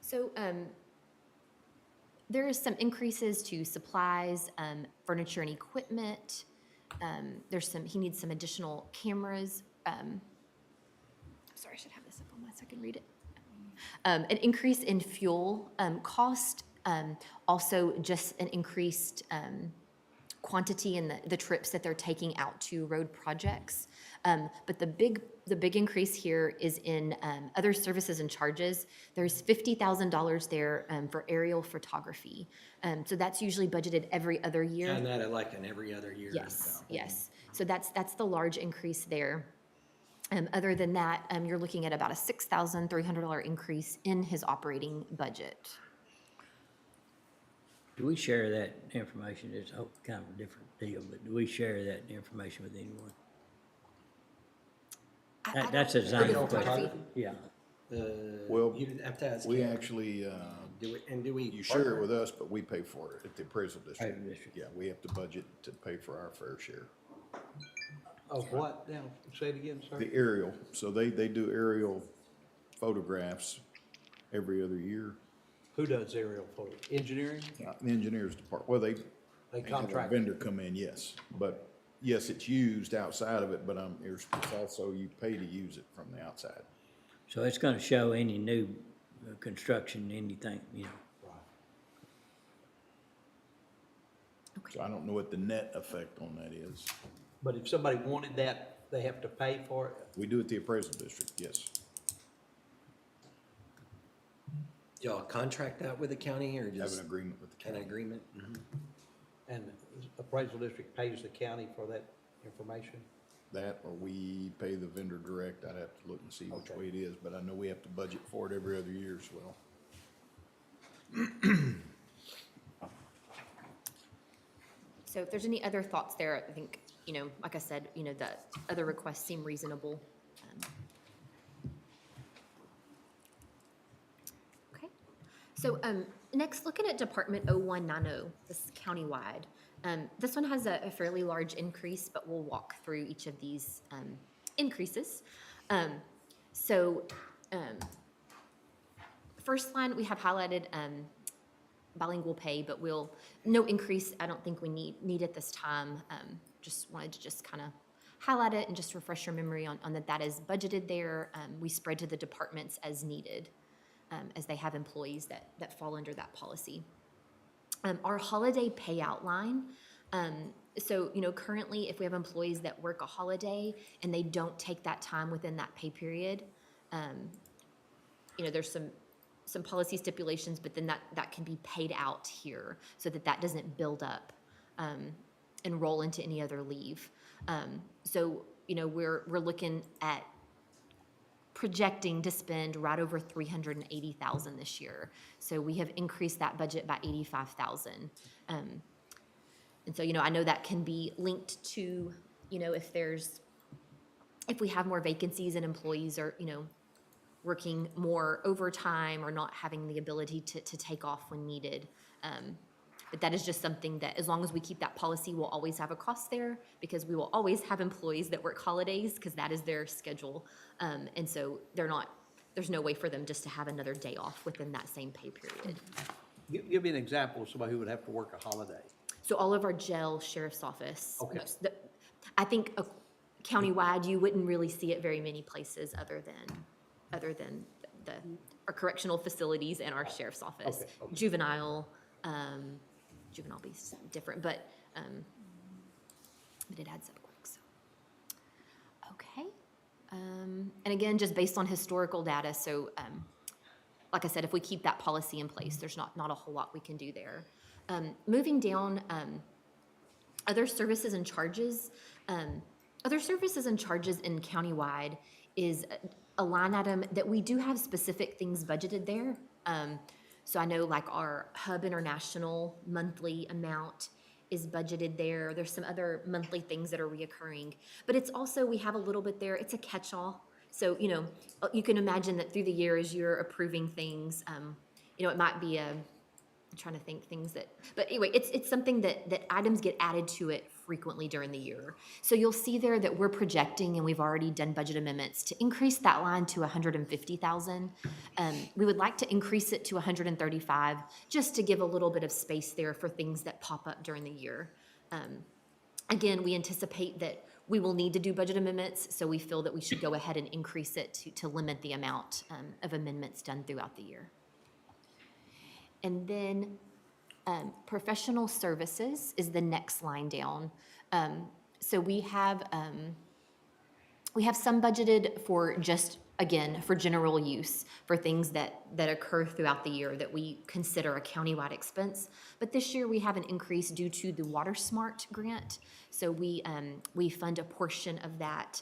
So there is some increases to supplies, furniture and equipment. He needs some additional cameras. Sorry, I should have this up on my so I can read it. An increase in fuel cost, also just an increased quantity in the trips that they're taking out to road projects. But the big increase here is in other services and charges. There's $50,000 there for aerial photography. So that's usually budgeted every other year. And that like in every other year. Yes, yes. So that's the large increase there. Other than that, you're looking at about a $6,300 increase in his operating budget. Do we share that information? It's kind of a different deal, but do we share that information with anyone? That's a design question. Yeah. Well, You'd have to ask we him. actually, Do we? you share it partner? with us, but we pay for it at the appraisal district. Appraisal district. Yeah, we have to budget to pay for our fair share. Of what now? Say it again, sir? The aerial, so they do aerial photographs every other year. Who does aerial photo? Engineering? The engineers department, well, they have a contract. vendor come in, yes, but yes, it's used outside of it, but it's also, you pay to use it from the outside. So it's gonna show any new construction, anything, So I don't know what the net effect on that is. But if somebody wanted that, they have to pay for it? We do it at the appraisal district, yes. Y'all contract that with the county or Have just? an agreement with the An county. agreement? And appraisal district pays the county for that information? That, or we pay the vendor direct, I'd have to look and see which Okay. way it is, but I know we have to budget for it every other year as well. So if there's any other thoughts there, I think, you know, like I said, you know, the other requests seem reasonable. Okay. So next, looking at Department 0190, this is countywide. This one has a fairly large increase, but we'll walk through each of these increases. First line, we have highlighted bilingual pay, but no increase. I don't think we need at this time. Just wanted to just kind of highlight it and just refresh your memory on that is budgeted there. We spread to the departments as needed, as they have employees that fall under that policy. Our holiday payout line. So, you know, currently if we have employees that work a holiday and they don't take that time within that pay period, you know, there's some policy stipulations, but then that can be paid out here so that doesn't build up and roll into any other leave. So, you know, we're looking at projecting to spend right over $380,000 this year. So we have increased that budget by $85,000. And so, you know, I know that can be linked to, you know, if we have more vacancies and employees are, you know, working more overtime or not having the ability to take off when needed. But that is just something that, as long as we keep that policy, we'll always have a cost there because we will always have employees that work holidays because that is their schedule. And so there's no way for them just to have another day off within that same pay period. Give me an example of somebody who would have to work a holiday. So all of our jail, sheriff's office. Okay. I think countywide, you wouldn't really see it very many places other than our correctional facilities and our sheriff's office. Okay. Juvenile be different, but it adds up quick. So. Okay. And again, just based on historical data, so like I said, if we keep that policy in place, there's not a whole lot we can do there. Moving down, other services and charges. Other services and charges in countywide is a line item that we do have specific things budgeted there. So I know like our Hub International monthly amount is budgeted there. There's some other monthly things that are reoccurring, but it's also, we have a little bit there. It's a catch-all. So, you know, you can imagine that through the year as you're approving things, you know, it might be I'm trying to think things but anyway, it's something that items get added to it frequently during the year. So you'll see there that we're projecting, and we've already done budget amendments to increase that line to $150,000. We would like to increase it to $135,000 just to give a little bit of space there for things that pop up during the year. Again, we anticipate that we will need to do budget amendments, so we feel that we should go ahead and increase it to limit the amount of amendments done throughout the year. And then professional services is the next line down. So we have some budgeted for just, again, for general use, for things that occur throughout the year that we consider a countywide expense. But this year we have an increase due to the Water Smart grant. So we fund a portion of that.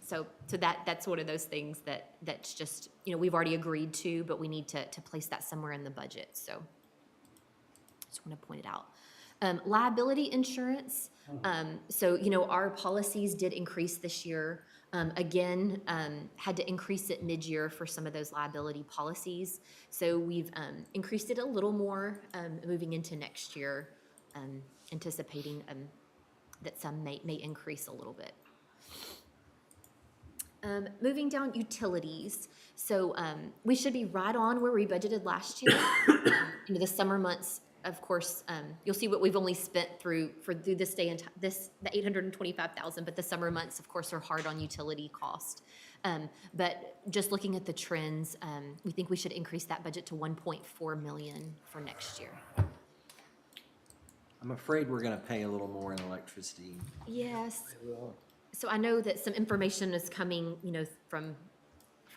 So that's one of those things that's just, you know, we've already agreed to, but we need to place that somewhere in the budget. So just want to point it out. Liability insurance. So, you know, our policies did increase this year. Again, had to increase it mid-year for some of those liability policies. So we've increased it a little more moving into next year, anticipating that some may increase a little bit. Moving down utilities. So we should be right on where we budgeted last year. You know, the summer months, of course, you'll see what we've only spent through this day and the $825,000, but the summer months, of course, are hard on utility cost. But just looking at the trends, we think we should increase that budget to $1.4 million for next year. I'm afraid we're gonna pay a little more in electricity. Yes. So I know that some information is coming, you know, from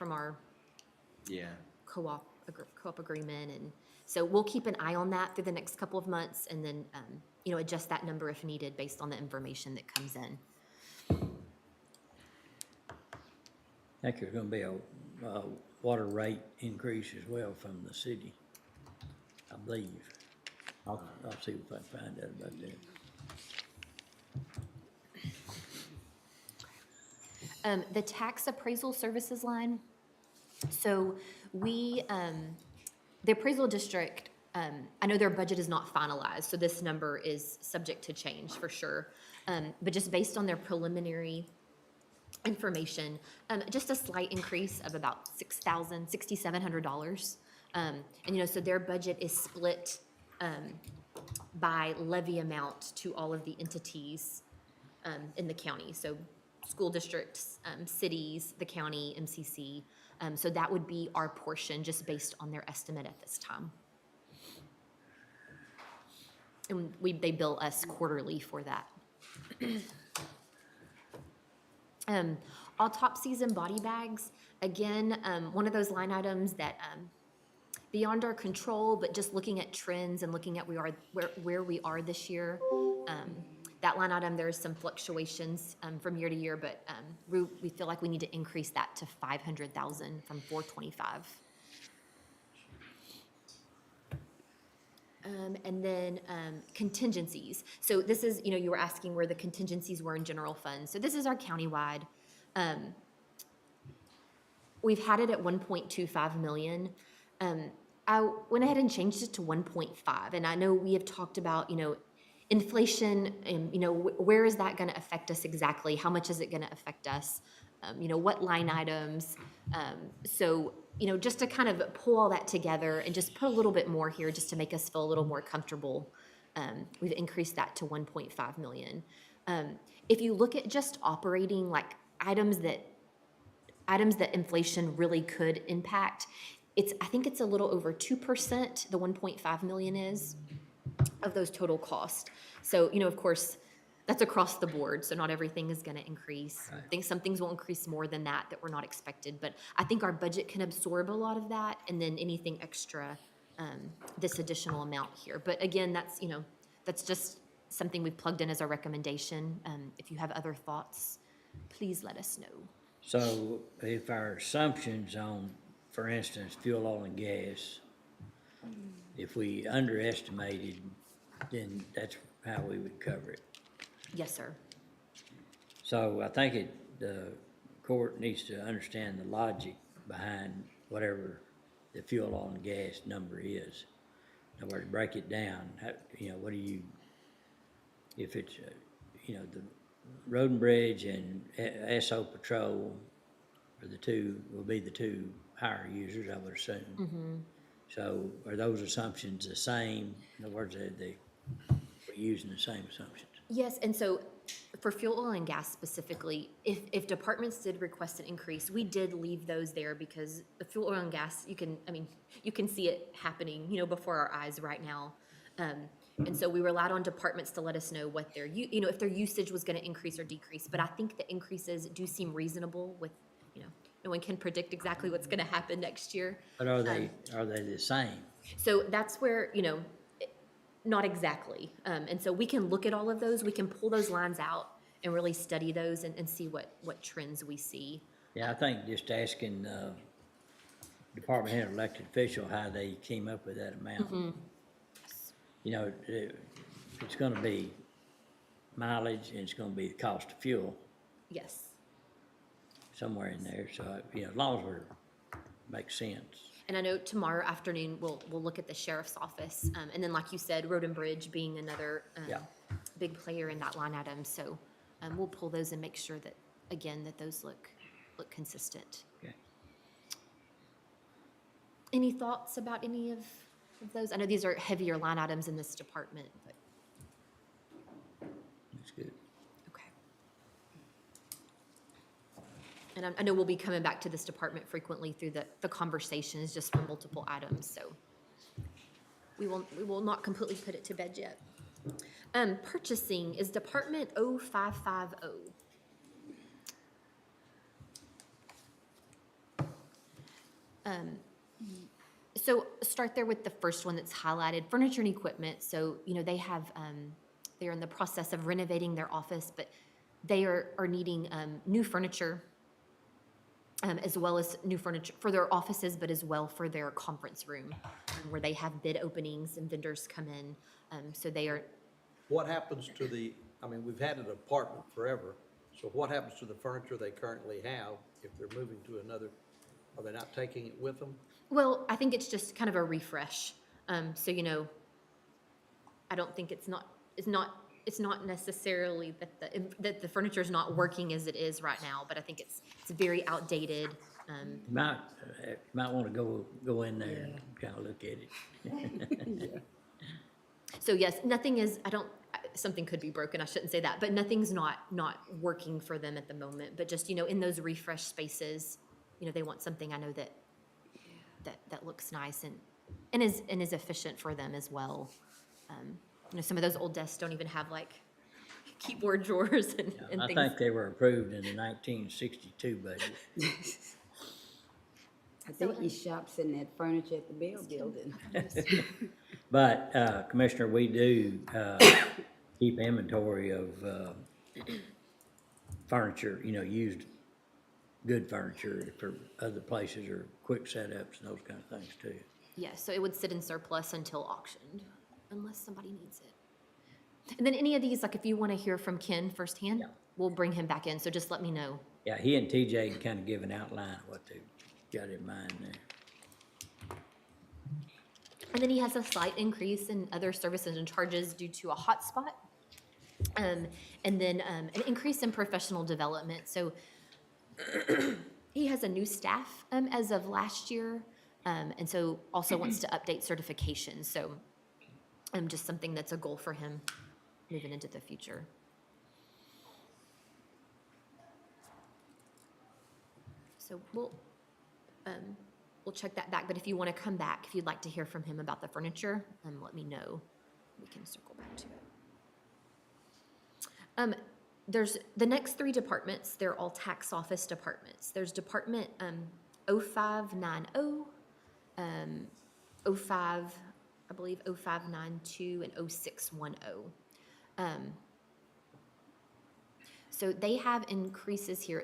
our Yeah. co-op agreement, and So we'll keep an eye on that through the next couple of months and then, you know, adjust that number if needed based on the information that comes in. I think there's gonna be a water rate increase as well from the city, I believe. I'll see if I can find out about that. The tax appraisal services line, so we, the appraisal district, I know their budget is not finalized, so this number is subject to change for sure. But just based on their preliminary information, just a slight increase of about $6,700. And, you know, so their budget is split by levy amount to all of the entities in the county. So school districts, cities, the county, MCC. So that would be our portion just based on their estimate at this time. And they bill us quarterly for that. Autopsies and body bags, again, one of those line items that beyond our control, but just looking at trends and looking at where we are this year. That line item, there's some fluctuations from year to year, but we feel like we need to increase that to $500,000 from $425,000. And then contingencies. So this is, you know, you were asking where the contingencies were in general fund. So this is our countywide. We've had it at 1.25 million. I went ahead and changed it to 1.5. And I know we have talked about, you know, inflation and, you know, where is that going to affect us exactly? How much is it going to affect us? You know, what line items? So, you know, just to kind of pull all that together and just put a little bit more here just to make us feel a little more comfortable. We've increased that to 1.5 million. If you look at just operating like items that inflation really could impact, I think it's a little over 2%, the 1.5 million is, of those total costs. So, you know, of course, that's across the board, so not everything is gonna increase. I think some things will increase more than that were not expected, but I think our budget can absorb a lot of that, and then anything extra, this additional amount here. But again, that's, you know, that's just something we've plugged in as a recommendation. If you have other thoughts, please let us know. So if our assumptions on, for instance, fuel, oil, and gas, if we underestimated, then that's how we would cover it. Yes, sir. So I think the court needs to understand the logic behind whatever the fuel, oil, and gas number is. In other words, break it down. You know, what do you, if it's, you know, the Road and Bridge and SO Patrol will be the two higher users, I would assume. Mm-hmm. So are those assumptions the same? In other words, we're using the same assumptions. Yes, and so for fuel, oil, and gas specifically, if departments did request an increase, we did leave those there because the fuel, oil, and gas, you can see it happening, you know, before our eyes right now. And so we relied on departments to let us know what you know, if their usage was going to increase or decrease. But I think the increases do seem reasonable with, you know, no one can predict exactly what's going to happen next year. But are they the same? So that's where, you know, not exactly. And so we can look at all of those. We can pull those lines out and really study those and see what trends we see. Yeah, I think just asking department head elected official how they came up with that amount. Mm-hmm. You know, it's going to be mileage and it's going to be the cost of fuel. Yes. Somewhere in there. So, you know, as long as makes sense. And I know tomorrow afternoon, we'll look at the sheriff's office. And then, like you said, Road and Bridge being another big player in that line item. So we'll pull those and make sure that, again, that those look consistent. Okay. Any thoughts about any of those? I know these are heavier line items in this department, but. That's good. Okay. And I know we'll be coming back to this department frequently through the conversations just for multiple items, so we will not completely put it to bed yet. Purchasing is Department 0550. So start there with the first one that's highlighted, furniture and equipment. So, you know, they have, they're in the process of renovating their office, but they are needing new furniture, as well as new furniture for their offices, but as well for their conference room, where they have bid openings and vendors come in. So they are, What happens to the, I mean, we've had an apartment forever, so what happens to the furniture they currently have if they're moving to another? Are they not taking it with them? well, I think it's just kind of a refresh. So, you know, I don't think it's not necessarily that the furniture is not working as it is right now, but I think it's very outdated. Might want to go in there and kind of look at it. So yes, nothing is, something could be broken, I shouldn't say that, but nothing's not working for them at the moment. But just, you know, in those refresh spaces, you know, they want something, I know that looks nice and is efficient for them as well. You know, some of those old desks don't even have like keyboard drawers and I things. think they were approved in the 1962 budget. I think he shops in that furniture at the Bell Building. But, Commissioner, we do, keep inventory of, furniture, you know, used good furniture for other places or quick setups and those kind of things too. Yeah, so it would sit in surplus until auctioned, unless somebody needs it. And then any of these, like if you want to hear from Ken firsthand, we'll bring him back in, so just let me know. Yeah, he and TJ can kind of give an outline of what they got in mind there. And then he has a slight increase in other services and charges due to a hotspot. And then an increase in professional development. So he has a new staff as of last year. And so also wants to update certifications. So just something that's a goal for him moving into the future. So we'll check that back, but if you want to come back, if you'd like to hear from him about the furniture, let me know. We can circle back to it. There's the next three departments, they're all tax office departments. There's Department 0590, 05, I believe 0592 and 0610. So they have increases here.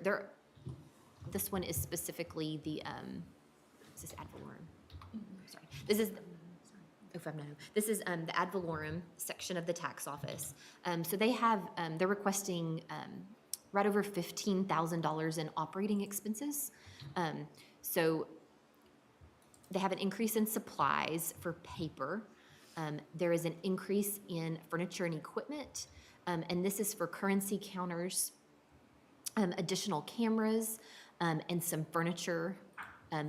This one is specifically the, this is ad valorem. Sorry. This is, this is the ad valorem section of the tax office. So they have, they're requesting right over $15,000 in operating expenses. So they have an increase in supplies for paper. There is an increase in furniture and equipment. And this is for currency counters, additional cameras, and some furniture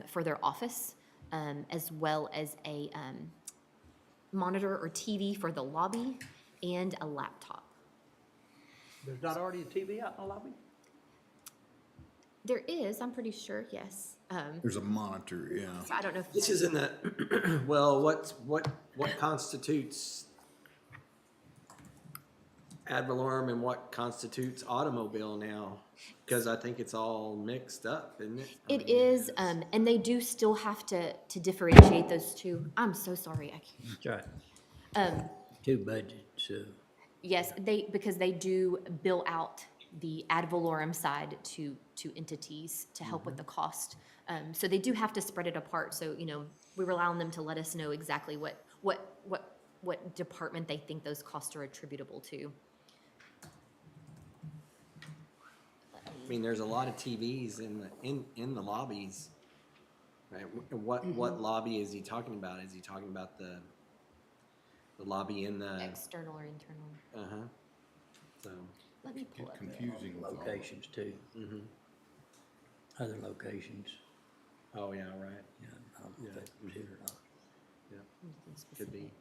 for their office, as well as a monitor or TV for the lobby and a laptop. There's not already a TV out in the lobby? There is, I'm pretty sure, yes. There's a monitor, yeah. So I don't know if This is in the, well, what constitutes ad valorem and what constitutes automobile now? Because I think it's all mixed up, isn't it? It is, and they do still have to differentiate those two. I'm so sorry, I can't. That's right. Two budgets, so. Yes, because they do bill out the ad valorem side to entities to help with the cost. So they do have to spread it apart. So, you know, we rely on them to let us know exactly what department they think those costs are attributable to. I mean, there's a lot of TVs in the lobbies, right? What lobby is he talking about? Is he talking about the lobby in the External or internal? Uh-huh. So Let me pull up. Confusing with all locations too. Mm-hmm. Other locations. Oh yeah, right. Yeah, I don't know if that was it or not. Yeah, could be.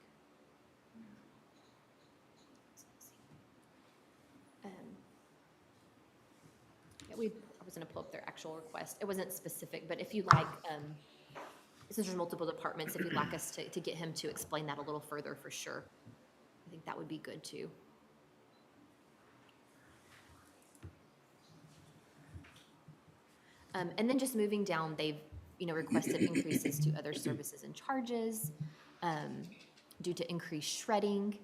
Yeah, I was gonna pull up their actual request. It wasn't specific, but if you like, since there's multiple departments, if you'd like us to get him to explain that a little further, for sure. I think that would be good too. And then just moving down, they've requested increases to other services and charges, due to increased shredding.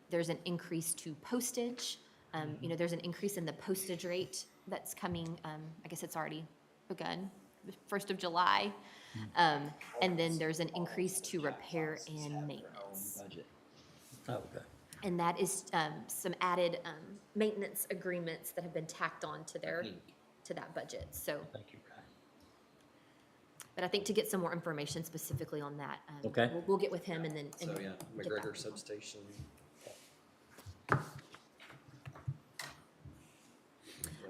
There's an increase to postage. There's an increase in the postage rate that's coming, I guess it's already begun, 1st of July. And then there's an increase to repair and maintenance. Okay. And that is some added maintenance agreements that have been tacked on to that budget, so. Thank you, Brian. But I think to get some more information specifically on that, Okay. we'll get with him and then. So, yeah, get that. McGregor Substation.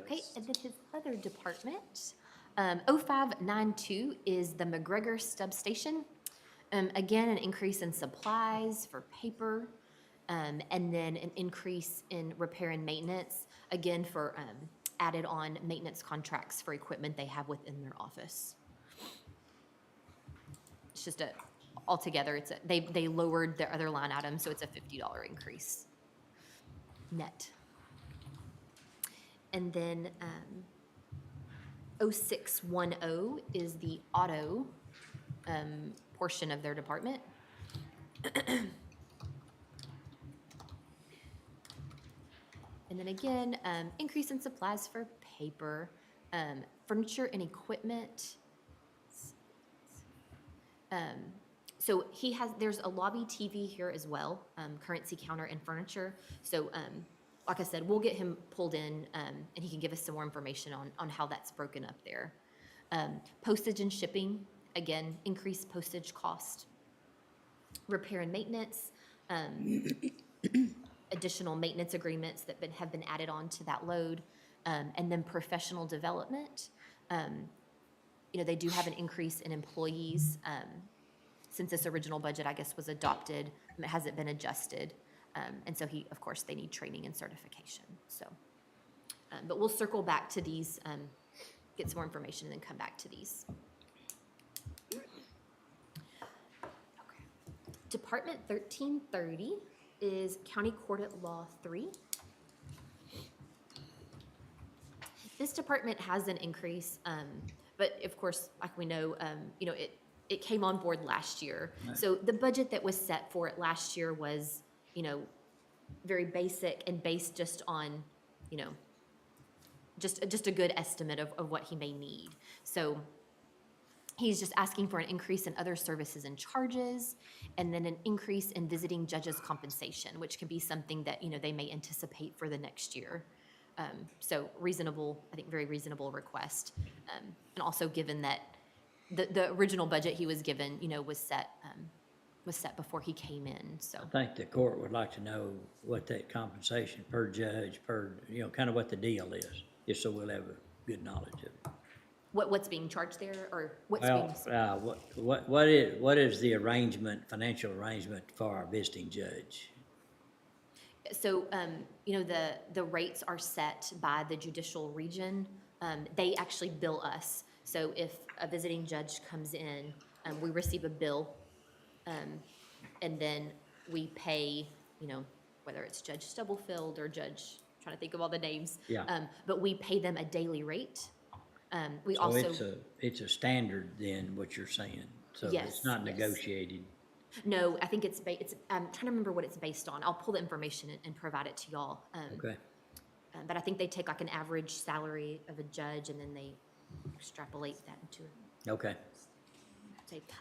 Okay, and then his other department, 0592 is the McGregor Substation. Again, an increase in supplies for paper, and then an increase in repair and maintenance, again for added on maintenance contracts for equipment they have within their office. It's just altogether, they lowered their other line item, so it's a $50 increase net. And then 0610 is the auto portion of their department. And then again, increase in supplies for paper, furniture and equipment. So there's a lobby TV here as well, currency counter and furniture. So like I said, we'll get him pulled in and he can give us some more information on how that's broken up there. Postage and shipping, again, increased postage cost. Repair and maintenance, additional maintenance agreements that have been added on to that load. And then professional development. They do have an increase in employees. Since this original budget, I guess, was adopted, it hasn't been adjusted. And so of course, they need training and certification. So, but we'll circle back to these, get some more information and then come back to these. Okay. Department 1330 is County Court at Law 3. This department has an increase, but of course, like we know, it came on board last year. Right. So the budget that was set for it last year was, very basic and based just on, just a good estimate of what he may need. So he's just asking for an increase in other services and charges, and then an increase in visiting judges' compensation, which can be something that, they may anticipate for the next year. So reasonable, I think very reasonable request. And also given that the original budget he was given, was set before he came in, so. I think the court would like to know what that compensation per judge, kind of what the deal is, just so we'll have a good knowledge of it. What's being charged there, or what's Well, being? what is the financial arrangement for our visiting judge? So, the rates are set by the judicial region. They actually bill us. So if a visiting judge comes in, we receive a bill, and then we pay, whether it's Judge Stubblefield or Judge, trying to think of all the names. Yeah. But we pay them a daily rate. We So also. it's a standard then, what you're saying, so Yes, it's not yes. negotiated. No, I think I'm trying to remember what it's based on. I'll pull the information and provide it to y'all. Okay. But I think they take like an average salary of a judge and then they extrapolate that into Okay.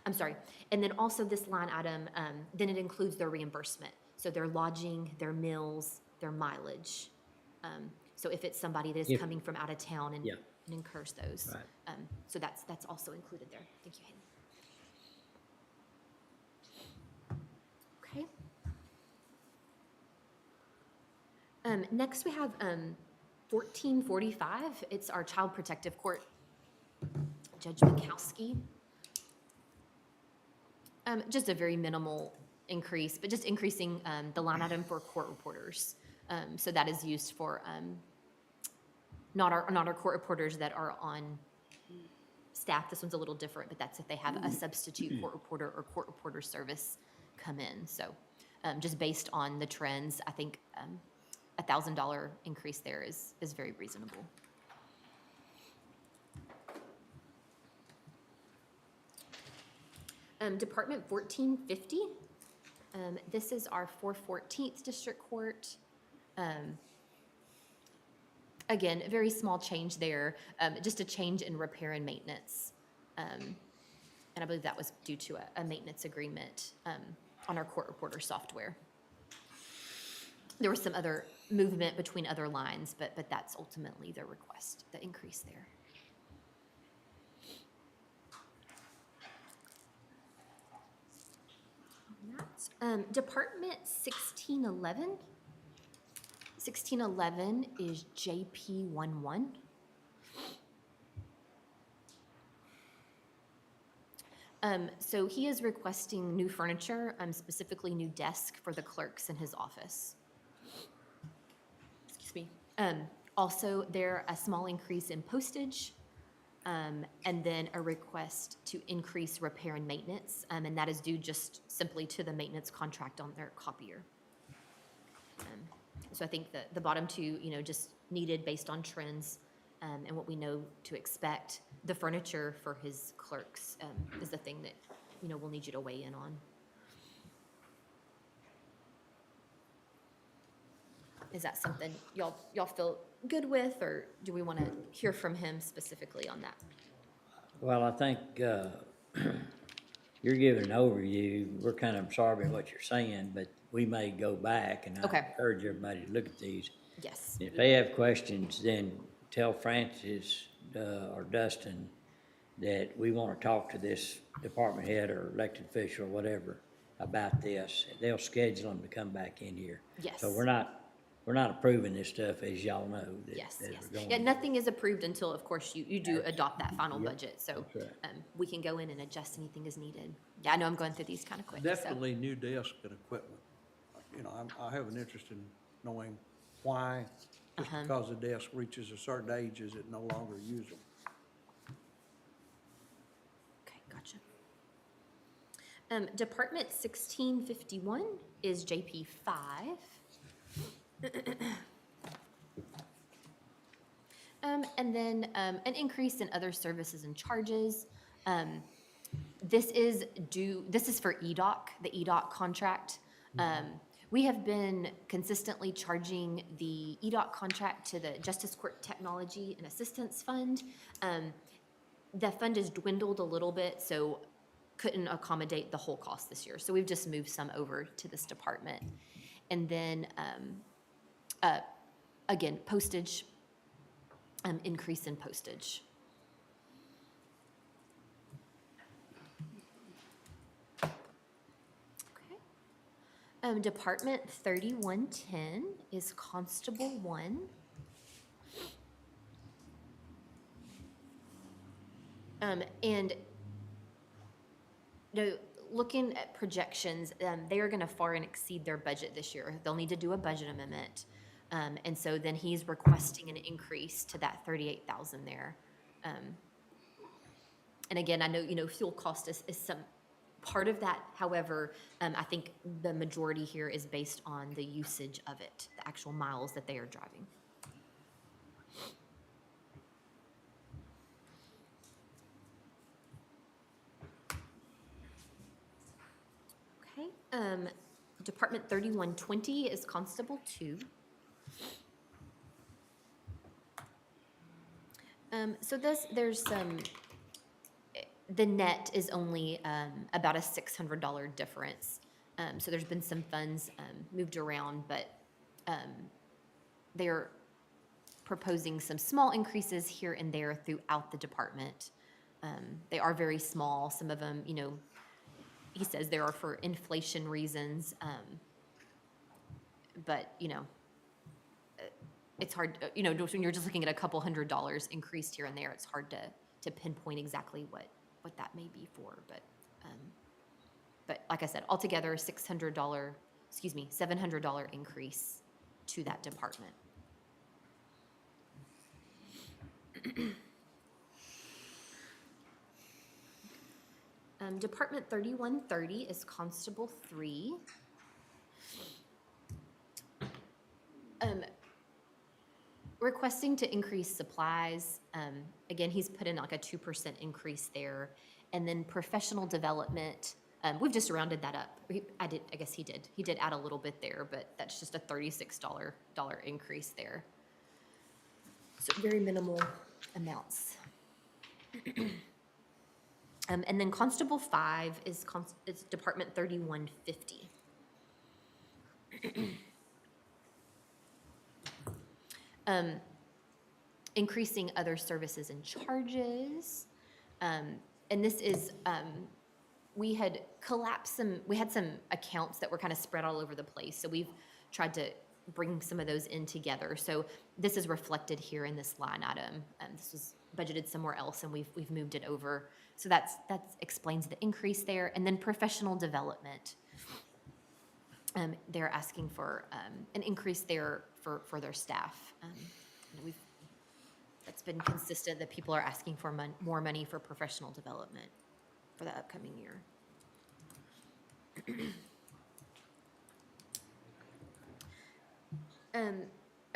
I'm sorry. And then also this line item, then it includes their reimbursement. So their lodging, their meals, their mileage. So if it's somebody that is coming from out of town and incurs those. Right. So that's also included there. Thank you, Hayden. Okay. Next we have 1445. It's our Child Protective Court. Judge Mikowski. Just a very minimal increase, but just increasing the line item for court reporters. So that is used for not our court reporters that are on staff. This one's a little different, but that's if they have a substitute court reporter or court reporter service come in. So just based on the trends, I think $1,000 increase there is very reasonable. Department 1450. This is our 414th District Court. Again, a very small change there, just a change in repair and maintenance. And I believe that was due to a maintenance agreement on our court reporter software. There was some other movement between other lines, but that's ultimately the request, the increase there. Department 1611. 1611 is JP11. So he is requesting new furniture, specifically new desk for the clerks in his office. Excuse me. Also, there a small increase in postage, and then a request to increase repair and maintenance, and that is due just simply to the maintenance contract on their copier. So I think that the bottom two, just needed based on trends and what we know to expect. The furniture for his clerks is the thing that, we'll need you to weigh in on. Is that something y'all feel good with, or do we want to hear from him specifically on that? Well, I think you're giving an overview. We're kind of absorbing what you're saying, but we may go back, and I Okay. encourage everybody to look at these. Yes. If they have questions, then tell Francis or Dustin that we want to talk to this department head or elected official or whatever about this. They'll schedule them to come back in here. Yes. So we're not approving this stuff, as y'all know. Yes, that yes. we're going Yeah, to. nothing is approved until, of course, you do adopt that final Yep, budget. So that's right. we can go in and adjust anything as needed. Yeah, I know I'm going through these kind of quick. so- Definitely new desk and equipment. I have an interest in knowing why, just because the desk reaches a certain age, is it no longer usable? Okay, gotcha. Department 1651 is JP5. And then an increase in other services and charges. This is for EDOC, the EDOC contract. We have been consistently charging the EDOC contract to the Justice Court Technology and Assistance Fund. The fund has dwindled a little bit, so couldn't accommodate the whole cost this year. So we've just moved some over to this department. And then, again, postage, increase in postage. Department 3110 is Constable 1. And looking at projections, they are going to far and exceed their budget this year. They'll need to do a budget amendment. And so then he's requesting an increase to that 38,000 there. And again, I know, fuel cost is some part of that. However, I think the majority here is based on the usage of it, the actual miles that they are driving. Okay, Department 3120 is Constable 2. So there's some, the net is only about a $600 difference. So there's been some funds moved around, but they're proposing some small increases here and there throughout the department. They are very small. Some of them, he says there are for inflation reasons, but, it's hard, when you're just looking at a couple $100 increased here and there, it's hard to pinpoint exactly what that may be for. But like I said, altogether, $700 increase to that department. Department 3130 is Constable 3. Requesting to increase supplies. Again, he's put in like a 2% increase there. And then professional development, we've just rounded that up. I guess he did. He did add a little bit there, but that's just a $36 increase there. So very minimal amounts. And then Constable 5 is Department 3150. Increasing other services and charges. And this is, we had some accounts that were kind of spread all over the place. So we've tried to bring some of those in together. So this is reflected here in this line item. This was budgeted somewhere else and we've moved it over. So that explains the increase there. And then professional development. They're asking for an increase there for their staff. That's been consistent that people are asking for more money for professional development for the upcoming year.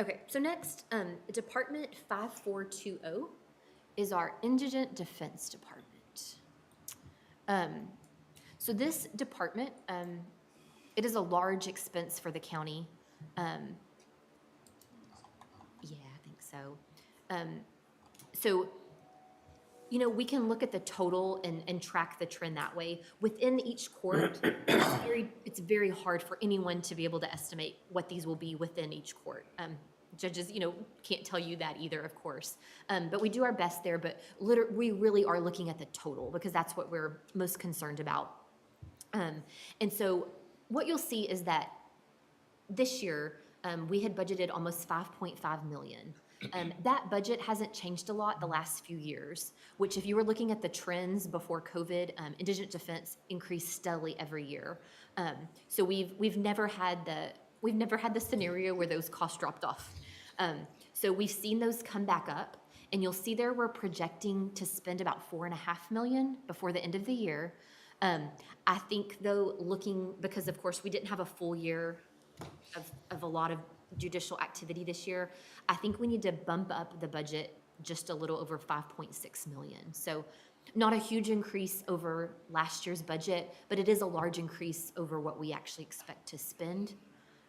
Okay, so next, Department 5420 is our Indigent Defense Department. So this department, it is a large expense for the county. Yeah, I think so. So, you know, we can look at the total and track the trend that way. Within each court, it's very hard for anyone to be able to estimate what these will be within each court. Judges, you know, can't tell you that either, of course. But we do our best there, but we really are looking at the total because that's what we're most concerned about. And so what you'll see is that this year, we had budgeted almost $5.5 million. That budget hasn't changed a lot the last few years, which if you were looking at the trends before COVID, indigent defense increased steadily every year. So we've never had the scenario where those costs dropped off. So we've seen those come back up, and you'll see there we're projecting to spend about $4.5 million before the end of the year. I think though, because of course we didn't have a full year of a lot of judicial activity this year, I think we need to bump up the budget just a little over $5.6 million. So not a huge increase over last year's budget, but it is a large increase over what we actually expect to spend.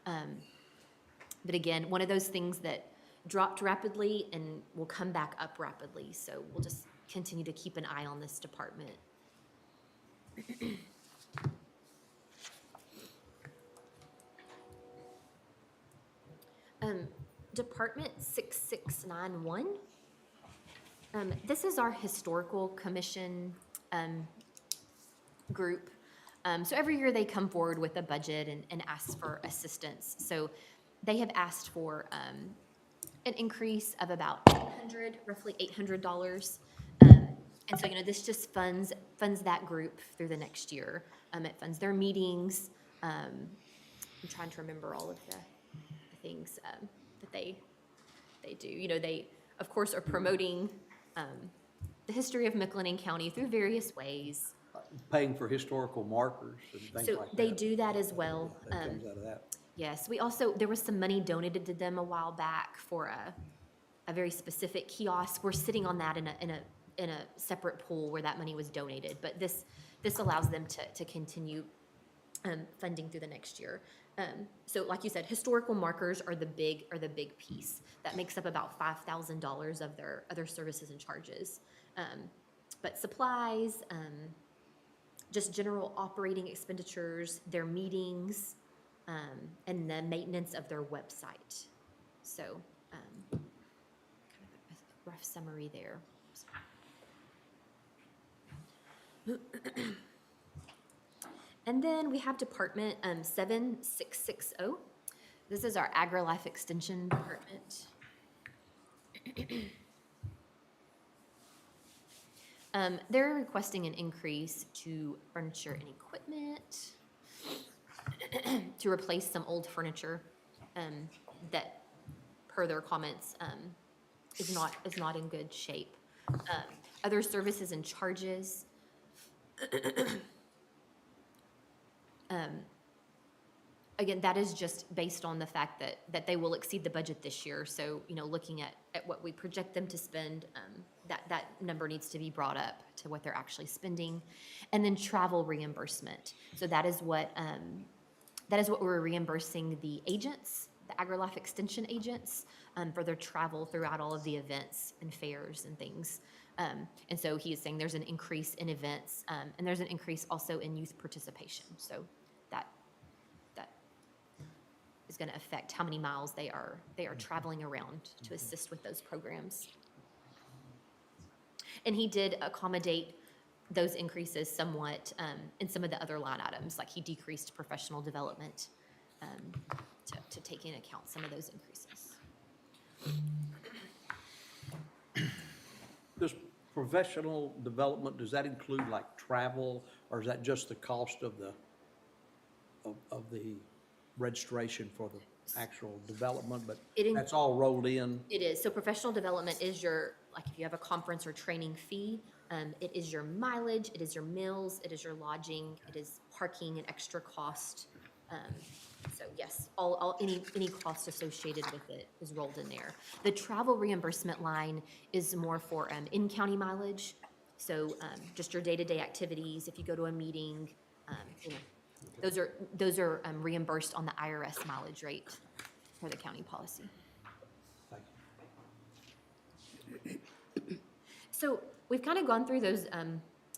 But again, one of those things that dropped rapidly and will come back up rapidly. So we'll just continue to keep an eye on this department. Department 6691. This is our historical commission group. So every year they come forward with a budget and ask for assistance. So they have asked for an increase of about roughly $800. And so, you know, this just funds that group through the next year. It funds their meetings. I'm trying to remember all of the things that they do. You know, they, of course, are promoting the history of McLennan County through various ways. Paying for historical markers and things So like that. they do that as well. That comes out of that. Yes, we also, there was some money donated to them a while back for a very specific kiosk. We're sitting on that in a separate pool where that money was donated, but this allows them to continue funding through the next year. So like you said, historical markers are the big piece. That makes up about $5,000 of their other services and charges. But supplies, just general operating expenditures, their meetings, and the maintenance of their website. So kind of a rough summary there. And then we have Department 7660. This is our AgriLife Extension Department. They're requesting an increase to furniture and equipment to replace some old furniture that, per their comments, is not in good shape. Other services and charges. Again, that is just based on the fact that they will exceed the budget this year. So, you know, looking at what we project them to spend, that number needs to be brought up to what they're actually spending. And then travel reimbursement. So that is what we're reimbursing the agents, the AgriLife Extension agents, for their travel throughout all of the events and fairs and things. And so he is saying there's an increase in events, and there's an increase also in youth participation. So that is going to affect how many miles they are traveling around to assist with those programs. And he did accommodate those increases somewhat in some of the other line items, like he decreased professional development to take into account some of those increases. Does professional development, does that include like travel, or is that just the cost of the registration for the actual development, but that's all rolled in? It is. So professional development is your, like if you have a conference or training fee, it is your mileage, it is your meals, it is your lodging, it is parking and extra cost. So yes, any cost associated with it is rolled in there. The travel reimbursement line is more for in-county mileage. So just your day-to-day activities, if you go to a meeting, those are reimbursed on the IRS mileage rate for the county policy. So we've kind of gone through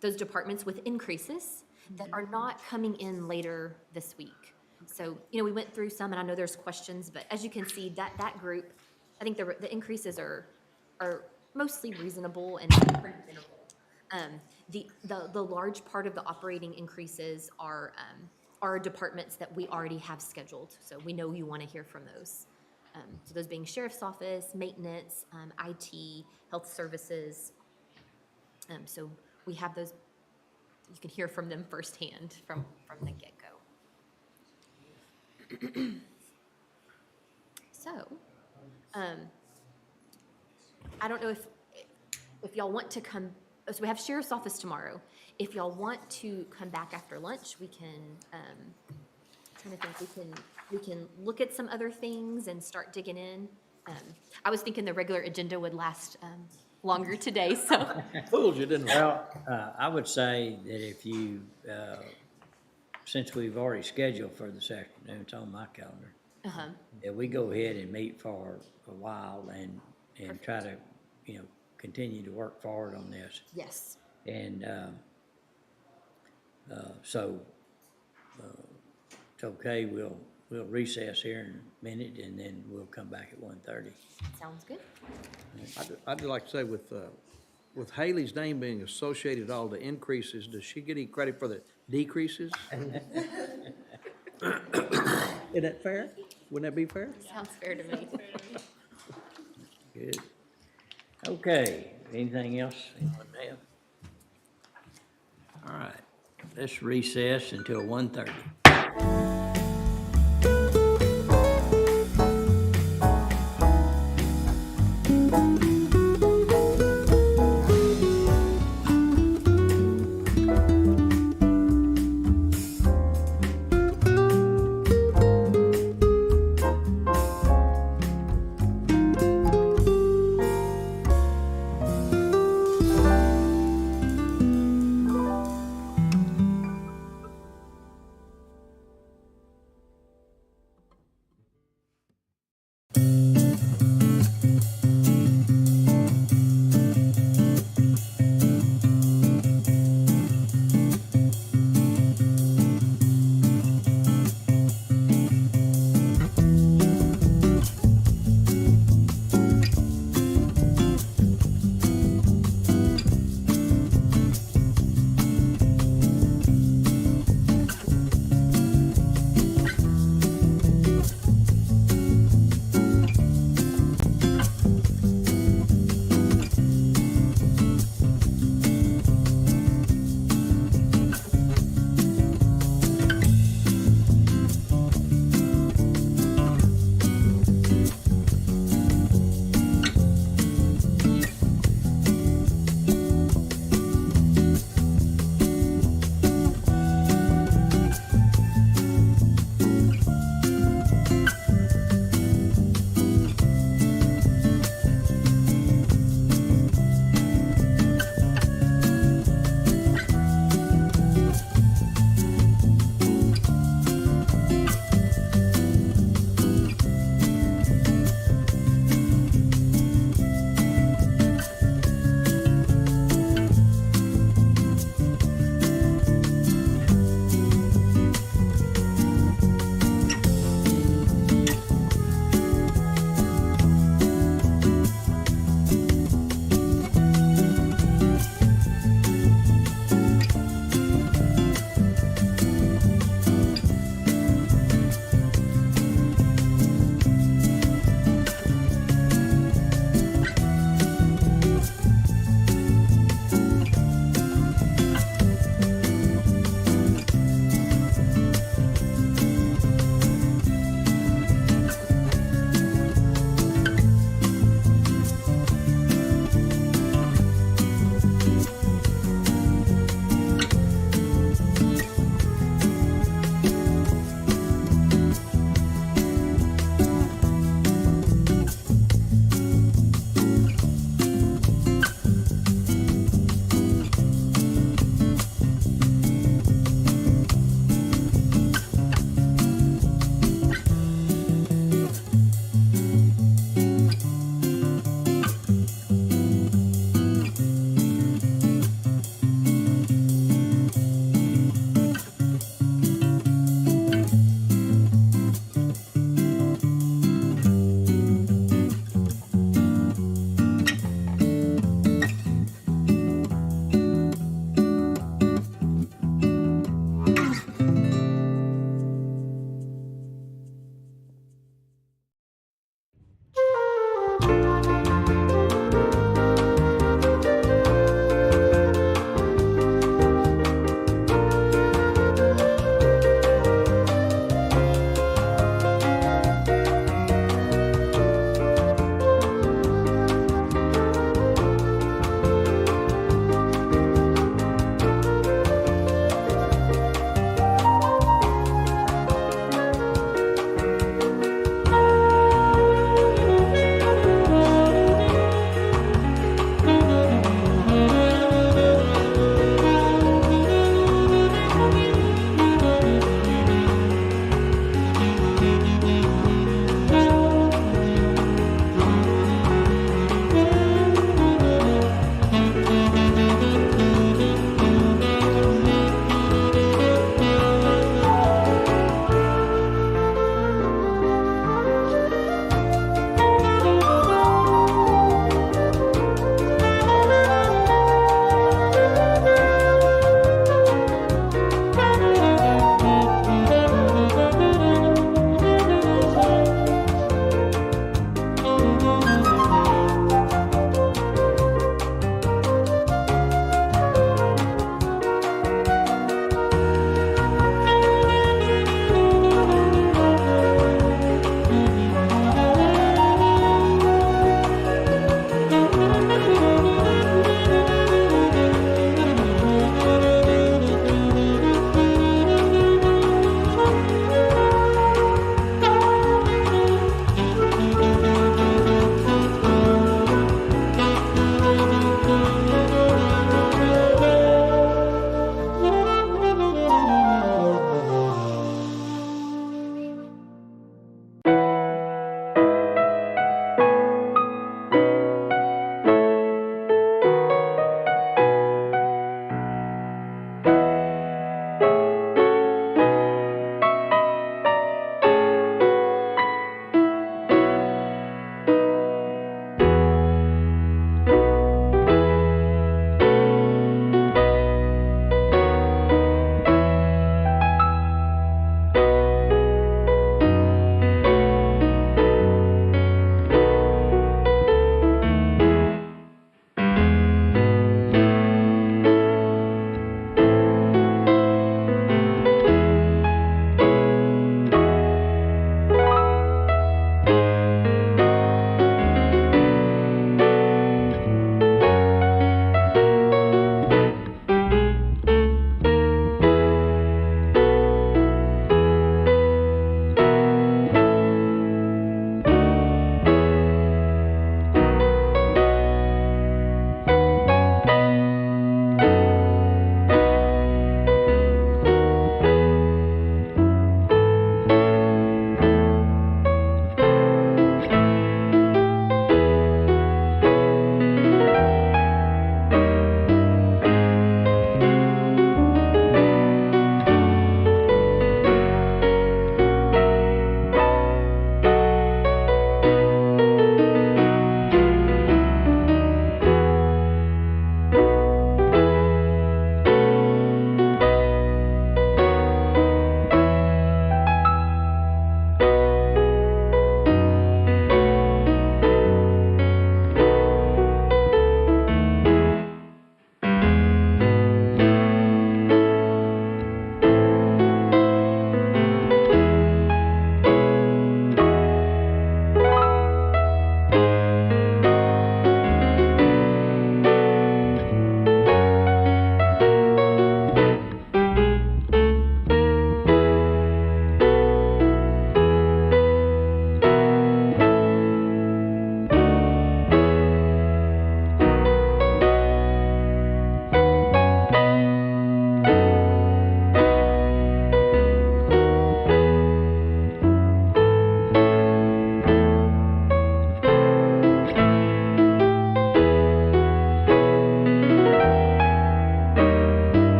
those departments with increases that are not coming in later this week. So, we went through some, and I know there's questions, but as you can see, that group, I think the increases are mostly reasonable and pretty minimal. The large part of the operating increases are departments that we already have scheduled, so we know you want to hear from those. So those being sheriff's office, maintenance, IT, health services. So we have those. You can hear from them firsthand from the get-go. So, I don't know if y'all want to come. So we have sheriff's office tomorrow. If y'all want to come back after lunch, we can. Trying to think, we can look at some other things and start digging in. I was thinking the regular agenda would last longer today, so. Fooled you, didn't I? Well, I would say that if you, since we've already scheduled for this afternoon, it's on my calendar, that we go ahead and meet for a while and try to, continue to work forward on this. Yes. And so it's okay. We'll recess here in a minute, and then we'll come back at 1:30. Sounds good. I'd like to say with Haley's name being associated with all the increases, does she get any credit for the decreases? Isn't that fair? Wouldn't that be fair? Sounds fair to me. Good. Okay, anything else anyone have? All right, let's recess until 1:30.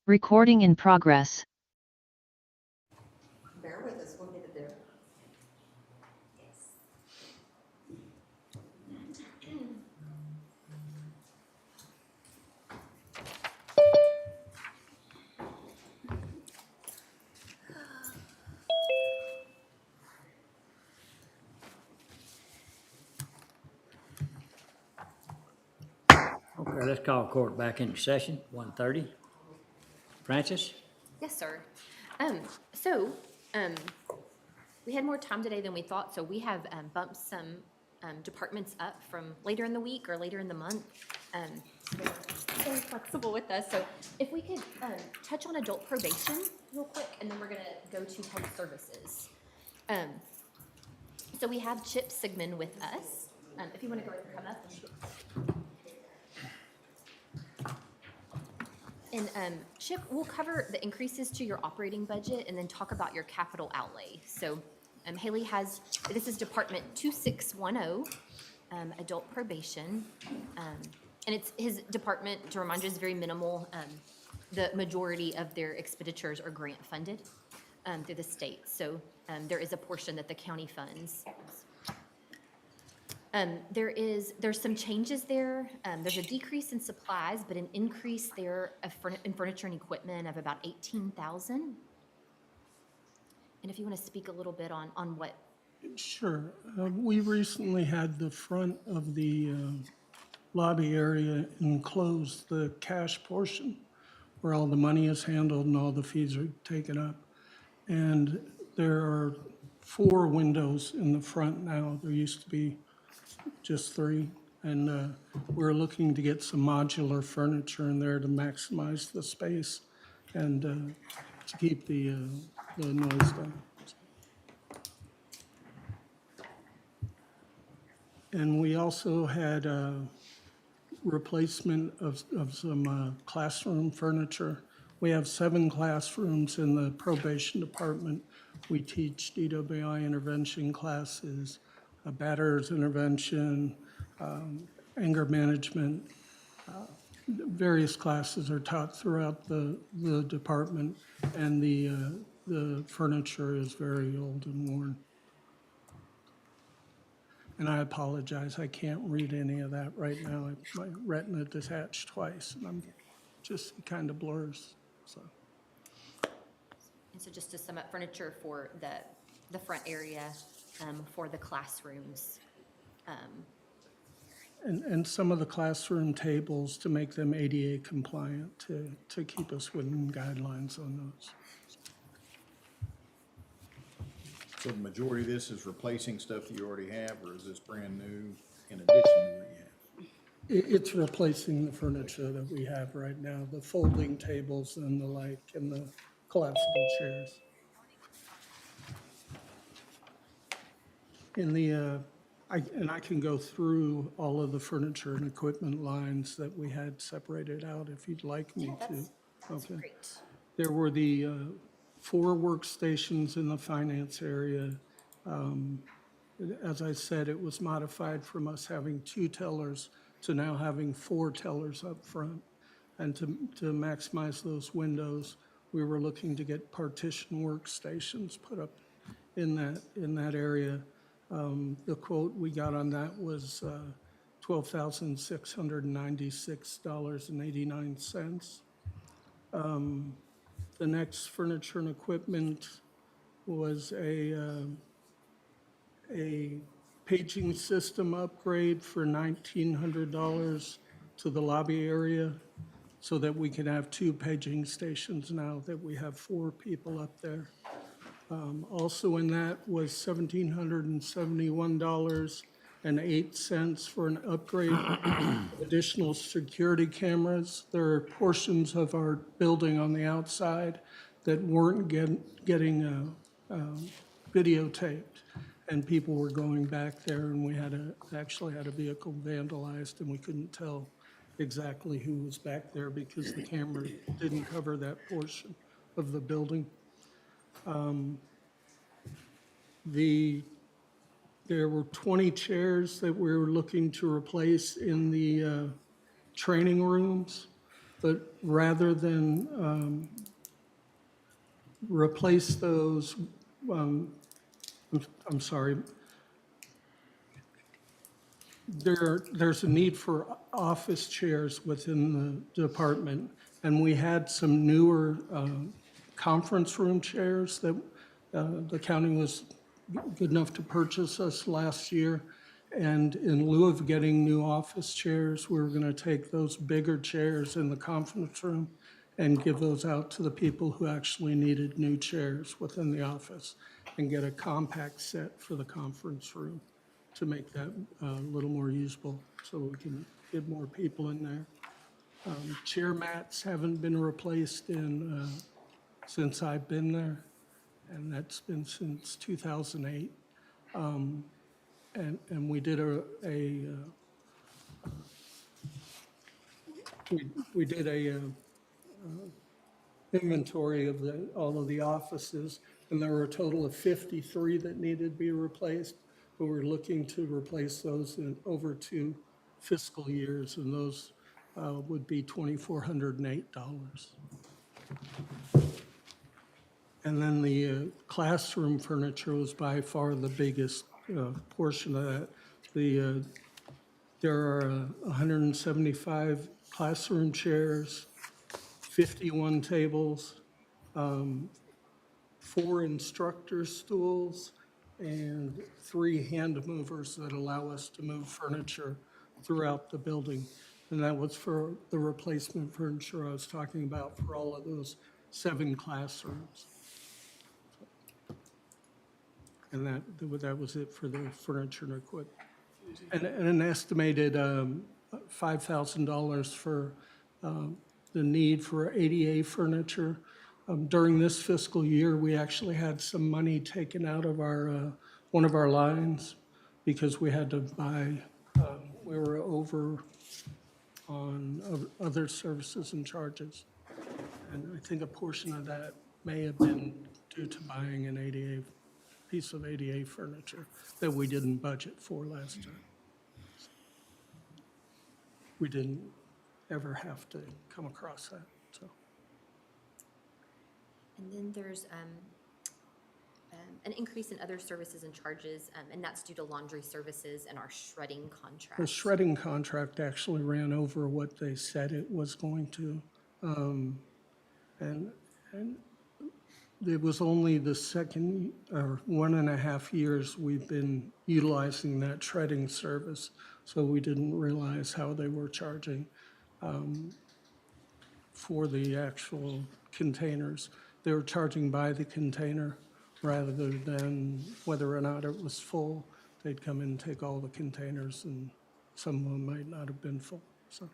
Recording in progress. Bear with us, we'll get it there. Okay, let's call court back into session, 1:30. Francis? Yes, sir. So, we had more time today than we thought, so we have bumped some departments up from later in the week or later in the month. So they're very flexible with us. So if we could touch on adult probation real quick, and then we're gonna go to health services. So we have Chip Sigmund with us. If you wanna go ahead and come up. And Chip, we'll cover the increases to your operating budget and then talk about your capital outlay. So Haley has, this is Department 2610, adult probation. And it's his department, to remind you, is very minimal. The majority of their expenditures are grant funded through the state. So there is a portion that the county funds. There's some changes there. There's a decrease in supplies, but an increase there in furniture and equipment of about 18,000. And if you want to speak a little bit on what. Sure. We recently had the front of the lobby area enclosed, the cash portion, where all the money is handled and all the fees are taken up. And there are 4 windows in the front now. There used to be just 3. And we're looking to get some modular furniture in there to maximize the space and to keep the noise down. And we also had a replacement of some classroom furniture. We have 7 classrooms in the probation department. We teach DWI intervention classes, batterers intervention, anger management. Various classes are taught throughout the department, and the furniture is very old and worn. And I apologize, I can't read any of that right now. My retina detached twice, and I'm just, it kind of blurs, so. And so just to sum up, furniture for the front area for the classrooms. And some of the classroom tables to make them ADA compliant, to keep us within guidelines on those. So the majority of this is replacing stuff that you already have, or is this brand new in addition to what you have? It's replacing the furniture that we have right now, the folding tables and the like, and the collapsible chairs. In the, I can go through all of the furniture and equipment lines that we had separated out if you'd like me to. That's Okay. great. There were the 4 workstations in the finance area. As I said, it was modified from us having 2 tellers to now having 4 tellers up front. And to maximize those windows, we were looking to get partition workstations put up in that area. The quote we got on that was $12,696.89. The next furniture and equipment was a paging system upgrade for $1,900 to the lobby area so that we can have 2 paging stations now that we have 4 people up there. Also in that was $1,771.08 for an upgrade of additional security cameras. There are portions of our building on the outside that weren't getting videotaped, and people were going back there, and we actually had a vehicle vandalized, and we couldn't tell exactly who was back there because the camera didn't cover that portion of the building. There were 20 chairs that we were looking to replace in the training rooms. but rather than replace those, I'm sorry, there's a need for office chairs within the department, and we had some newer conference room chairs that the county was good enough to purchase us last year. And in lieu of getting new office chairs, we were going to take those bigger chairs in the conference room and give those out to the people who actually needed new chairs within the office, and get a compact set for the conference room to make that a little more usable so we can get more people in there. Chair mats haven't been replaced since I've been there, and that's been since 2008. And we did we did a inventory of all of the offices, and there were a total of 53 that needed to be replaced. But we're looking to replace those in over 2 fiscal years, and those would be $2,408. And then the classroom furniture was by far the biggest portion of that. There are 175 classroom chairs, 51 tables, 4 instructor stools, and 3 hand movers that allow us to move furniture throughout the building. And that was for the replacement furniture I was talking about for all of those 7 classrooms. And that was it for the furniture and equipment. And an estimated $5,000 for the need for ADA furniture. During this fiscal year, we actually had some money taken out of our one of our lines because we had to buy, we were over on other services and charges. And I think a portion of that may have been due to buying an ADA piece of ADA furniture that we didn't budget for last time. We didn't ever have to come across that, so. And then there's an increase in other services and charges, and that's due to laundry services and our shredding contract. The shredding contract actually ran over what they said it was going to. And it was only the second or 1.5 years we've been utilizing that shredding service, so we didn't realize how they were charging for the actual containers. They were charging by the container rather than whether or not it was full. They'd come in and take all the containers, and some of them might not have been full. So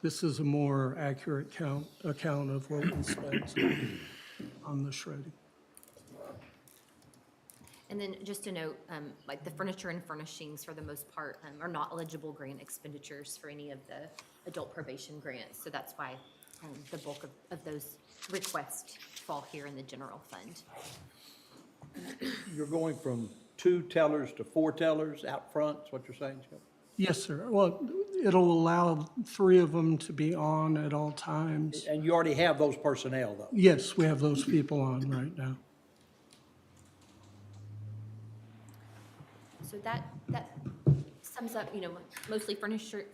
this is a more accurate account of what we spent on the shredding. And then just to note, like the furniture and furnishings for the most part are not eligible grant expenditures for any of the adult probation grants. So that's why the bulk of those requests fall here in the general fund. You're going from 2 tellers to 4 tellers out front, is what you're saying, Skip? Yes, sir. Well, it'll allow 3 of them to be on at all times. And you already have those personnel, though? Yes, we have those people on right now. So that sums up, mostly furniture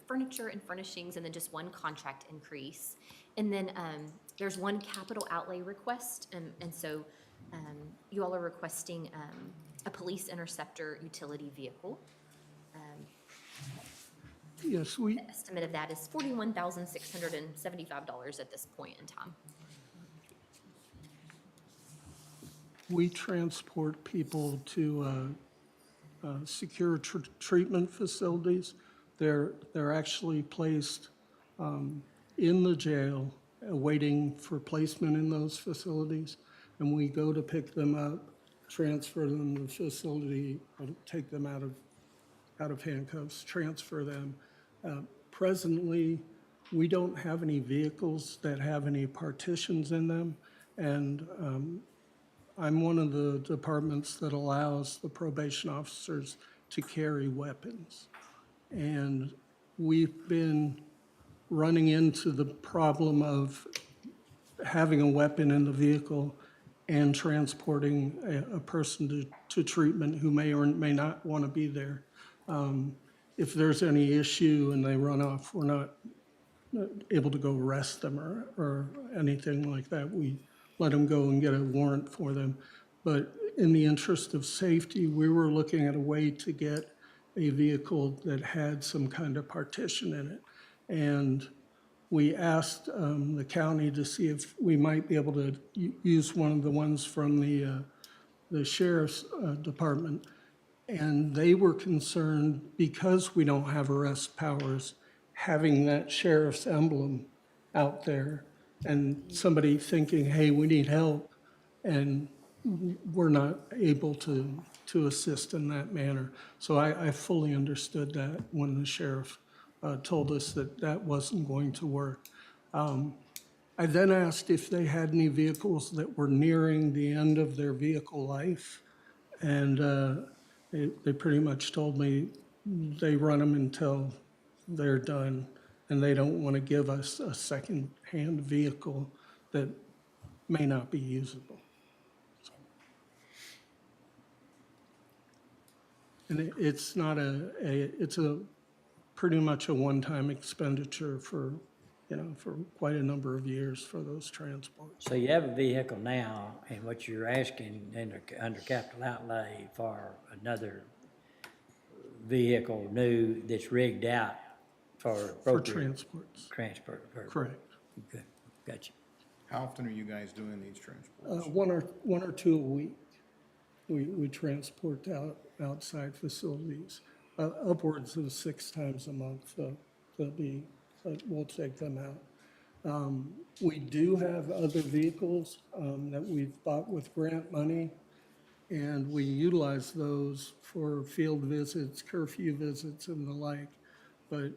and furnishings, and then just 1 contract increase. And then there's 1 capital outlay request, and so you all are requesting a police interceptor utility vehicle. Yes, The estimate of that is $41,675 at this point in time. We transport people to secure treatment facilities. They're actually placed in the jail, waiting for placement in those facilities. And we go to pick them up, transfer them to the facility, take them out of handcuffs, transfer them. Presently, we don't have any vehicles that have any partitions in them, and I'm one of the departments that allows the probation officers to carry weapons. And we've been running into the problem of having a weapon in the vehicle and transporting a person to treatment who may or may not want to be there. If there's any issue and they run off, we're not able to go arrest them or anything like that. We let them go and get a warrant for them. But in the interest of safety, we were looking at a way to get a vehicle that had some kind of partition in it. And we asked the county to see if we might be able to use one of the ones from the sheriff's department. And they were concerned, because we don't have arrest powers, having that sheriff's emblem out there and somebody thinking, hey, we need help, and we're not able to assist in that manner. So I fully understood that when the sheriff told us that that wasn't going to work. I then asked if they had any vehicles that were nearing the end of their vehicle life, and they pretty much told me they run them until they're done, and they don't want to give us a second-hand vehicle that may not be usable. And it's not it's a pretty much a one-time expenditure for, for quite a number of years for those transports. So you have a vehicle now, and what you're asking under capital outlay for another vehicle new that's rigged out for For appropriate transports. transport. Correct. Good, gotcha. How often are you guys doing these transports? One or two a week. We transport outside facilities, upwards of 6 times a month. We'll take them out. We do have other vehicles that we've bought with grant money, and we utilize those for field visits, curfew visits, and the like. But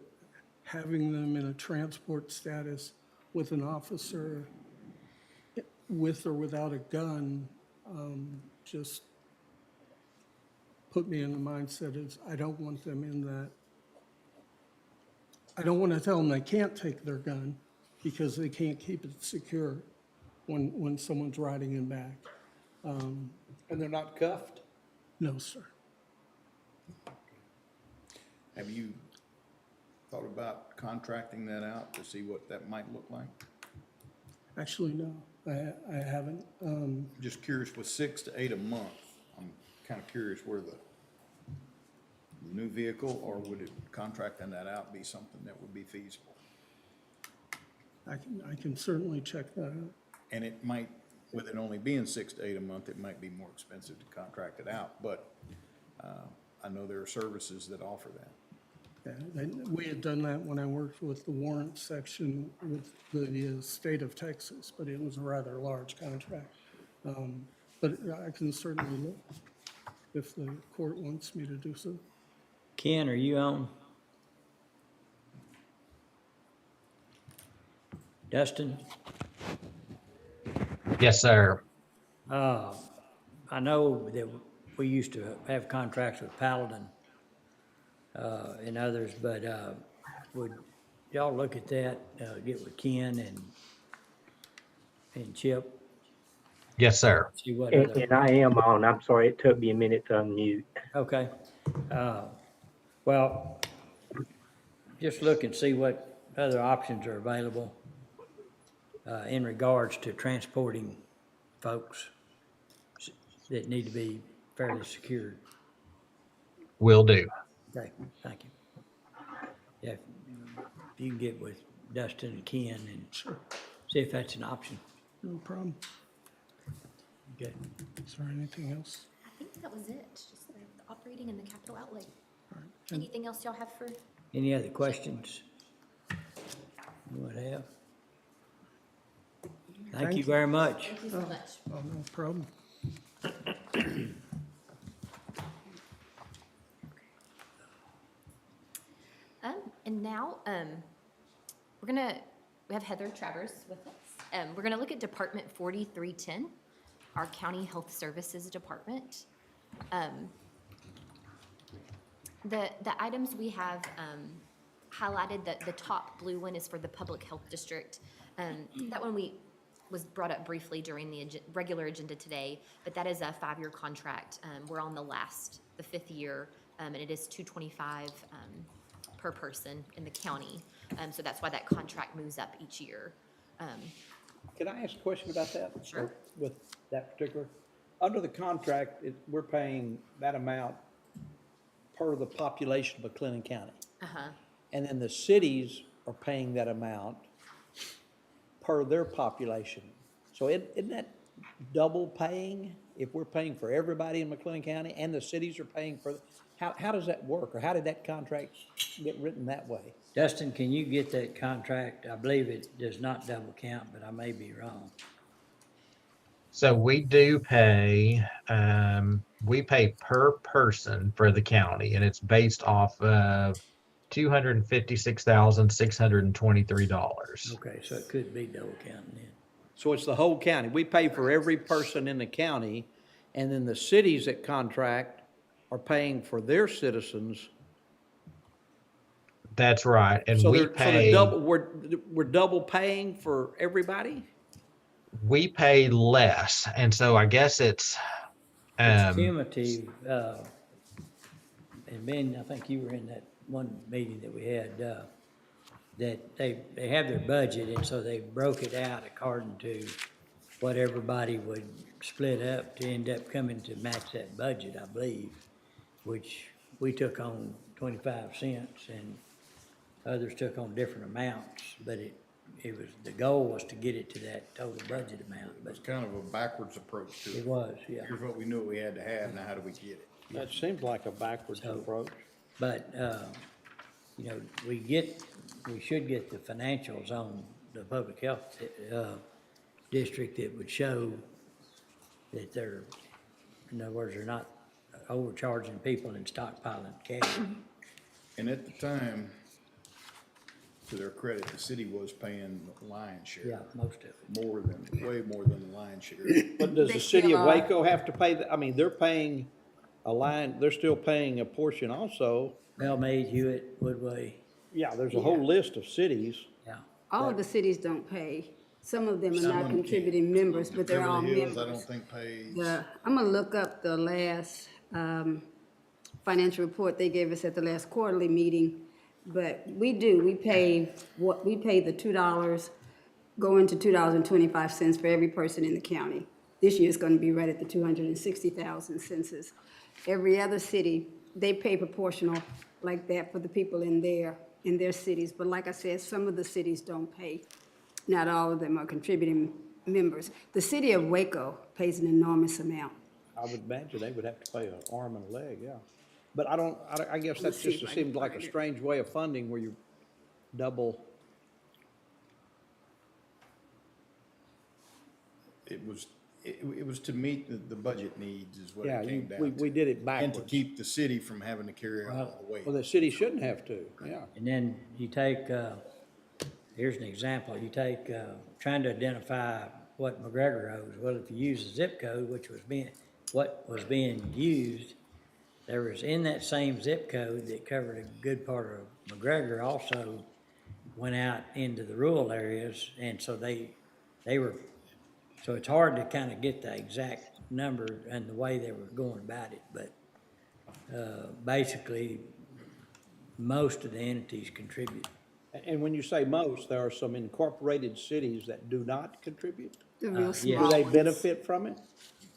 having them in a transport status with an officer, with or without a gun, just put me in the mindset is I don't want them in that. I don't want to tell them they can't take their gun because they can't keep it secure when someone's riding in back. And they're not cuffed? No, sir. Have you thought about contracting that out to see what that might look like? Actually, no, I haven't. Just curious, with 6 to 8 a month, I'm kind of curious where the new vehicle, or would it contracting that out be something that would be feasible? I can certainly check that out. And it might, with it only being 6 to 8 a month, it might be more expensive to contract it out, but I know there are services that offer that. Yeah, we had done that when I worked with the warrant section with the state of Texas, but it was a rather large contract. But I can certainly look if the court wants me to do so. Ken, are you on? Dustin? Yes, sir. I know that we used to have contracts with Paladin and others, but would y'all look at that, get with Ken and Chip? Yes, sir. See what And, other, and I am on. I'm sorry, it took me a minute to unmute. okay. Well, just look and see what other options are available in regards to transporting folks that need to be fairly secured. Will do. Okay, thank you. Yeah, if you can get with Dustin and Ken and see if that's an option. No problem. Okay. Is there anything else? I think that was it, just the operating and the capital outlay. All right. Anything else y'all have for? Any other questions you would have? Thank you very much. Thank you so much. Oh, no problem. And now, we have Heather Travers with us. We're gonna look at Department 4310, our County Health Services Department. The items we have highlighted that the top blue one is for the public health district. That one was brought up briefly during the regular agenda today, but that is a 5-year contract. We're on the 5th year, and it is $225 per person in the county. So that's why that contract moves up each year. Can I ask a question about that? Sure. With that particular, under the contract, we're paying that amount per the population of McLennan County. Uh-huh. And then the cities are paying that amount per their population. So isn't that double paying if we're paying for everybody in McLennan County and the cities are paying for, how does that work? Or how did that contract get written that way? Dustin, can you get that contract? I believe it does not double count, but I may be wrong. So we do pay, we pay per person for the county, and it's based off of $256,623. Okay, so it could be double counting then. So it's the whole county. We pay for every person in the county, and then the cities that contract are paying for their citizens. That's right, and So we they're, so pay. we're double paying for everybody? We pay less, and so I guess it's. It's cumulative, and Ben, I think you were in that one meeting that we had, that they have their budget, and so they broke it out according to what everybody would split up to end up coming to match that budget, I believe, which we took on 25 cents and others took on different amounts, but it was, the goal was to get it to that total budget amount. It But was kind of a backwards approach to it. it was, yeah. Here's what we knew we had to have, now how do we get it? That seems like a backwards So- approach. But, you know, we should get the financials on the public health, district that would show that they're, in other words, they're not overcharging people and stockpiling cash. And at the time, to their credit, the city was paying the lion's share. Yeah, most of it. Way more than the lion's share. But does They the city still of are. Waco have to pay, I mean, they're paying a line, they're still paying a portion also. Bellmead, Hewitt, Woodway, Yeah, there's a whole list of cities. yeah. All of the cities don't pay. Some of them are Some not of them contributing members, but they're all Beverly Hills, I don't members. think pays. I'm gonna look up the last, financial report they gave us at the last quarterly meeting. But we pay the $2, going to $2.25 for every person in the county. This year it's gonna be right at the 260,000 census. Every other city, they pay proportional like that for the people in their cities. But like I said, some of the cities don't pay. Not all of them are contributing members. The city of Waco pays an enormous amount. I would imagine they would have to pay an arm and a leg, yeah. But I guess Let's that's see just if I seemed can like a find it. strange way of funding where you double. It was to meet the budget needs is what Yeah, it came down we to. did it And backwards. to keep the city from having to carry all the weight. Well, the city shouldn't have to, yeah. And then you take, here's an example, you take, trying to identify what McGregor owes. Well, if you use the zip code, what was being used, there was in that same zip code that covered a good part of McGregor also went out into the rural areas, and so they were, so it's hard to kind of get the exact number and the way they were going about it, but basically, most of the entities contribute. And when you say most, there are some incorporated cities that do not contribute? The real yeah. small Do they ones. benefit from it?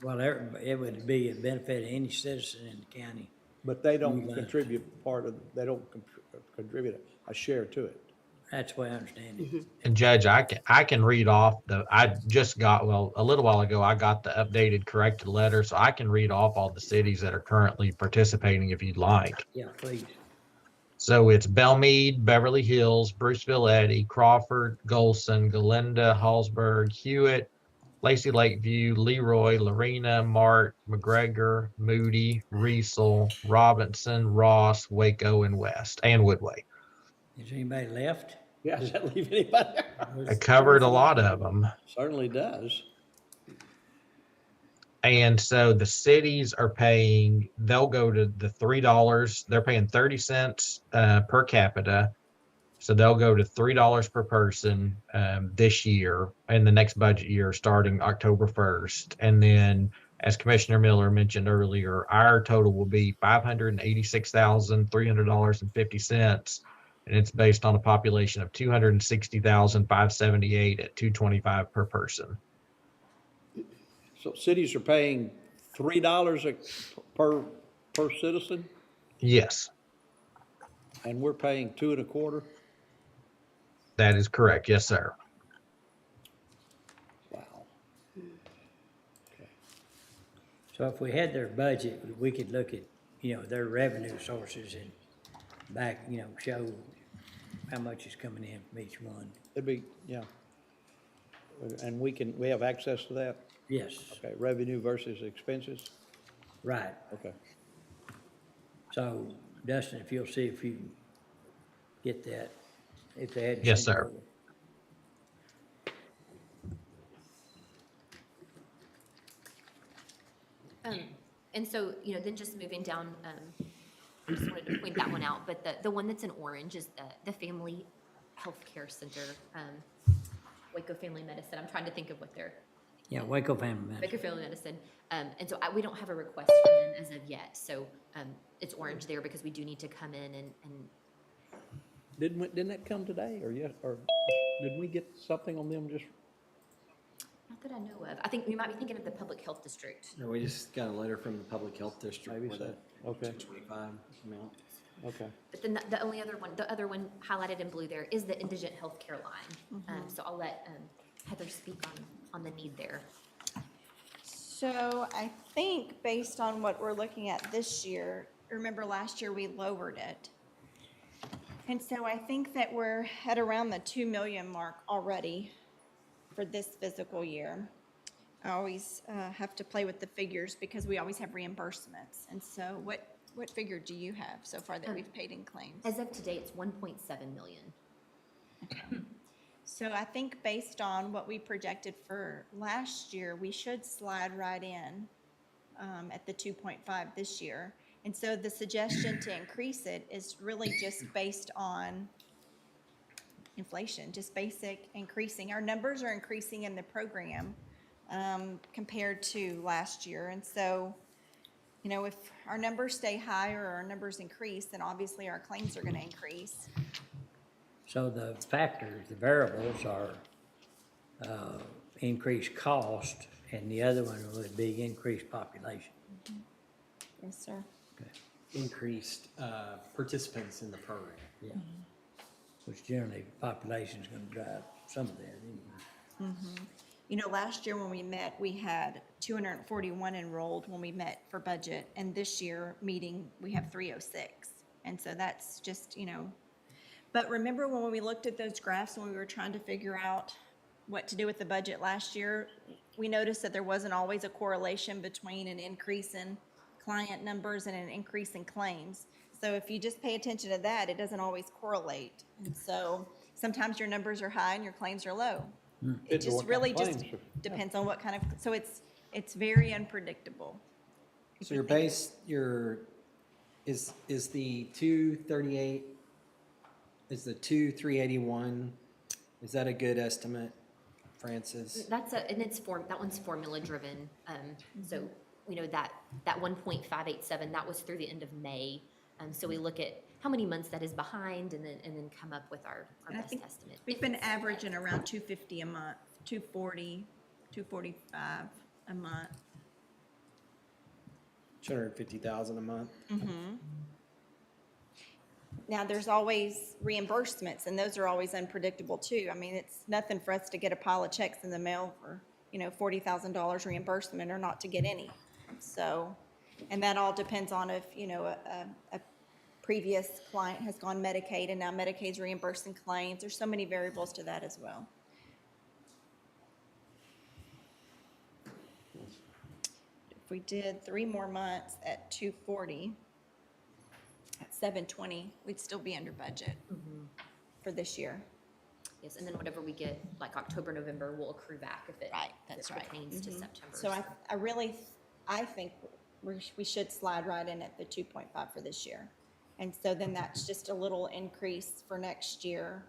Well, it would be a benefit of any citizen in the county. But they don't Right. contribute contribute a share to it. That's the way I understand it. And Judge, I can read off I just got, well, a little while ago, I got the updated corrected letter, so I can read off all the cities that are currently participating if you'd like. Yeah, please. So it's Bellmead, Beverly Hills, Bruceville Eddy, Crawford, Golson, Galinda, Hallsburg, Hewitt, Lacey Lakeview, Leroy, Lorena, Mart, McGregor, Moody, Riesel, Robinson, Ross, Waco, and West, and Woodway. Is anybody left? Yeah, does that leave anybody? I covered a lot of them. Certainly does. And so the cities are paying, they'll go to the $3, they're paying 30 cents per capita. So they'll go to $3 per person this year and the next budget year starting October 1st. And then, as Commissioner Miller mentioned earlier, our total will be $586,300.50. And it's based on a population of 260,578 at $225 per person. So cities are paying $3 per citizen, Yes, and we're paying 2.25? that is correct. Yes, sir. Wow. So if we had their budget, we could look at, their revenue sources and show how much is coming in from each one. It'd be, yeah. And we have access to that? Yes. Okay, revenue versus expenses? Right. Okay. So Dustin, if you'll see if you get that, if they had. Yes, sir. And so, then just moving down, I just wanted to point that one out, but the one that's in orange is the Family Healthcare Center, Waco Family Medicine. I'm trying to think of what they're. Yeah, Waco Family Medicine. Waco Family Medicine. And so we don't have a request from them as of yet. So it's orange there because we do need to come in and Didn't that come today or did we get something on them just? not that I know of. I think you might be thinking of the Public Health District. No, we just got a letter from the Public Health District Maybe for so. the Okay. 225 amount. Okay. But then the other one highlighted in blue there is the indigent healthcare line. So I'll let Heather speak on the need there. So I think based on what we're looking at this year, remember last year we lowered it. And so I think that we're at around the 2 million mark already for this fiscal year. I always have to play with the figures because we always have reimbursements. And so what figure do you have so far that we've paid in claims? As of today, it's 1.7 million. So I think based on what we projected for last year, we should slide right in at the 2.5 this year. And so the suggestion to increase it is really just based on inflation, just basic increasing. Our numbers are increasing in the program compared to last year. And so, if our numbers stay high or our numbers increase, then obviously our claims are going to increase. So the factors, the variables are increased cost, and the other one would be increased population. Yes, sir. Increased participants in the program. Yeah. Which generally population is going to drive some of that anyway. Last year when we met, we had 241 enrolled when we met for budget, and this year meeting, we have 306. And so that's just, but remember when we looked at those graphs when we were trying to figure out what to do with the budget last year, we noticed that there wasn't always a correlation between an increase in client numbers and an increase in claims. So if you just pay attention to that, it doesn't always correlate. And so sometimes your numbers are high and your claims are low. It just really just depends on what kind of, so it's very unpredictable. So your base, is the 238, is the 2,381, is that a good estimate, Francis? That one's formula driven. So that 1.587, that was through the end of May. So we look at how many months that is behind and then come up with our best estimate. We've been averaging around 250 a month, 240, 245 a month. 250,000 a month. Now, there's always reimbursements, and those are always unpredictable too. I mean, it's nothing for us to get a pile of checks in the mail for, $40,000 reimbursement or not to get any. So, and that all depends on if, a previous client has gone Medicaid and now Medicaid's reimbursing claims. There's so many variables to that as well. If we did 3 more months at 240, at 720, we'd still be under budget for this year. Yes, and then whatever we get, like October, November, we'll accrue back if it pertains to September. So I think we should slide right in at the 2.5 for this year. And so then that's just a little increase for next year.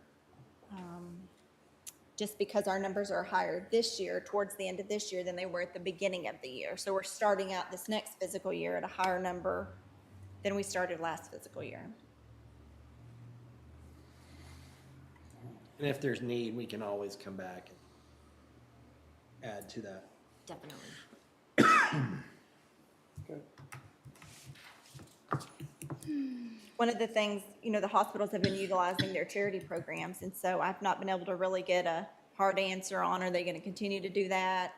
Just because our numbers are higher this year, towards the end of this year, than they were at the beginning of the year. So we're starting out this next fiscal year at a higher number than we started last fiscal year. And if there's need, we can always come back and add to that. Definitely. One of the things, you know, the hospitals have been utilizing their charity programs, and so I've not been able to really get a hard answer on, are they going to continue to do that?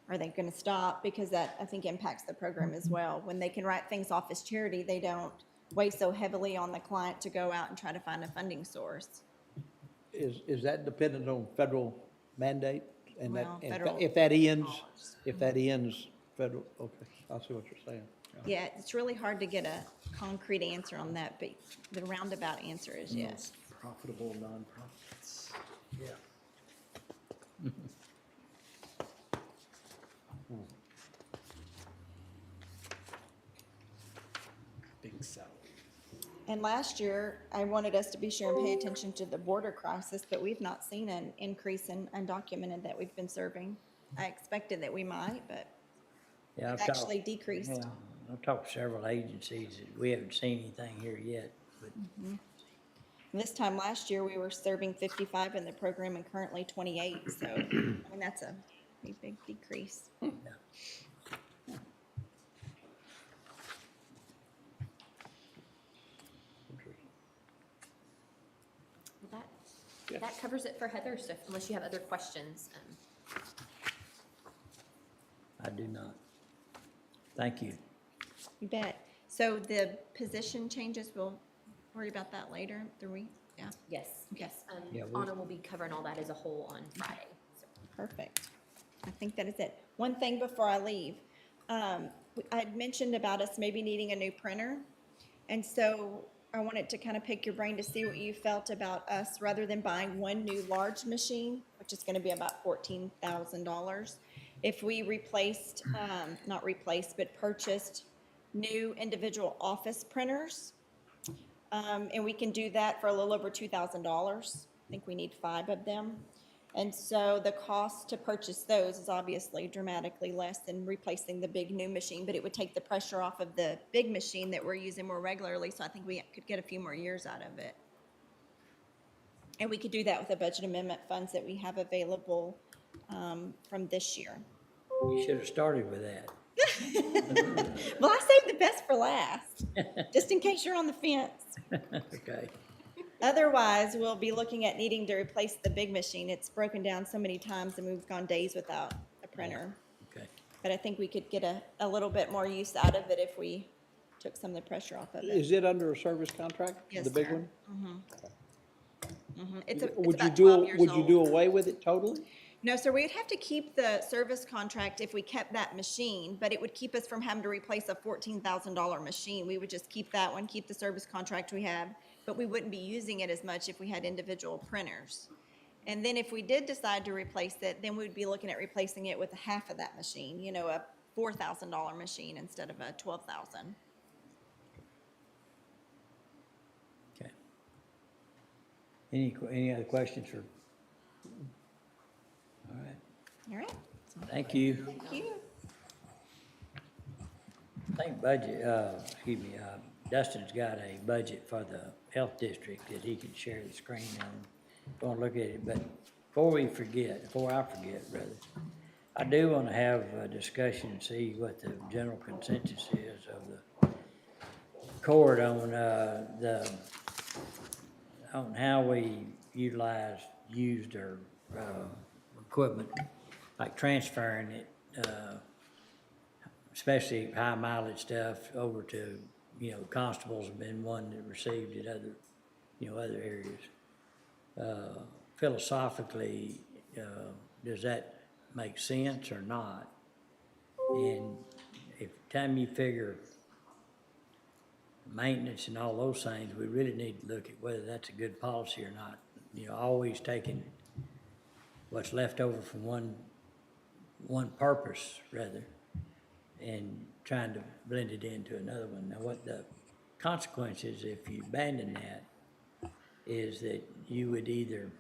Are they going to stop? Because that, I think, impacts the program as well. When they can write things off as charity, they don't weigh so heavily on the client to go out and try to find a funding source. Is that dependent on federal mandate? And Well, that, federal if that ends, federal, okay, I see what you're saying. Yeah, it's really hard to get a concrete answer on that, but the roundabout answer is yes. Profitable nonprofits. Yeah. Big salary. And last year, I wanted us to be sure and pay attention to the border crisis, but we've not seen an increase in undocumented that we've been serving. I expected that we might, but Yeah, it's actually decreased. Yeah, I've talked to several agencies, we haven't seen anything here yet, but Mhm. And this time last year, we were serving 55 in the program and currently 28, so, I mean, that's a pretty big decrease. Well, that covers it for Heather, so unless you have other questions. I do not. Thank you. You bet. So the position changes, we'll worry about that later, yeah? Yes, Okay. yes. Yeah, we- Anna will be covering all that as a whole on Friday. So. Perfect. I think that is it. One thing before I leave. I'd mentioned about us maybe needing a new printer. And so I wanted to kind of pick your brain to see what you felt about us, rather than buying one new large machine, which is going to be about $14,000. If we replaced, not replaced, but purchased new individual office printers. And we can do that for a little over $2,000. I think we need 5 of them. And so the cost to purchase those is obviously dramatically less than replacing the big new machine, but it would take the pressure off of the big machine that we're using more regularly, so I think we could get a few more years out of it. And we could do that with the budget amendment funds that we have available from this year. You should have started with that. Well, I saved the best for last, just in case you're on the fence. Okay. Otherwise, we'll be looking at needing to replace the big machine. It's broken down so many times and we've gone days without a printer. Okay. But I think we could get a little bit more use out of it if we took some of the pressure off of it. Is it under a service contract? Yes, The big sir. one? It's Would you about do, 12 years would you old. do away with it totally? No, sir, we'd have to keep the service contract if we kept that machine, but it would keep us from having to replace a $14,000 machine. We would just keep that one, keep the service contract we have, but we wouldn't be using it as much if we had individual printers. And then if we did decide to replace it, then we'd be looking at replacing it with half of that machine, you know, a $4,000 machine instead of a $12,000. Okay. Any other questions for? All right. All right. Thank you. Thank you. I think Dustin's got a budget for the health district that he can share the screen on. Going to look at it, but before I forget, rather, I do want to have a discussion and see what the general consensus is of the court on on how we utilize used or equipment, like transferring it, especially high mileage stuff over to, constables have been one that received it other areas. Philosophically, does that make sense or not? And if time you figure maintenance and all those things, we really need to look at whether that's a good policy or not. Always taking what's left over from one purpose rather, and trying to blend it into another one. Now, what the consequences if you abandon that is that you would either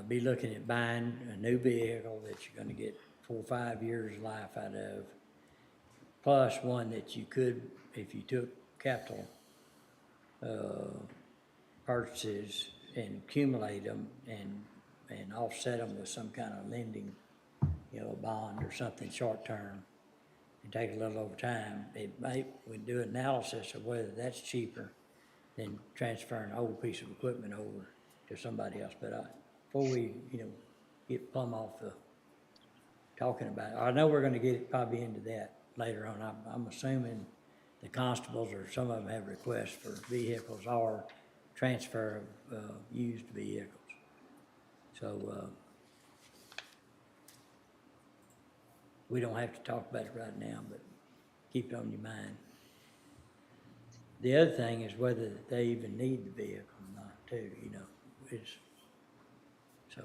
be looking at buying a new vehicle that you're gonna get 4 or 5 years life out of, plus one that you could, if you took capital purchases and accumulate them and offset them with some kind of lending, you know, a bond or something short-term, and take a little over time, we do an analysis of whether that's cheaper than transferring an old piece of equipment over to somebody else. But before we, you know, get plumb off the talking about it, I know we're gonna get probably into that later on. I'm assuming the constables or some of them have requests for vehicles or transfer of used vehicles. So we don't have to talk about it right now, but keep it on your mind. The other thing is whether they even need the vehicle or not, too, you know, it's, so.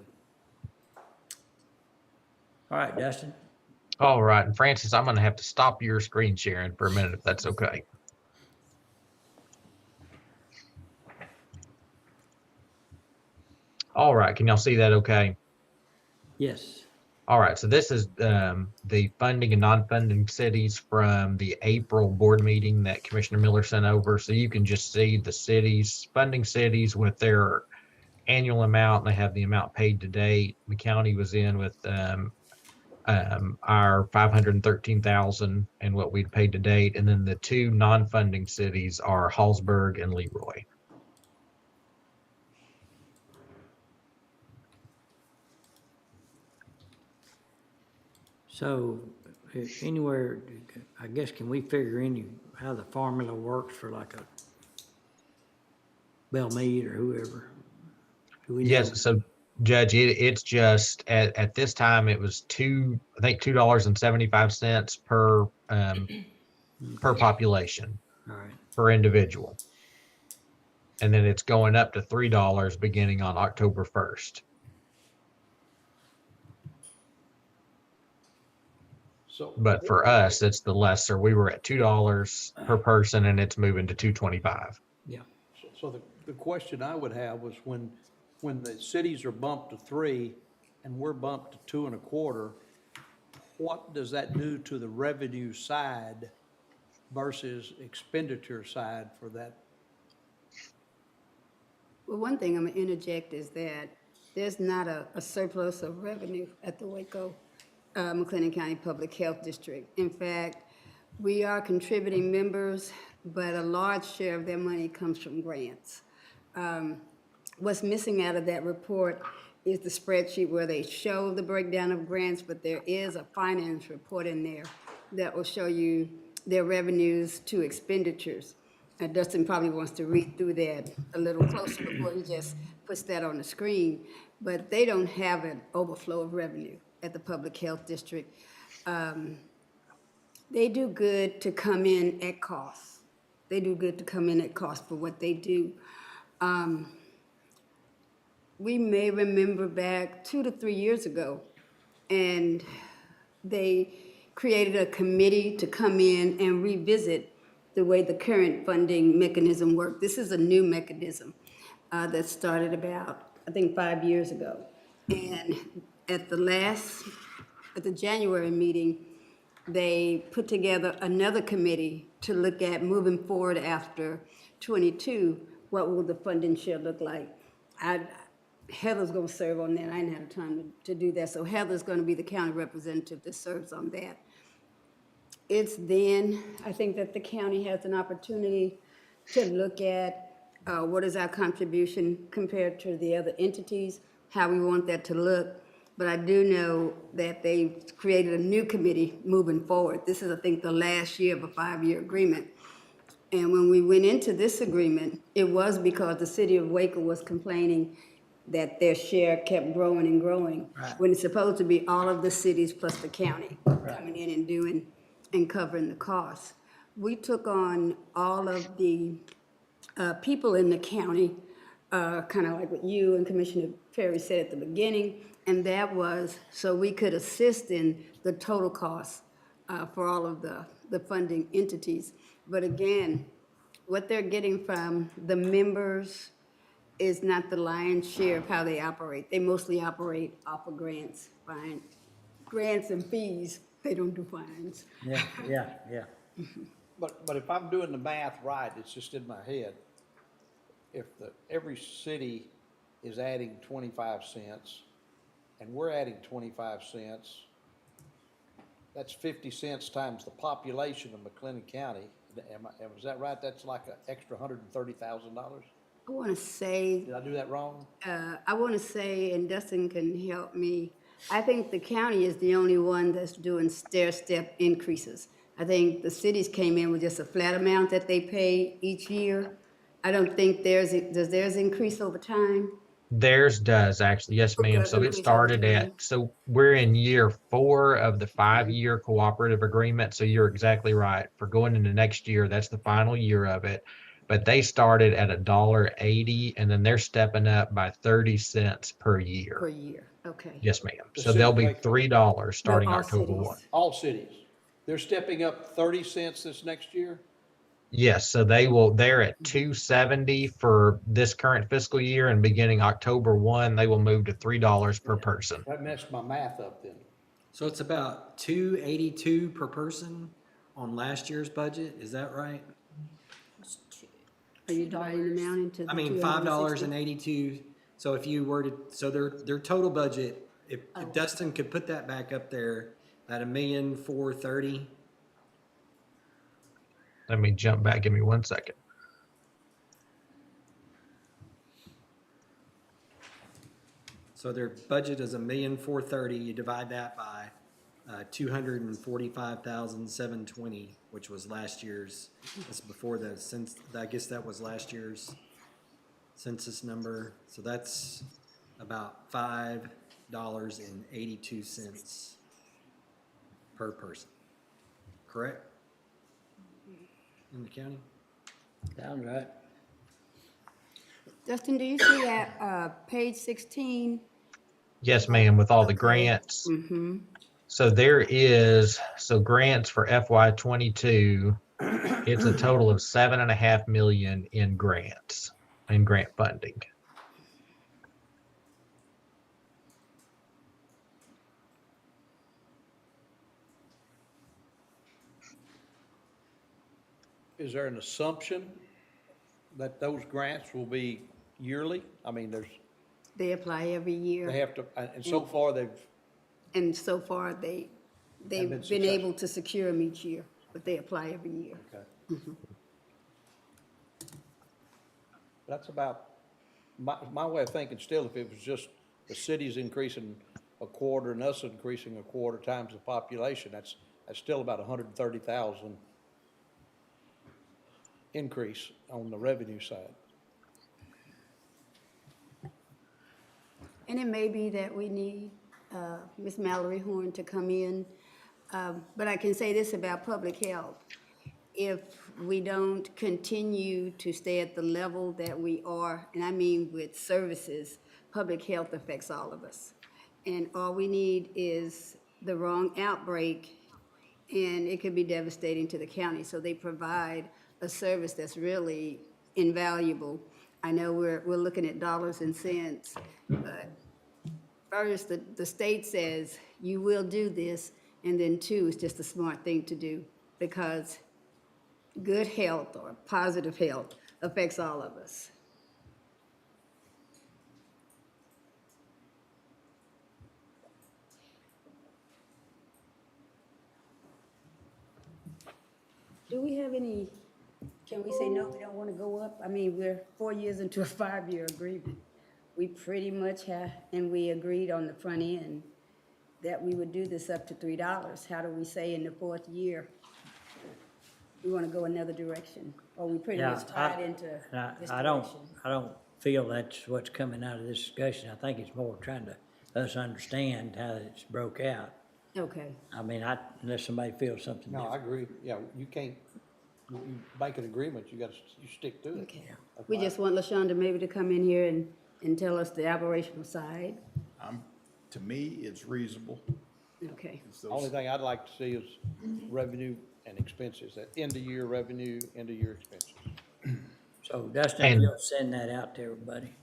All right, Dustin. All right, and Francis, I'm gonna have to stop your screen sharing for a minute if that's okay. All right, can y'all see that okay? Yes. All right, so this is the funding and non-funding cities from the April board meeting that Commissioner Miller sent over. So you can just see the cities, funding cities with their annual amount. They have the amount paid to date. The county was in with our 513,000 and what we'd paid to date. And then the two non-funding cities are Hallsburg and Leroy. So anywhere, I guess, can we figure how the formula works for like a Bellmead or whoever? Do we know? Yes, so Judge, it's just at this time it was $2.75 per per population. All right. Per individual. And then it's going up to $3 beginning on October 1st. So, But for us, it's the lesser. We were at $2 per person and it's moving to $2.25. Yeah. so the question I would have was when the cities are bumped to 3 and we're bumped to 2.25, what does that do to the revenue side versus expenditure side for that? Well, one thing I'm gonna interject is that there's not a surplus of revenue at the Waco McLennan County Public Health District. In fact, we are contributing members, but a large share of their money comes from grants. What's missing out of that report is the spreadsheet where they show the breakdown of grants, but there is a finance report in there that will show you their revenues to expenditures. Dustin probably wants to read through that a little closer before he just puts that on the screen, but they don't have an overflow of revenue at the Public Health District. They do good to come in at cost. They do good to come in at cost for what they do. We may remember back 2 to 3 years ago, and they created a committee to come in and revisit the way the current funding mechanism worked. This is a new mechanism that started about, I think, 5 years ago. And at the January meeting, they put together another committee to look at moving forward after 22, what will the funding share look like? Heather's gonna serve on that. I didn't have time to do that. So Heather's gonna be the county representative that serves on that. It's then, I think that the county has an opportunity to look at what is our contribution compared to the other entities, how we want that to look. But I do know that they created a new committee moving forward. This is, I think, the last year of a 5-year agreement. And when we went into this agreement, it was because the city of Waco was complaining that their share kept growing and growing, when it's supposed to be all of the cities plus the county coming in and doing and covering the costs. We took on all of the people in the county, kind of like what you and Commissioner Perry said at the beginning, and that was so we could assist in the total cost for all of the the funding entities. But again, what they're getting from the members is not the lion's share of how they operate. They mostly operate off of grants, grants and fees. They don't do fines. Yeah, yeah. But if I'm doing the math right, it's just in my head. If every city is adding 25 cents, and we're adding 25 cents, that's 50 cents times the population of McLennan County. Is that right? That's like an extra $130,000? I want to say, Did I do that wrong? I want to say, and Dustin can help me, I think the county is the only one that's doing stair-step increases. I think the cities came in with just a flat amount that they pay each year. I don't think does theirs increase over time? Theirs does actually. Yes, ma'am. Okay, So it okay, started okay. at, so we're in year 4 of the 5-year cooperative agreement. So you're exactly right. For going into next year, that's the final year of it. But they started at $1.80 and then they're stepping up by 30 cents per Per year. year, okay. Yes, ma'am. The So they'll be city- $3 starting all October cities. 1. All cities. They're stepping up 30 cents this next year? Yes, so they're at 270 for this current fiscal year, and beginning October 1, they will move to $3 per person. That messed my math up then. So it's about $282 per person on last year's budget, is that right? Are you dividing them out into the I mean, 260? $5.82, so if you were to, so their total budget, if Dustin could put that back up there at $1,430,000. Let me jump back. Give me 1 second. So their budget is $1,430,000, you divide that by 245,720, which was last year's, that's before the, since, I guess that was last year's census number, so that's about $5.82 per person, correct? In the county? Sounds right. Dustin, do you see at page 16? Yes, ma'am, with all the grants. Mm-hmm. So so grants for FY22, it's a total of $7.5 million in grants, in grant funding. Is there an assumption that those grants will be yearly? I mean, They apply every year. they have to, and so far And so far, they've been been successful. able to secure them each year, but they apply every year. Okay. Mhm. That's about, my way of thinking still, if it was just the city's increasing a quarter and us increasing a quarter times the population, that's still about 130,000 increase on the revenue side. And it may be that we need Ms. Mallory Horn to come in. But I can say this about public health. If we don't continue to stay at the level that we are, and I mean with services, public health affects all of us. And all we need is the wrong outbreak, and it could be devastating to the county. So they provide a service that's really invaluable. I know we're looking at dollars and cents, but first, the state says you will do this, and then 2, it's just a smart thing to do, because good health or positive health affects all of us. Do we have any, can we say, no, we don't want to go up? I mean, we're 4 years into a 5-year agreement. We pretty much have, and we agreed on the front end that we would do this up to $3. How do we say in the 4th year, we want to go another direction? Or we pretty much tied into this I direction? don't feel that's what's coming out of this discussion. I think it's more trying to us understand how it's broke out. Okay. I mean, unless somebody feels something No, different. I agree. Yeah, you can't, you make an agreement, you stick to it. Okay. We just want LaShonda maybe to come in here and tell us the operational side. To me, it's reasonable. Okay. It's those- Only thing I'd like to see is revenue and expenses, that end of year revenue, end of year expenses. So Dustin, And- you'll send that out to everybody.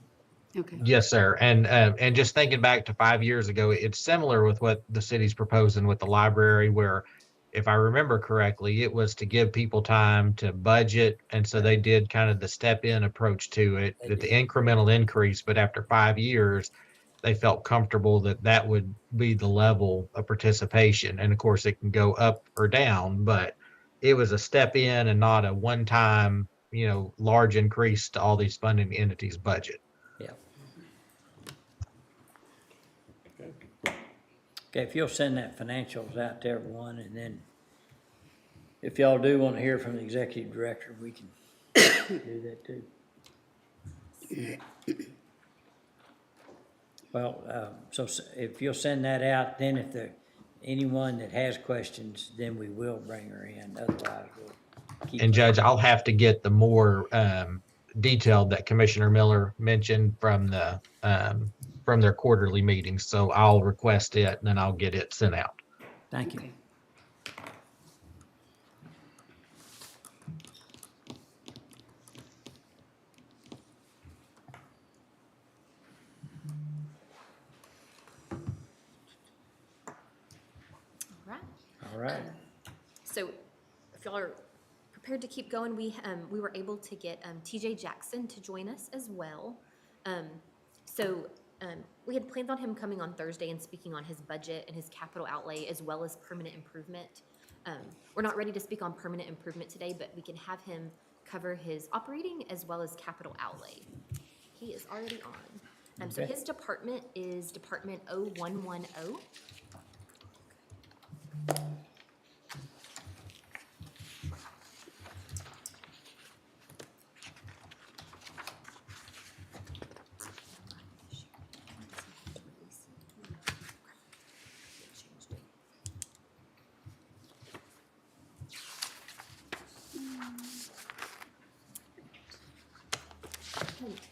Okay. Yes, sir. And just thinking back to 5 years ago, it's similar with what the city's proposing with the library, where if I remember correctly, it was to give people time to budget. And so they did kind of the step in approach to it, that the incremental increase, but after 5 years, they felt comfortable that that would be the level of participation. And of course, it can go up or down, but it was a step in and not a one-time, large increase to all these funding entities' budget. Yeah. Okay, if you'll send that financials out to everyone, and then if y'all do want to hear from the executive director, we can do that too. Well, so if you'll send that out, then if anyone that has questions, then we will bring her in. Otherwise, we'll keep. And Judge, I'll have to get the more detailed that Commissioner Miller mentioned from their quarterly meetings. So I'll request it and then I'll get it sent out. Thank you. All right. All right. So if y'all are prepared to keep going, we were able to get TJ Jackson to join us as well. We had planned on him coming on Thursday and speaking on his budget and his capital outlay as well as permanent improvement. We're not ready to speak on permanent improvement today, but we can have him cover his operating as well as capital outlay. He is already on. So Okay. his department is Department 0110.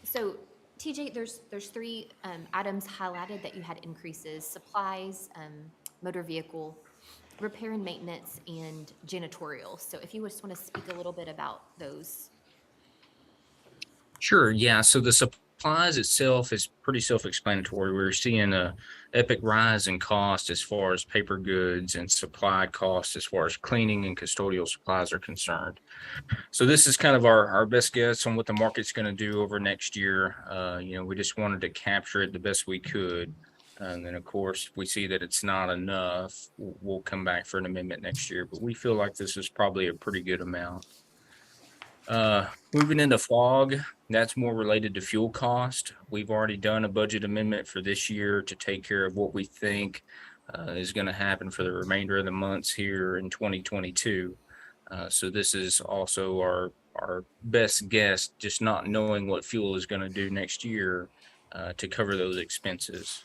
So TJ, there's three items highlighted that you had increases: supplies, motor vehicle, repair and maintenance, and janitorial. So if you just want to speak a little bit about those. Sure, yeah. So the supplies itself is pretty self-explanatory. We're seeing a epic rise in cost as far as paper goods and supply costs as far as cleaning and custodial supplies are concerned. So this is kind of our best guess on what the market's going to do over next year. We just wanted to capture it the best we could. And then, of course, if we see that it's not enough, we'll come back for an amendment next year. But we feel like this is probably a pretty good amount. Moving into FOG, that's more related to fuel cost. We've already done a budget amendment for this year to take care of what we think is going to happen for the remainder of the months here in 2022. So this is also our best guess, just not knowing what fuel is going to do next year to cover those expenses.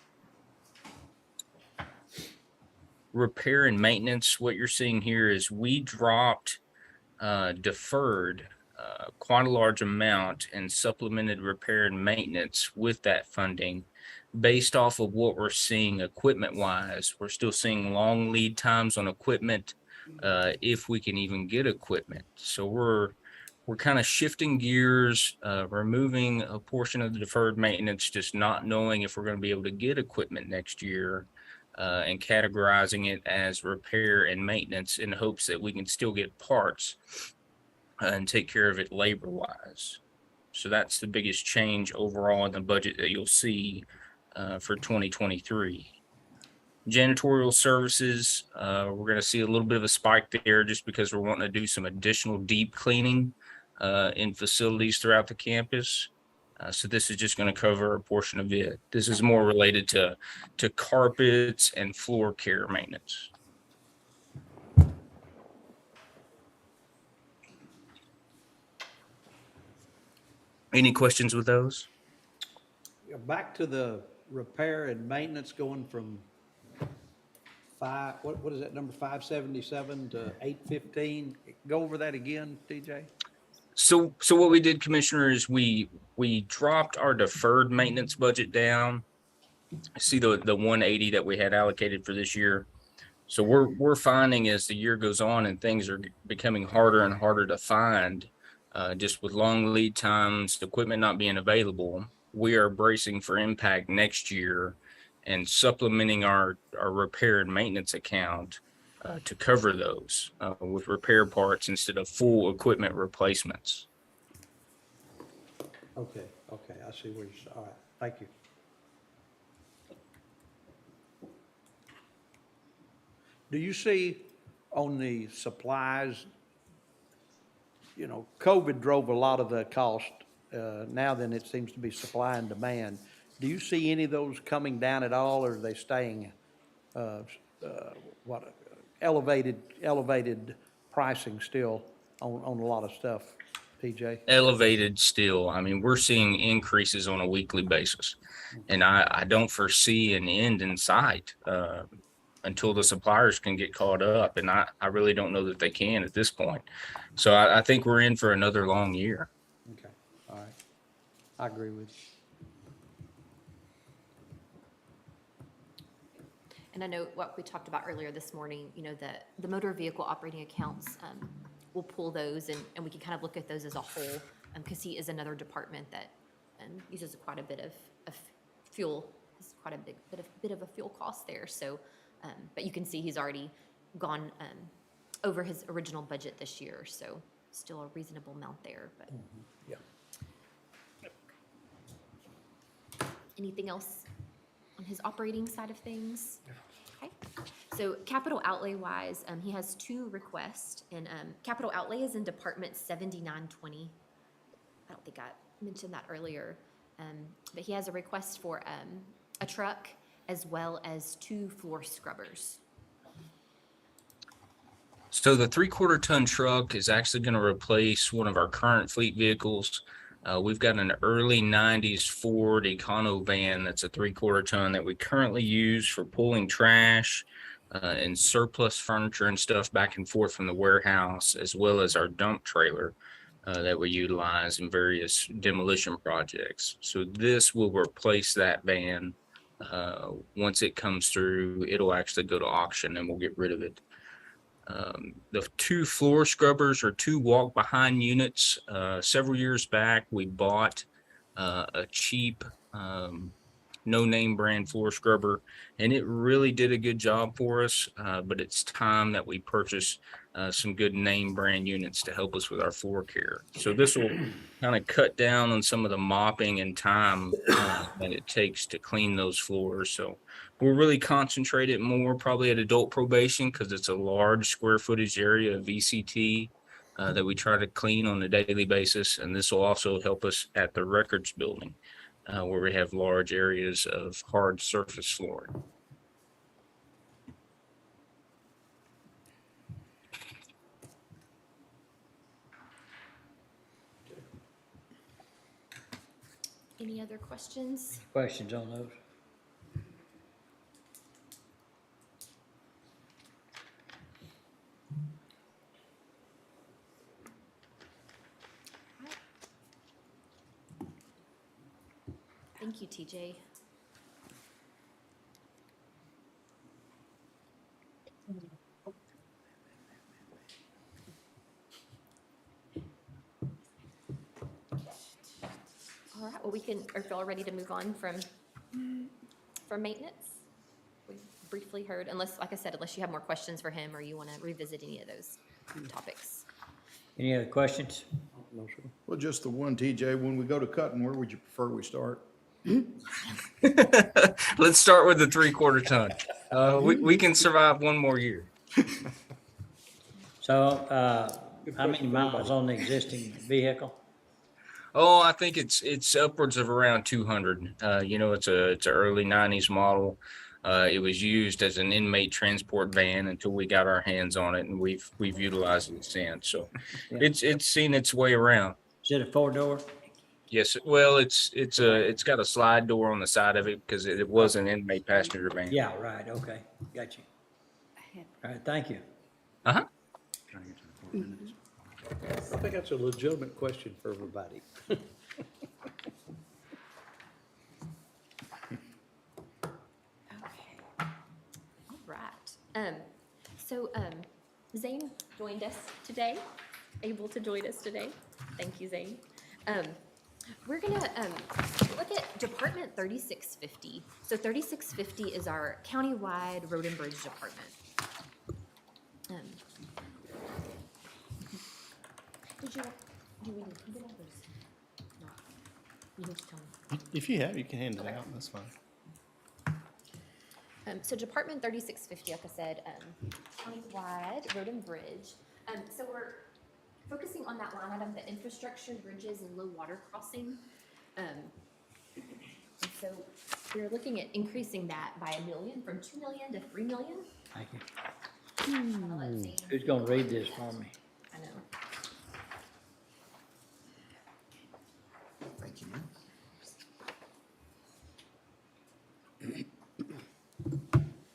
Repair and maintenance, what you're seeing here is we dropped deferred quite a large amount and supplemented repair and maintenance with that funding based off of what we're seeing equipment wise. We're still seeing long lead times on equipment if we can even get equipment. So we're kind of shifting gears, removing a portion of the deferred maintenance, just not knowing if we're going to be able to get equipment next year, and categorizing it as repair and maintenance in hopes that we can still get parts and take care of it labor wise. So that's the biggest change overall in the budget that you'll see for 2023. Janitorial services, we're going to see a little bit of a spike there just because we're wanting to do some additional deep cleaning in facilities throughout the campus. So this is just going to cover a portion of it. This is more related to carpets and floor care maintenance. Any questions with those? Back to the repair and maintenance, going from what is that number, 577 to 815? Go over that again, TJ. So what we did, Commissioner, is we dropped our deferred maintenance budget down. See the 180 that we had allocated for this year. So we're finding as the year goes on and things are becoming harder and harder to find, just with long lead times, the equipment not being available, we are bracing for impact next year and supplementing our repair and maintenance account to cover those with repair parts instead of full equipment replacements. Okay, I see where you're, all right, thank you. Do you see on the supplies, you know, COVID drove a lot of the cost. Now then it seems to be supply and demand. Do you see any of those coming down at all, or are they staying, elevated pricing still on a lot of stuff, PJ? Elevated still. I mean, we're seeing increases on a weekly basis, and I don't foresee an end in sight until the suppliers can get caught up, and I really don't know that they can at this point. So I think we're in for another long year. Okay, all right. I agree with you. And I know what we talked about earlier this morning, you know, the motor vehicle operating accounts, we'll pull those and we can kind of look at those as a whole, because he is another department that uses quite a bit of fuel, has quite a bit of a fuel cost there. So, but you can see he's already gone over his original budget this year, so still a reasonable amount there. But Yeah. anything else on his operating side of things? Okay. So capital outlay wise, he has 2 requests, and capital outlay is in Department 7920. I don't think I mentioned that earlier, but he has a request for a truck as well as 2 floor scrubbers. So the 3/4 ton truck is actually going to replace one of our current fleet vehicles. We've got an early 90s Ford Econo van that's a 3/4 ton that we currently use for pulling trash and surplus furniture and stuff back and forth from the warehouse, as well as our dump trailer that we utilize in various demolition projects. So this will replace that van. Once it comes through, it'll actually go to auction and we'll get rid of it. The 2 floor scrubbers are 2 walk behind units. Several years back, we bought a cheap no name brand floor scrubber, and it really did a good job for us. But it's time that we purchase some good name brand units to help us with our floor care. So this will kind of cut down on some of the mopping and time that it takes to clean those floors. So we'll really concentrate it more probably at adult probation, because it's a large square footage area of VCT that we try to clean on a daily basis. And this will also help us at the records building where we have large areas of hard surface flooring. Any other questions? Questions on those? Thank you, TJ. All right, well, we can, are y'all ready to move on from maintenance? We briefly heard, unless, like I said, unless you have more questions for him or you want to revisit any of those topics. Any other questions? No, sir. Well, just the one, TJ, when we go to cutting, where would you prefer we start? Let's start with the 3/4 ton. We can survive one more year. So, how many miles on the existing vehicle? Oh, I think it's upwards of around 200. You know, it's an early 90s model. It was used as an inmate transport van until we got our hands on it, and we've utilized it since. So Yeah. it's seen its way around. Is it a 4-door? Yes, well, it's got a slide door on the side of it because it was an inmate passenger van. Yeah, right, okay, got you. All right, thank you. Uh-huh. I think that's a legitimate question for everybody. All right. joined us today, able to join us today. Thank you, Zane. We're gonna look at Department 3650. So 3650 is our countywide road and bridge department. Do we need to do that or not? You need to tell me. If you have, you can hand it out, that's fine. So Department 3650, like I said, countywide road and bridge. So we're focusing on that line item, the infrastructure, bridges, and low water crossing. And so we're looking at increasing that by $1 million, from $2 million to $3 million. Thank you. Let's see. Who's gonna read this for me? I know. Thank you, man.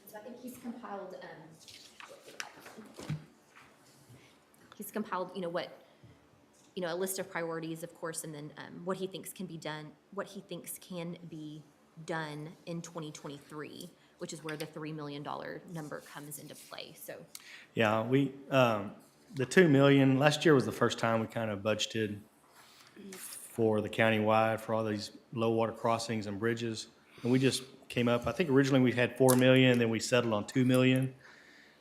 So I think he's compiled, a list of priorities, of course, and then what he thinks can be done, in 2023, which is where the $3 million number comes into play, so. Yeah, the 2 million, last year was the first time we kind of budgeted for the countywide for all these low water crossings and bridges. And we just came up, I think originally we had 4 million, then we settled on 2 million.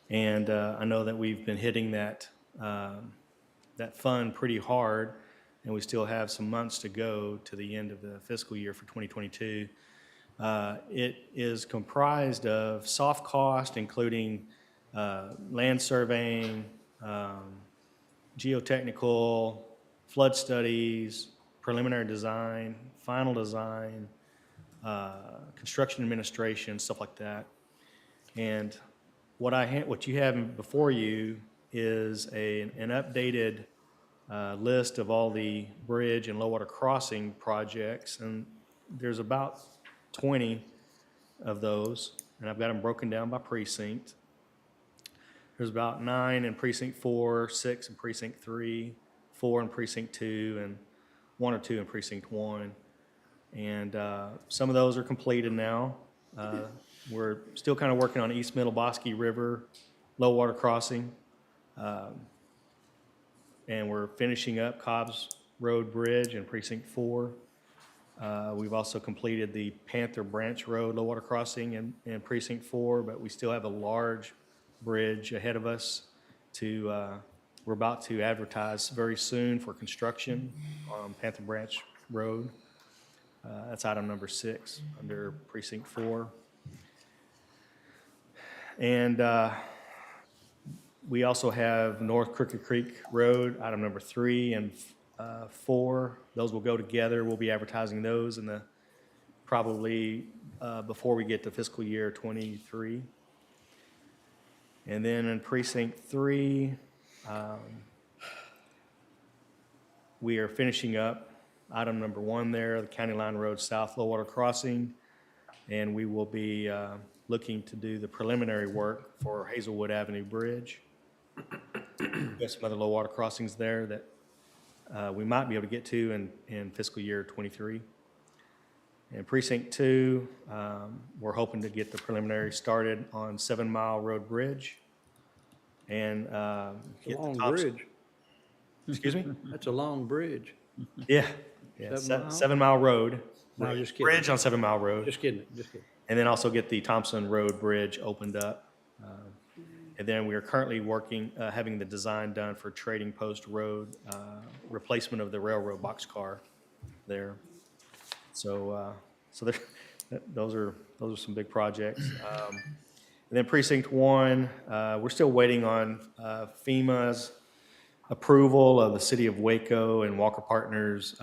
And I know that we've been hitting that fund pretty hard, and we still have some months to go to the end of the fiscal year for 2022. It is comprised of soft cost, including land surveying, geotechnical, flood studies, preliminary design, final design, construction administration, stuff like that. And what you have before you is an updated list of all the bridge and low water crossing projects, and there's about 20 of those, and I've got them broken down by precinct. There's about 9 in precinct 4, 6 in precinct 3, 4 in precinct 2, and 1 or 2 in precinct 1. And some of those are completed now. We're still kind of working on East Middle Bosque River low water crossing. And we're finishing up Cobb's Road Bridge in precinct 4. We've also completed the Panther Branch Road low water crossing in precinct 4, but we still have a large bridge ahead of us we're about to advertise very soon for construction on Panther Branch Road. That's item number 6 under precinct 4. And we also have North Crooked Creek Road, item number 3 and 4. Those will go together. We'll be advertising those probably before we get to fiscal year 23. And then in precinct 3, we are finishing up item number 1 there, the County Line Road South low water crossing, and we will be looking to do the preliminary work for Hazelwood Avenue Bridge. There's some other low water crossings there that we might be able to get to in fiscal year 23. In precinct 2, we're hoping to get the preliminary started on 7 Mile Road Bridge and It's a long bridge. Excuse me? That's a long bridge. Yeah. 7 Mile? 7 Mile Road. No, just kidding. Bridge on 7 Mile Road. Just kidding, just kidding. And then also get the Thompson Road Bridge opened up. And then we are currently working, having the design done for Trading Post Road, replacement of the railroad boxcar there. So those are some big projects. And then precinct 1, we're still waiting on FEMA's approval of the City of Waco and Walker Partners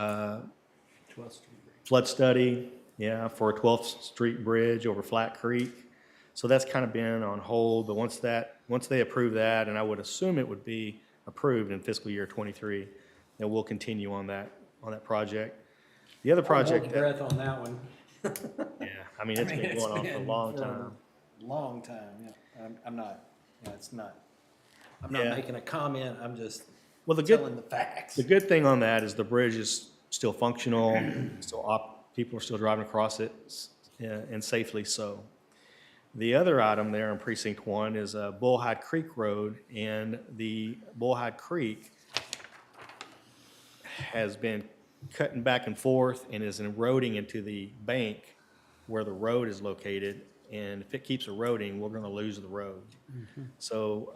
flood study, for a 12th Street Bridge over Flat Creek. So that's kind of been on hold, but once they approve that, and I would assume it would be approved in fiscal year 23, then we'll continue on that project. The other project. Hold your breath on that one. Yeah, I mean, it's been going on for a long time. Long time, yeah. I'm not making a comment, I'm just telling the facts. The good thing on that is the bridge is still functional, people are still driving across it, and safely so. The other item there in Precinct 1 is Bullhide Creek Road, and the Bullhide Creek has been cutting back and forth and is eroding into the bank where the road is located. And if it keeps eroding, we're going to lose the road. So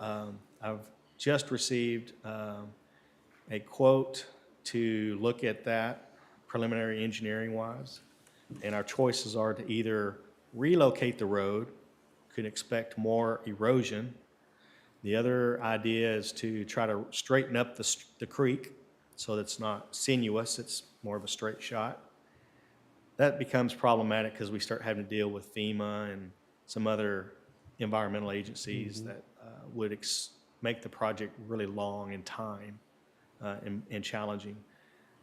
I've just received a quote to look at that preliminary engineering wise. And our choices are to either relocate the road, could expect more erosion. The other idea is to try to straighten up the creek so that it's not sinuous, it's more of a straight shot. That becomes problematic because we start having to deal with FEMA and some other environmental agencies that would make the project really long in time and challenging.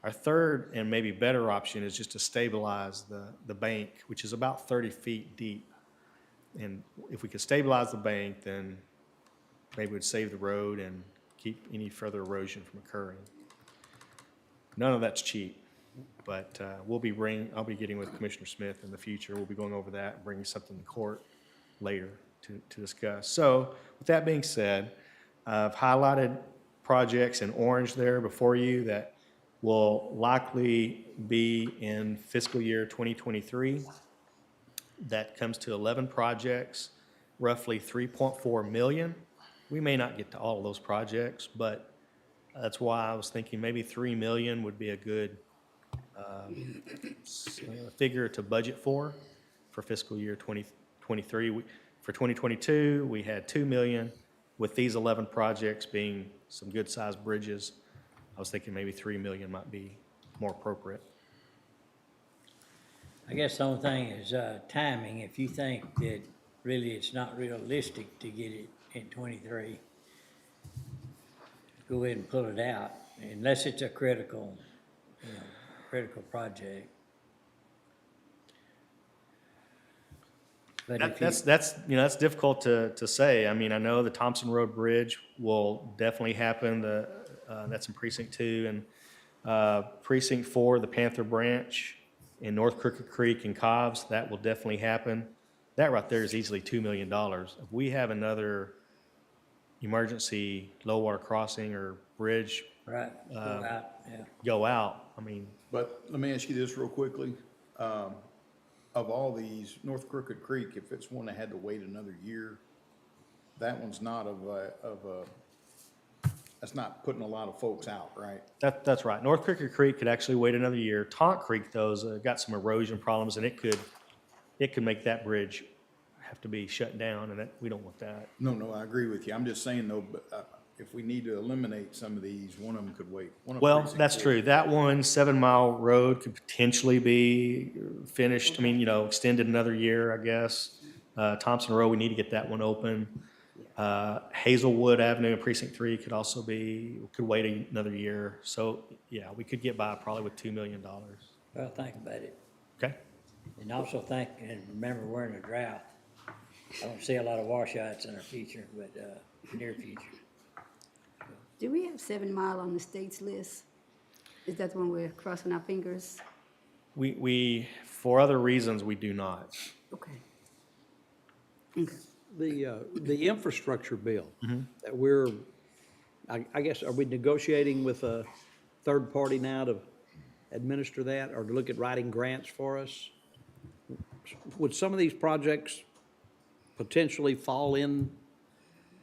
Our third and maybe better option is just to stabilize the bank, which is about 30 feet deep. And if we could stabilize the bank, then maybe we'd save the road and keep any further erosion from occurring. None of that's cheap, but I'll be getting with Commissioner Smith in the future. We'll be going over that and bringing something to court later to discuss. So with that being said, I've highlighted projects in orange there before you that will likely be in fiscal year 2023. That comes to 11 projects, roughly 3.4 million. We may not get to all of those projects, but that's why I was thinking maybe 3 million would be a good figure to budget for fiscal year 2023. For 2022, we had 2 million. With these 11 projects being some good-sized bridges, I was thinking maybe 3 million might be more appropriate. I guess the only thing is timing. If you think that really it's not realistic to get it in 23, go ahead and pull it out, unless it's a critical project. But if That's difficult to say. I mean, I know the Thompson Road Bridge will definitely happen. That's in Precinct 2, and Precinct 4, the Panther Branch in North Crooked Creek and Cobb's, that will definitely happen. That right there is easily $2 million. If we have another emergency low water crossing or bridge go out, I mean. But let me ask you this real quickly. Of all these, North Crooked Creek, if it's one that had to wait another year, that one's not that's not putting a lot of folks out, right? That's right. North Crooked Creek could actually wait another year. Taunt Creek, though, has got some erosion problems, and it could make that bridge have to be shut down, and we don't want that. No, I agree with you. I'm just saying though, but if we need to eliminate some of these, one of them could wait. Well, that's true. That 7 Mile Road could potentially be finished. I mean, extended another year, I guess. Thompson Road, we need to get that one open. Hazelwood Avenue in Precinct 3 could wait another year. So, yeah, we could get by probably with $2 million. Well, think about it. Okay. And also think, and remember, we're in a drought. I don't see a lot of washouts in our future, but near future. Do we have 7 Mile on the state's list? Is that the one we're crossing our fingers? We for other reasons, we do not. Okay. The infrastructure bill that I guess, are we negotiating with a third party now to administer that or to look at writing grants for us? Would some of these projects potentially fall in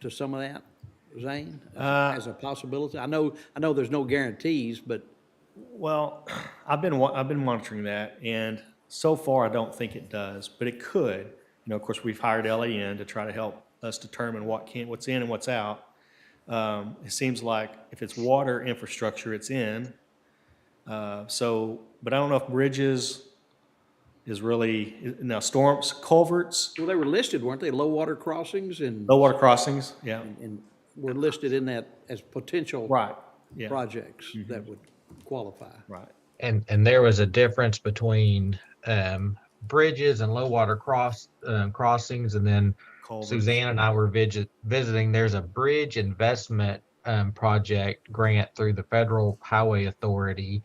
to some of that, Zane, as a possibility? I know there's no guarantees, but. Well, I've been monitoring that, and so far I don't think it does, but it could. Of course, we've hired LAN to try to help us determine what's in and what's out. It seems like if it's water infrastructure, it's in. But I don't know if bridges is really, now storms, culverts. Well, they were listed, weren't they? Low water crossings and. Low water crossings, yeah. And were listed in that as potential projects that would qualify. Right. And there was a difference between bridges and low water crossings, and then Culverts. Suzanne and I were visiting. There's a bridge investment project grant through the Federal Highway Authority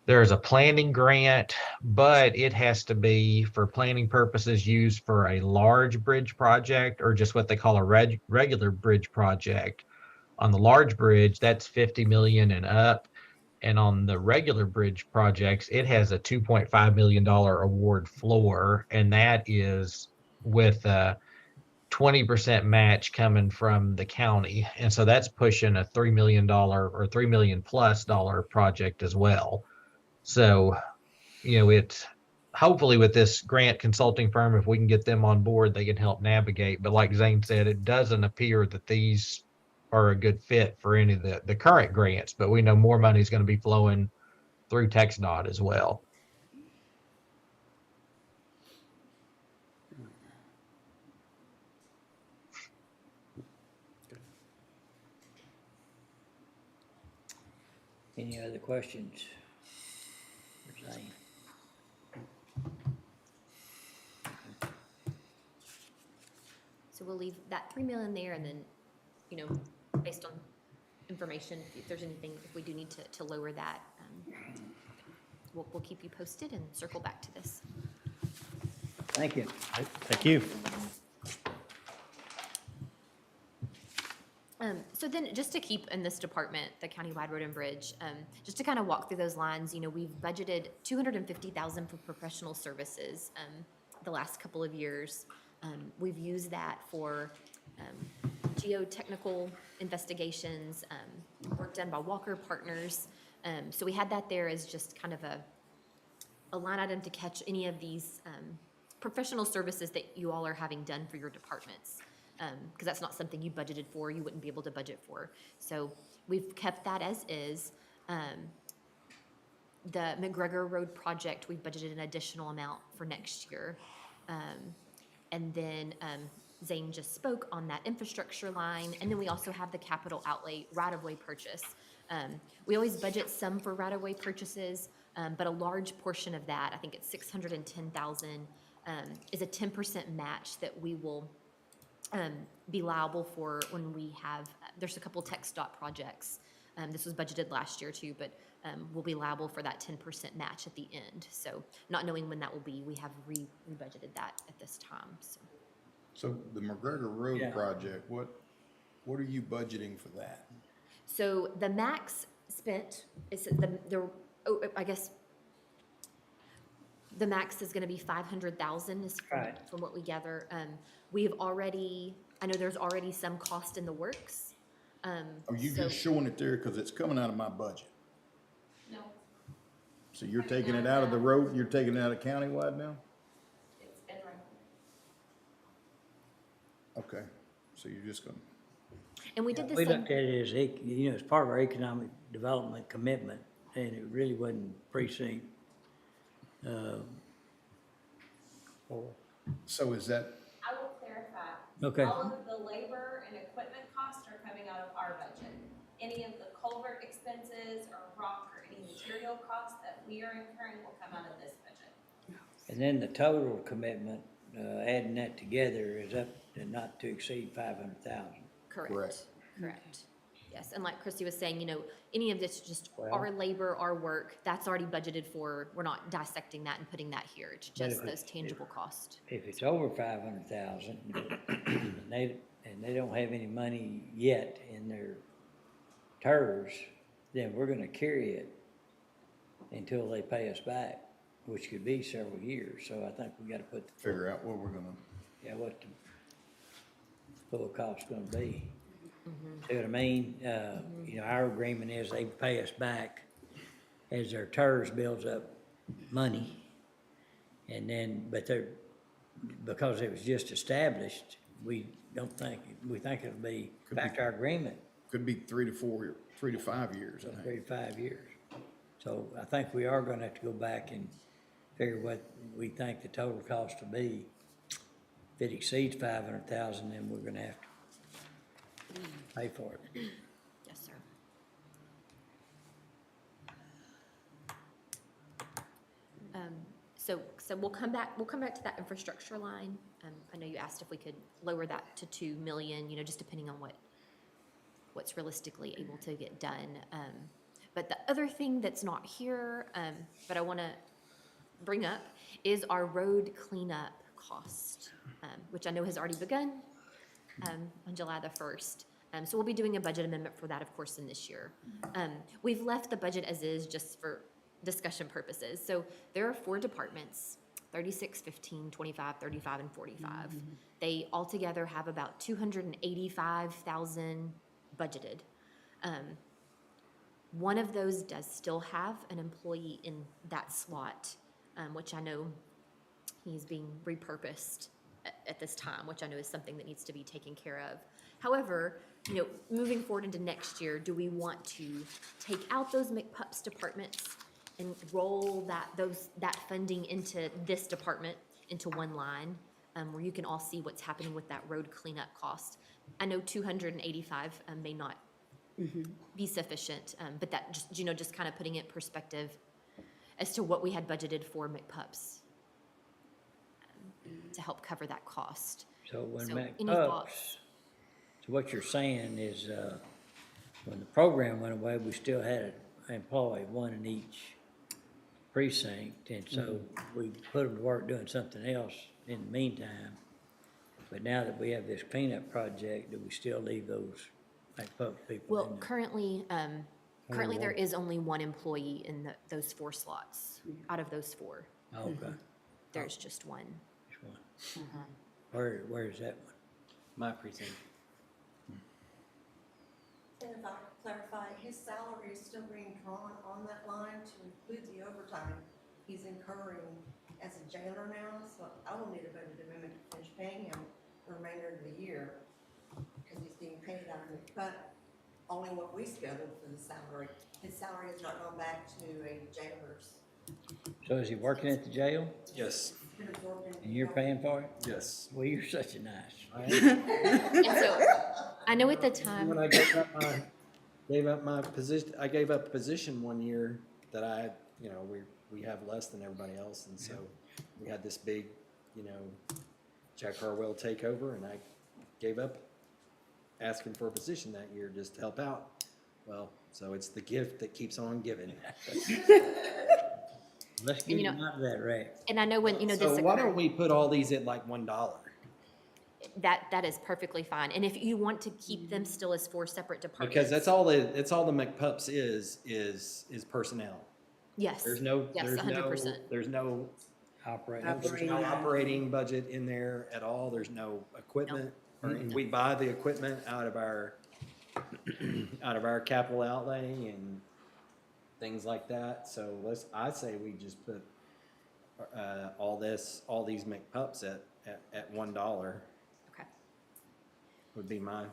There's a planning grant, but it has to be for planning purposes used for a large bridge project or just what they call a regular bridge project. On the large bridge, that's 50 million and up. And on the regular bridge projects, it has a $2.5 million award floor. And that is with a 20% match coming from the county. And so that's pushing a $3 million or $3 million plus dollar project as well. So, it's hopefully with this grant consulting firm, if we can get them on board, they can help navigate. But like Zane said, it doesn't appear that these are a good fit for any of the current grants, but we know more money is going to be flowing through TxDOT as well. Any other questions? for Zane? So we'll leave that 3 million there, and then, based on information, if there's anything, if we do need to lower that, we'll keep you posted and circle back to this. Thank you. Thank you. So then, just to keep in this department, the countywide road and bridge, just to kind of walk through those lines, we've budgeted $250,000 for professional services the last couple of years. We've used that for geotechnical investigations, work done by Walker Partners. So we had that there as just kind of a line item to catch any of these professional services that you all are having done for your departments. Because that's not something you budgeted for, you wouldn't be able to budget for. So we've kept that as is. The McGregor Road project, we've budgeted an additional amount for next year. And then Zane just spoke on that infrastructure line. And then we also have the capital outlay right-of-way purchase. We always budget some for right-of-way purchases, but a large portion of that, I think it's $610,000, is a 10% match that we will be liable for when we have, there's a couple TxDOT projects. This was budgeted last year too, but we'll be liable for that 10% match at the end. So not knowing when that will be, we have re-budgeted that at this time. So the McGregor Road Yeah. project, what are you budgeting for that? So the max spent is I guess the max is going to be 500,000 is Right. from what we gather. I know there's already some cost in the works. Are you so- just showing it there because it's coming out of my budget? No. So you're taking it out of the road, you're taking it out of countywide now? It's been right. Okay, so you're just gonna, And we did the We same. looked at it as, it's part of our economic development commitment, and it really wasn't precinct. so is that, I will clarify. Okay. All of the labor and equipment costs are coming out of our budget. Any of the culvert expenses or rock or any material costs that we are incurring will come out of this budget. And then the total commitment, adding that together is up to not to exceed 500,000. Correct. Yes, and like Christy was saying, any of this just Well- our labor, our work, that's already budgeted for. We're not dissecting that and putting that here. It's But just if those it- tangible costs. If it's over 500,000, and they don't have any money yet in their TERS, then we're gonna carry it until they pay us back, which could be several years. So I think we gotta put figure out what we're gonna, what the full cost's gonna be. See what I mean? Our agreement is they pay us back as their TERS builds up money. And then, because it was just established, we think it'll be back to our agreement, could be 3 to 5 years, I think. 3 to 5 years. So I think we are gonna have to go back and figure what we think the total cost will be. If it exceeds 500,000, then we're gonna have to pay for it. Yes, sir. So we'll come back to that infrastructure line. I know you asked if we could lower that to 2 million, just depending on what's realistically able to get done. But the other thing that's not here, but I want to bring up is our road cleanup cost, which I know has already begun on July the 1st. So we'll be doing a budget amendment for that, of course, in this year. We've left the budget as is just for discussion purposes. So there are 4 departments, 36, 15, 25, 35, and 45. They altogether have about 285,000 budgeted. One of those does still have an employee in that slot, which I know he's being repurposed at this time, which I know is something that needs to be taken care of. However, you know, moving forward into next year, do we want to take out those McPups departments and roll that funding into this department, into one line, where you can all see what's happening with that road cleanup cost? I know 285 may not be sufficient, but that just, you know, just kind of putting it in perspective as to what we had budgeted for McPups to help cover that cost. So when So, any McPups, thoughts? so what you're saying is, when the program went away, we still had an employee, one in each precinct, and so we put them to work doing something else in the meantime. But now that we have this cleanup project, do we still leave those McPups people Well, in there? currently there one. is only one employee in those 4 slots. Out of those 4, Okay, there's just one. just one. Where is that one? My precinct. And if I could clarify, his salary is still being drawn on that line to include the overtime he's incurring as a jailer now, so I will need a budget amendment to finish paying him the remainder of the year, because he's being paid out of it, but only what we scheduled for the salary. His salary has not gone back to a jailer's. So is he working at the jail Yes. It's been absorbed into and you're paying for it? Yes. Well, you're such a nice. And so, I know at the time, When I gave up my position, I gave up a position one year that I had, you know, we have less than everybody else, and so we had this big, you know, Jack Harwell takeover, and I gave up asking for a position that year just to help out. Well, so it's the gift that keeps on giving. Let's And, get you him out of that wreck. and I know when, you know, So this why occurred, don't we put all these at like $1? that is perfectly fine. And if you want to keep them still as 4 separate departments. Because that's all the McPups is personnel. Yes. There's no, Yes, there's no, 100%. there's no, Operating. there's no operating budget in there at all. There's no equipment. We buy the equipment out of our, out of our capital outlay and things like that. So I say we just put, all these McPups at $1 Okay. would be mine.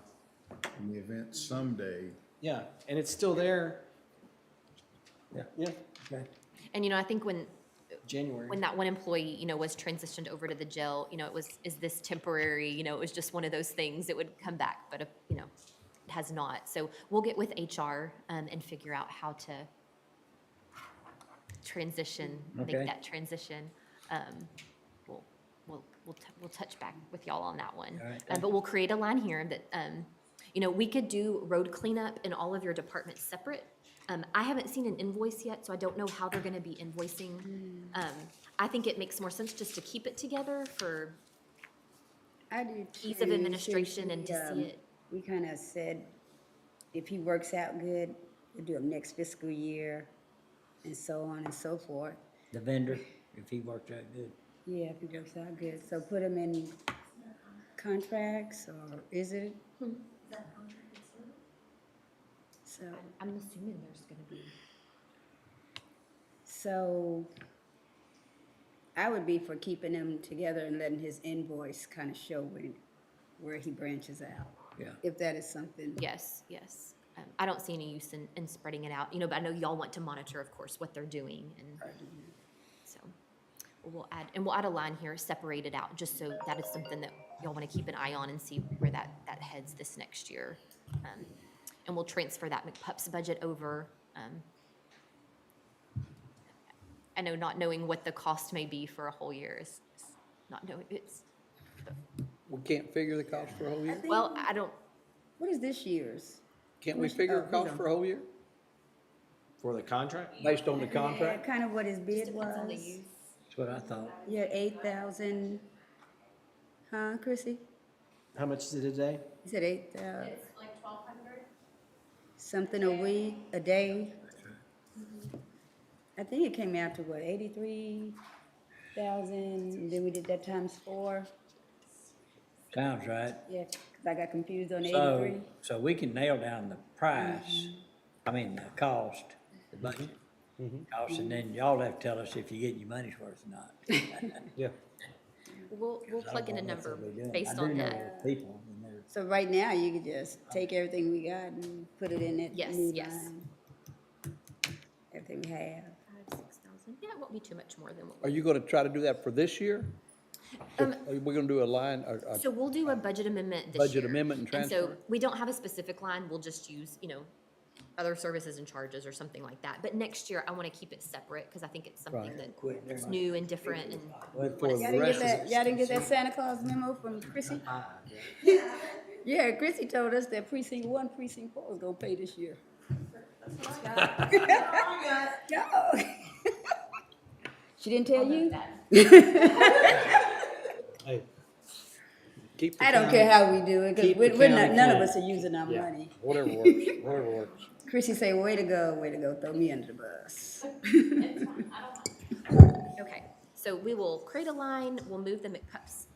In the event someday, Yeah, and it's still there. Yeah, Okay. And, you know, I think when January. that one employee, you know, was transitioned over to the jail, you know, is this temporary? You know, it was just one of those things that would come back, but, you know, it has not. So we'll get with HR and figure out how to transition, Okay. make that transition. We'll touch back with y'all on that one. All right, But we'll create a line here that, you know, we could do road cleanup in all of your departments separate. I haven't seen an invoice yet, so I don't know how they're gonna be invoicing. I think it makes more sense just to keep it together for I do ease of too, administration since and to see it. We kind of said, if he works out good, we'll do him next fiscal year, and so on and so forth. The vendor, if he worked out good. Yeah, if he works out good, so put him in contracts, or is it? So, I'm assuming there's gonna be. so I would be for keeping them together and letting his invoice kind of show where he branches out. Yeah. If that is something. Yes, yes. I don't see any use in spreading it out, you know, but I know y'all want to monitor, of course, what they're doing, and so we'll add a line here, separate it out, just so that is something that y'all want to keep an eye on and see where that heads this next year. And we'll transfer that McPups budget over. I know not knowing what the cost may be for a whole year is not knowing, it's, We can't figure the cost for a whole year? well, I don't, What is this year's? Can't we figure a cost for a whole year? For the contract? Based on the contract? Kind of what his bid was. That's what I thought. Yeah, 8,000. Huh, Chrissy? How much is it a day? He said 8,000. It's like 1,200. Something a week, a day. I think it came out to what, 83,000, and then we did that times 4. Sounds right. Yeah, 'cause I got confused on So, 83. so we can nail down the price, I mean, the cost, the budget cost, and then y'all have to tell us if you get your money's worth or not. Yeah. We'll plug in a number based I do on know that. people, and they're So right now, you could just take everything we got and put it in that Yes, new yes. line. Everything we have. 5,000-6,000. Yeah, it won't be too much more than what. Are you gonna try to do that for this year? Are we gonna do a line, a So we'll do a budget amendment this budget year. amendment and And transfer? so we don't have a specific line, we'll just use, other services and charges or something like that. But next year, I want to keep it separate because I think it's something that's new and different and. But for Y'all the didn't rest get of that, y'all didn't get that Santa Claus memo from Chrissy? the, Yeah, Chrissy told us that precinct 1, precinct 4 was gonna pay this year. No. She didn't tell you? Hey, keep the I don't county- care how we do it, keep because the we're not, county none of clean. us are using our Yeah, money. whatever works, whatever works. Chrissy say, way to go, throw me under the bus. Okay, so we will create a line, we'll move the McPups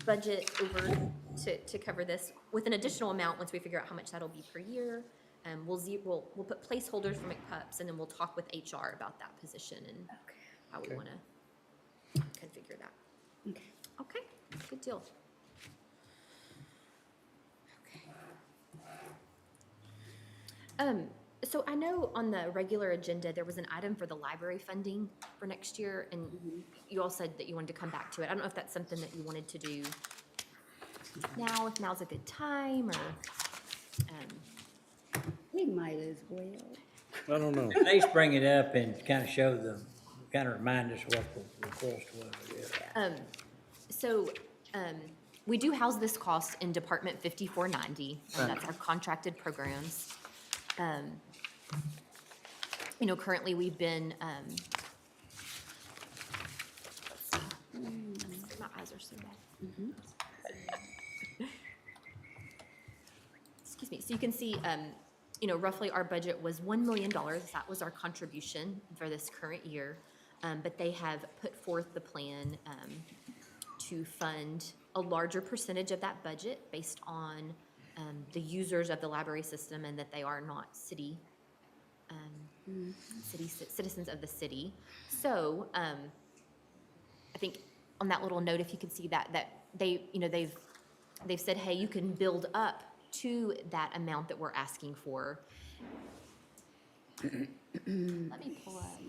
budget over to cover this with an additional amount once we figure out how much that'll be per year. We'll put placeholders for McPups and then we'll talk with HR about that position and how we Okay. wanna configure that. Okay. Okay, good deal. So I know on the regular agenda, there was an item for the library funding for next year, and you all said that you wanted to come back to it. I don't know if that's something that you wanted to do now, if now's a good time, or, We might as well. I don't know. at least bring it up and kind of show them, kind of remind us what the cost was, I guess. So, we do house this cost in Department 5490, and that's our contracted programs. Currently, we've been, my eyes are so bad. Excuse me, so you can see, roughly our budget was $1 million, that was our contribution for this current year. But they have put forth the plan, to fund a larger percentage of that budget based on the users of the library system and that they are not citizens of the city. So I think on that little note, if you can see that they've said, hey, you can build up to that amount that we're asking for. Let me pull up.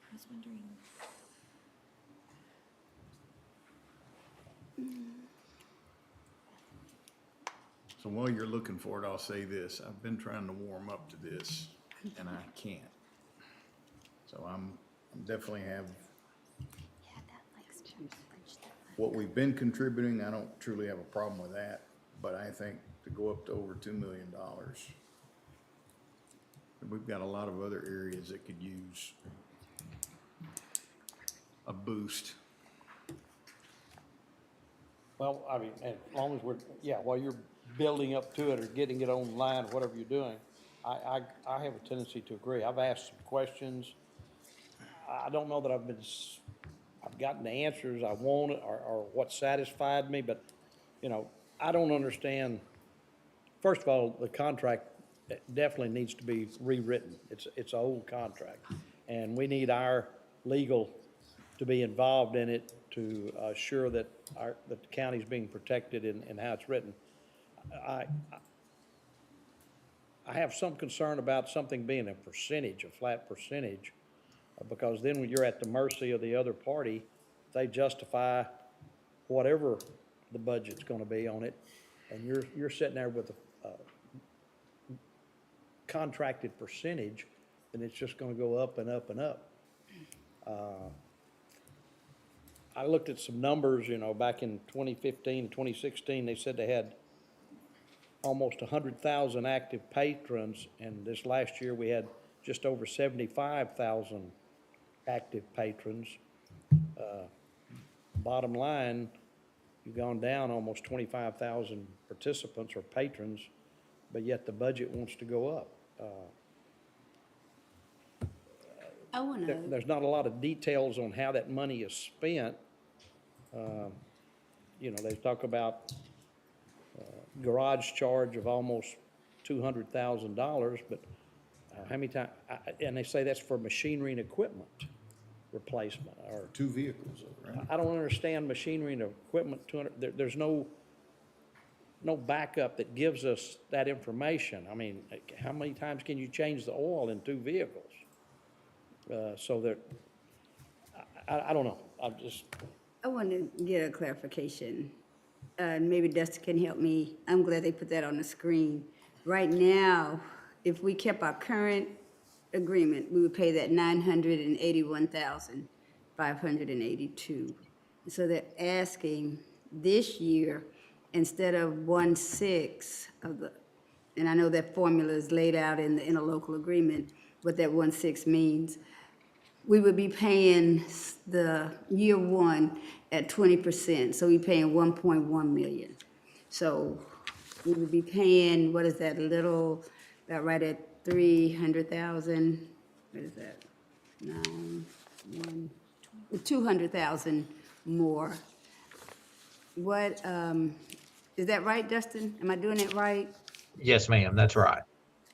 I was wondering. So while you're looking for it, I'll say this, I've been trying to warm up to this, and I can't. So I'm definitely have, what we've been contributing, I don't truly have a problem with that, but I think to go up to over $2 million, we've got a lot of other areas that could use a boost. Well, I mean, as long as while you're building up to it or getting it online, whatever you're doing, I have a tendency to agree. I've asked some questions. I don't know that I've gotten the answers I wanted or what satisfied me, but, I don't understand. First of all, the contract definitely needs to be rewritten. It's an old contract. And we need our legal to be involved in it to assure that that the county's being protected in how it's written. I have some concern about something being a flat percentage, because then when you're at the mercy of the other party, they justify whatever the budget's gonna be on it, and you're sitting there with a contracted percentage, and it's just gonna go up and up and up. I looked at some numbers, back in 2015, 2016, they said they had almost 100,000 active patrons, and this last year we had just over 75,000 active patrons. Bottom line, you've gone down almost 25,000 participants or patrons, but yet the budget wants to go up. I want to, There's not a lot of details on how that money is spent. You know, they talk about garage charge of almost $200,000, but how many times, and they say that's for machinery and equipment replacement, or 2 vehicles, right? I don't understand machinery and equipment, there's no backup that gives us that information. I mean, how many times can you change the oil in 2 vehicles? So that, I don't know, I want to get a clarification. Maybe Dustin can help me. I'm glad they put that on the screen. Right now, if we kept our current agreement, we would pay that $981,582. So they're asking this year, instead of 1/6 of the, and I know that formula is laid out in the interlocal agreement, what that 1/6 means, we would be paying the year one at 20%, so we're paying 1.1 million. So we would be paying, what is that, a little, about right at 300,000, what is that? 200,000 more. What, is that right, Dustin? Am I doing it right? Yes, ma'am, that's right.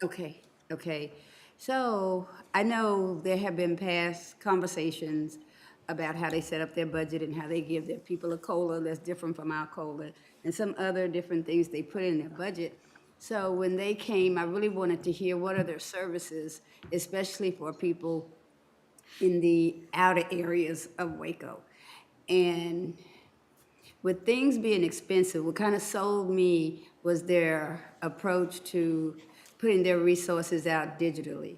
Okay, okay. So I know there have been past conversations about how they set up their budget and how they give their people a COLA that's different from our COLA and some other different things they put in their budget. So when they came, I really wanted to hear what are their services, especially for people in the outer areas of Waco. And with things being expensive, what kind of sold me was their approach to putting their resources out digitally.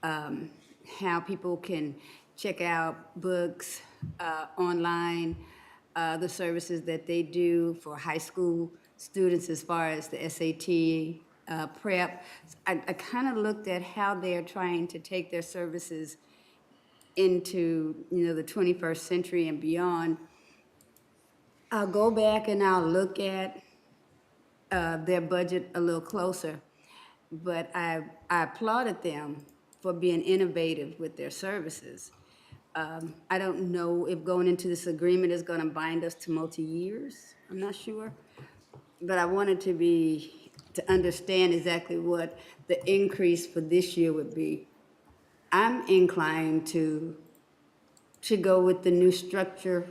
How people can check out books online, the services that they do for high school students as far as the SAT, prep. I kind of looked at how they're trying to take their services into, you know, the 21st century and beyond. I'll go back and I'll look at their budget a little closer, but I applauded them for being innovative with their services. I don't know if going into this agreement is going to bind us to multi-years. I'm not sure. But I wanted to understand exactly what the increase for this year would be. I'm inclined to go with the new structure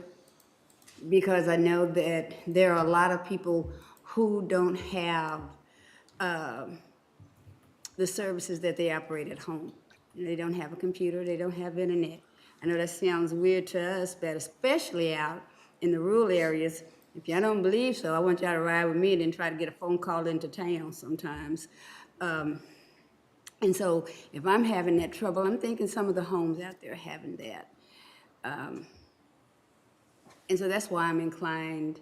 because I know that there are a lot of people who don't have the services that they operate at home. They don't have a computer, they don't have internet. I know that sounds weird to us, but especially out in the rural areas, if y'all don't believe so, I want y'all to ride with me and then try to get a phone call into town sometimes. And so if I'm having that trouble, I'm thinking some of the homes out there are having that. And so that's why I'm inclined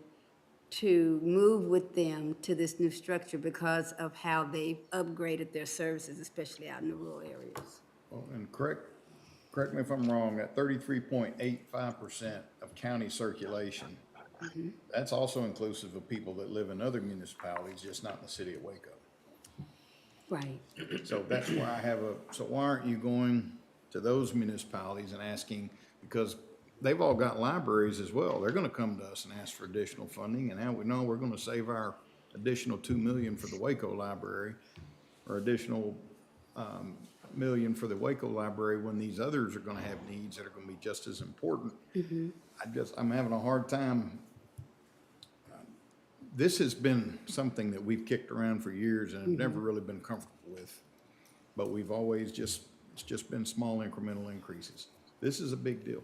to move with them to this new structure because of how they've upgraded their services, especially out in the rural areas. Well, and correct me if I'm wrong, at 33.85% of county circulation, that's also inclusive of people that live in other municipalities, just not in the city of Waco. Right. So that's why so why aren't you going to those municipalities and asking, because they've all got libraries as well. They're gonna come to us and ask for additional funding, and now we know we're gonna save our additional $2 million for the Waco Library, or additional $1 million for the Waco Library when these others are gonna have needs that are gonna be just as important. I'm having a hard time. This has been something that we've kicked around for years and have never really been comfortable with. But we've always it's just been small incremental increases. This is a big deal.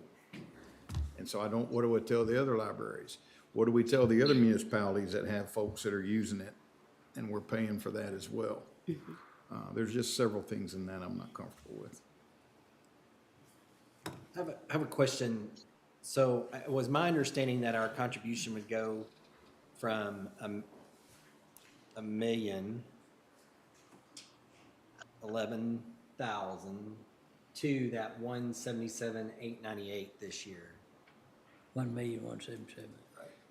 And so what do I tell the other libraries? What do we tell the other municipalities that have folks that are using it and we're paying for that as well? There's just several things in that I'm not comfortable with. I have a question. So it was my understanding that our contribution would go from 1,011,000 to that 177,898 this year. 1,177,000.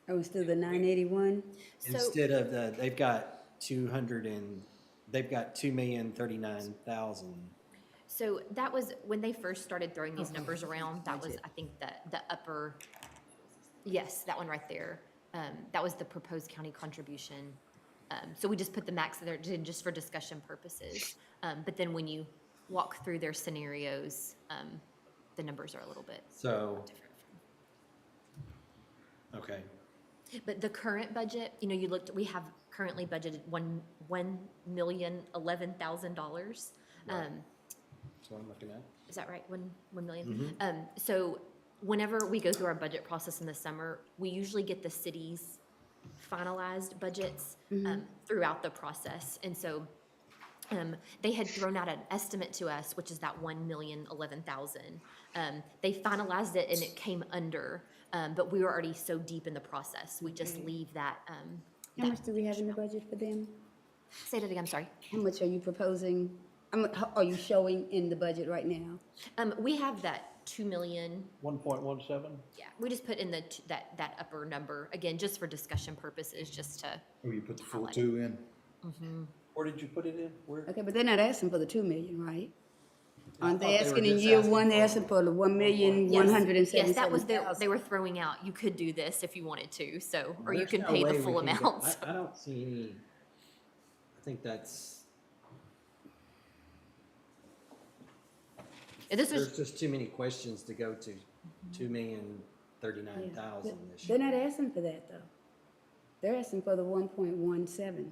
Oh, still the 981? Instead of they've got 2,039,000. So that was, when they first started throwing these numbers around, that was, I think, the upper, yes, that one right there. That was the proposed county contribution. So we just put the max there just for discussion purposes. But then when you walk through their scenarios, the numbers are a little bit So, different. okay. But the current budget, you know, we have currently budgeted $1,011,000. That's what I'm looking at. Is that right? 1 million? So whenever we go through our budget process in the summer, we usually get the city's finalized budgets throughout the process. And so they had thrown out an estimate to us, which is that 1,011,000. They finalized it and it came under, but we were already so deep in the process. We just leave that. How much do we have in the budget for them? Say that again, I'm sorry. How much are you proposing, are you showing in the budget right now? We have that 2 million. 1.17? Yeah, we just put in that upper number, again, just for discussion purposes, just to. Oh, you put the full highlight. 2 in? Where did you put it in? Where? Okay, but they're not asking for the 2 million, right? Aren't they thought they were asking in just year asking one, they're for- asking for the 1,177,000? Yes, that was they were throwing out, you could do this if you wanted to, so, or you There's can no pay way the we full can go- amount. I don't see any, I think that's, This there's is, just too many questions to go to 2,039,000 this They're year. not asking for that, though. They're asking for the 1.17.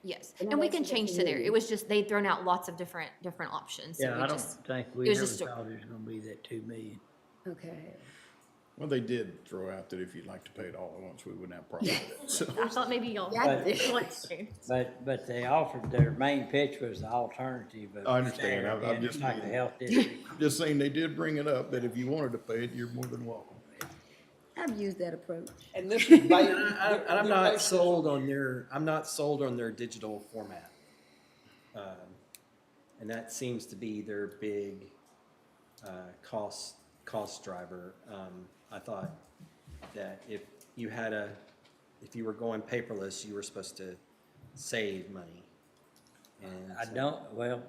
yes, They're and not we can asking for change 2 to there. million. It was just, they'd thrown out lots of different options. So Yeah, we I don't just- think it we was ever just a- thought it was gonna be that 2 million. Okay. Well, they did throw out that if you'd like to pay it all at once, we wouldn't have a problem with it. So, I thought maybe y'all But- did want to. But they offered, their main pitch was the alternative of. I understand. there I'm being just like the being- health district. just saying, they did bring it up, that if you wanted to pay it, you're more than welcome. I've used that approach. And this is based. I'm not sold on their digital format. And that seems to be their big cost driver. I thought that if you were going paperless, you were supposed to save money. And I so- don't, well,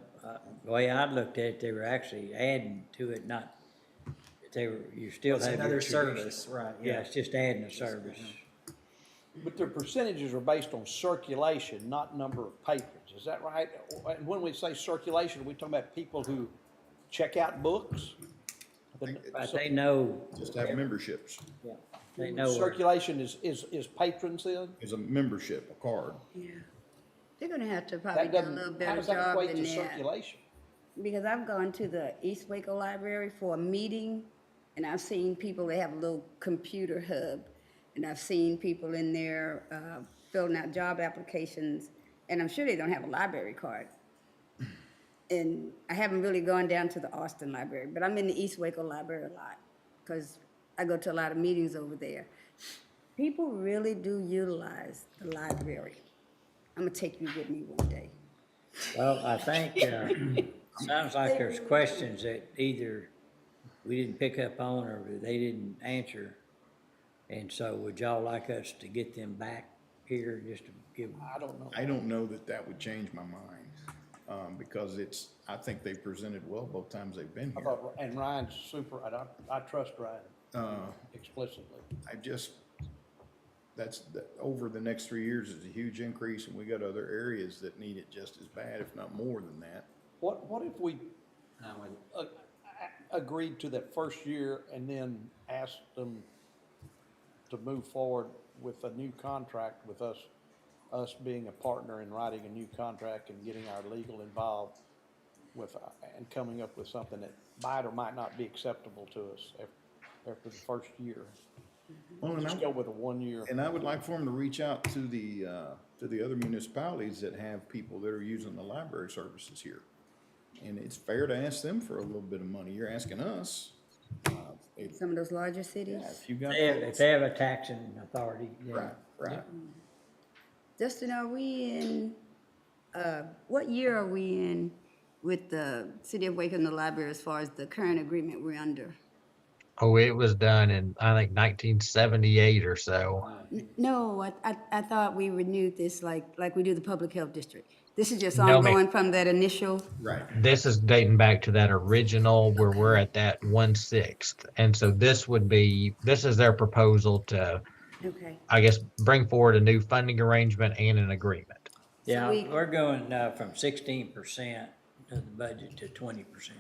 the way I looked at it, they were actually adding to it, not, you still It's have. your another traditional- service, right, Yeah, yeah. it's just adding a service. But their percentages are based on circulation, not number of patrons. Is that right? And when we say circulation, are we talking about people who check out books? But they know. Just have memberships. Yeah, they know. where- Circulation is patrons then? It's a membership, a card. Yeah. They're gonna have to probably That do a doesn't, little how better does that job equate than to that. circulation? Because I've gone to the East Waco Library for a meeting, and I've seen people, they have a little computer hub, and I've seen people in there filling out job applications, and I'm sure they don't have a library card. And I haven't really gone down to the Austin Library, but I'm in the East Waco Library a lot, because I go to a lot of meetings over there. People really do utilize the library. I'm gonna take you with me one day. Well, I think, sounds like there's questions that either we didn't pick up on or they didn't answer. And so would y'all like us to get them back here just to give? I don't know. I don't know that that would change my mind, because I think they presented well both times they've been here. And Ryan's super, I trust Ryan explicitly. Over the next 3 years is a huge increase, and we got other areas that need it just as bad, if not more than that. What if we agreed to that first year and then asked them to move forward with a new contract with us being a partner in writing a new contract and getting our legal involved with, and coming up with something that might or might not be acceptable to us after the first year? Well, and Just go with a 1 year. And I would like for them to reach out to the other municipalities that have people that are using the library services here. And it's fair to ask them for a little bit of money. You're asking us. Some of those larger cities. If you got. If they have a taxing authority. Yeah. Right. Justin, are we in, what year are we in with the City of Waco and the library as far as the current agreement we're under? Oh, it was done in, I think, 1978 or so. No, I thought we renewed this like we do the public health district. This is just No, ma'am. ongoing from that initial, Right. This is dating back to that original where we're at that 1/6. And so this is their proposal to, okay. I guess, bring forward a new funding arrangement and an agreement. Yeah, we- we're going from 16% of the budget to 20%.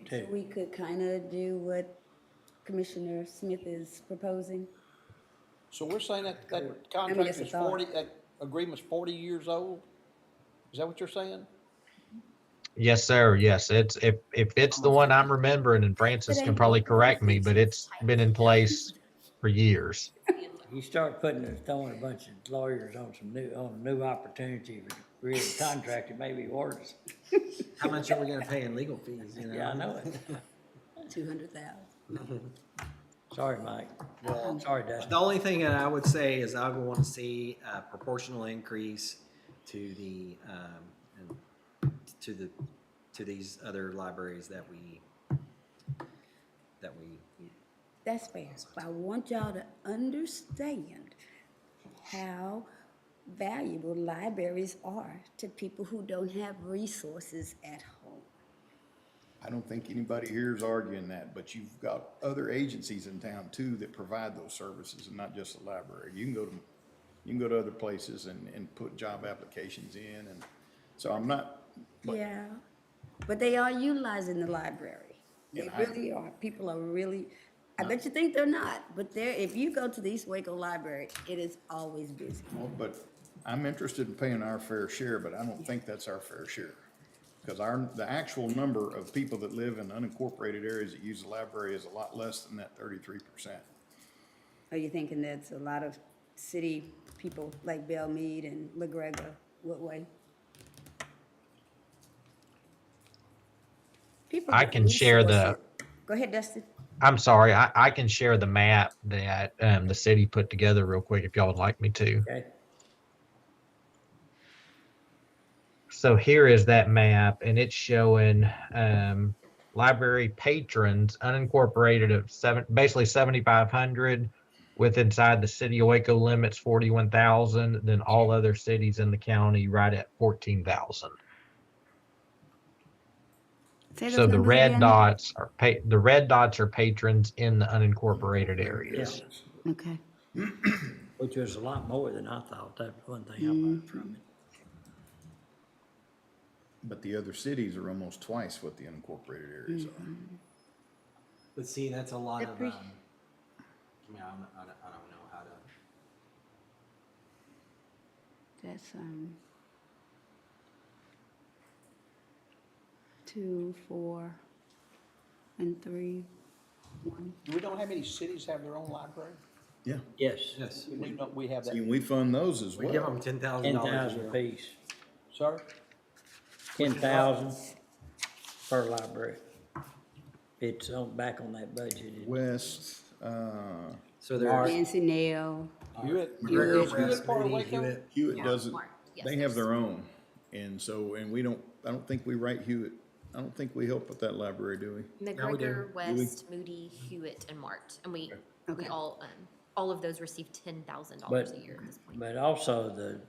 Okay, so we could kind of do what Commissioner Smith is proposing? So we're saying that I mean, contract it's a is thought. 40, that agreement's 40 years old? Is that what you're saying? Yes, sir. Yes, if it's the one I'm remembering, and Francis can probably correct me, but it's been in place for years. You start throwing a bunch of lawyers on a new opportunity to create a contract, it may be worse. How much are we gonna pay in legal fees, you know? Yeah, I know it. 200,000. Sorry, Mike. Sorry, Dustin. The only thing that I would say is I would want to see a proportional increase to to these other libraries that we. That's fair. But I want y'all to understand how valuable libraries are to people who don't have resources at home. I don't think anybody here is arguing that, but you've got other agencies in town too that provide those services and not just the library. You can go to other places and put job applications in, and so I'm not. Yeah, but they are utilizing the library. They Yeah, I- really are. People are really, I bet you think they're not, but if you go to the East Waco Library, it is always busy. Well, but I'm interested in paying our fair share, but I don't think that's our fair share. Because the actual number of people that live in unincorporated areas that use the library is a lot less than that 33%. Are you thinking that's a lot of city people like Belle Meade and La Grega, Woodway? People I get can share the, resources. Go ahead, Dustin. I'm sorry, I can share the map that the city put together real quick if y'all would like me to. Okay. So here is that map, and it's showing library patrons unincorporated of basically 7,500, with inside the city of Waco limits 41,000. Then all other cities in the county right at 14,000. So the red dots are patrons in the unincorporated areas. Okay. Which was a lot more than I thought. That's one thing I learned from it. But the other cities are almost twice what the unincorporated areas are. But see, that's a lot of, I Appre- mean, I don't know how to. That's 2, 4, and 3, 1. Do we know how many cities have their own library? Yeah. Yes. Yes. We know, we have that. See, we fund those as We well. give them $10,000 a 10,000 year. apiece, Sorry? 10,000 per library. It's back on that budget. West, So they're. Nancy Nail. Hewitt? McGregor, Hewitt West, part of Moody, Waco? Hewitt. Hewitt doesn't, Yes, they have their own. And so, and I don't think we write Hewitt. I don't think we help with that library, do we? we do. McGregor, West, Moody, Hewitt, and Mart, and we all of those receive $10,000 But, a year at this point. but also the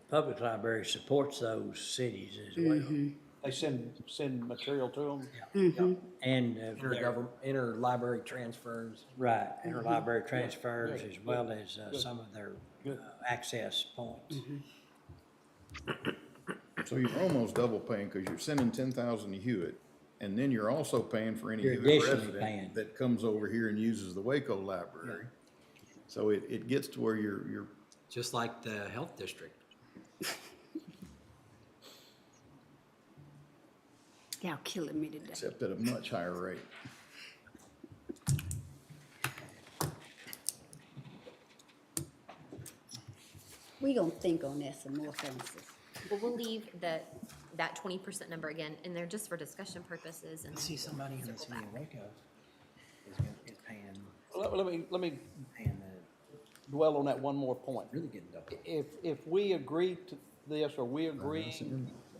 public library supports those cities as well. They send material to Mm-hmm. And, Interlibrary transfers. right, interlibrary transfers as well as some of their access points. So you're almost double paying because you're sending 10,000 to Hewitt. And then you're also paying for any You're Hewitt additionally resident paying. that comes over here and uses the Waco library. So it gets to where you're Just like the health district. Y'all killing me today. except at a much higher rate. We gonna think on that some more, Francis. Well, we'll leave that 20% number again in there just for discussion purposes and. See somebody in the circle city back. of Waco is paying, Let me, paying dwell on that one more point. If we agree to this, or we agree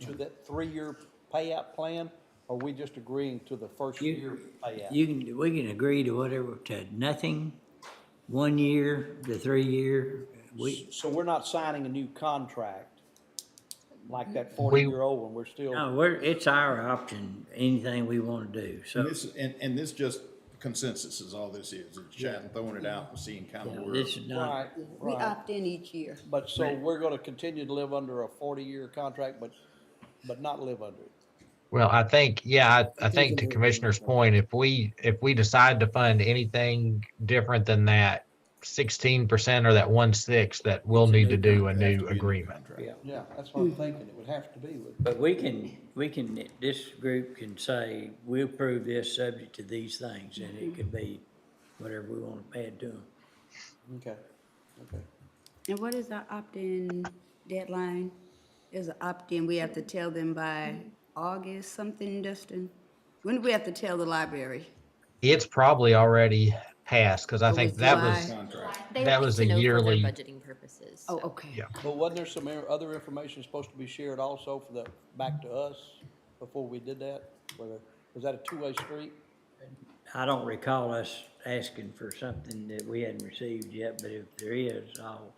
to that 3-year payout plan, or we just agreeing to the first year payout? We can agree to whatever, to nothing, 1 year, the 3 year, So we're not signing a new contract like that 40-year-old one, we're still. no, it's our option, anything we want to do, so. And this just consensus is all this is. It's chatting, throwing it out and seeing kind of where. This is not, Right, We right. opt in each year. But so we're gonna continue to live under a 40-year contract, but not live under it. Well, I think, yeah, I think to Commissioner's point, if we decide to fund anything different than that 16% or that 1/6, that we'll need to do a new agreement. Yeah, that's what I'm thinking, it would have to be with. but we can, this group can say, we'll approve this subject to these things, and it could be whatever we want to add to them. Okay, okay. And what is our opt-in deadline? There's an opt-in, we have to tell them by August something, Dustin? When do we have to tell the library? It's probably already passed, because I Oh, think it's that July. was, They that like was to a know for their yearly. budgeting purposes. Oh, so. okay. Yeah. But wasn't there some other information supposed to be shared also for the, back to us before we did that? Was that a two-way street? I don't recall us asking for something that we hadn't received yet, but if there is, I'll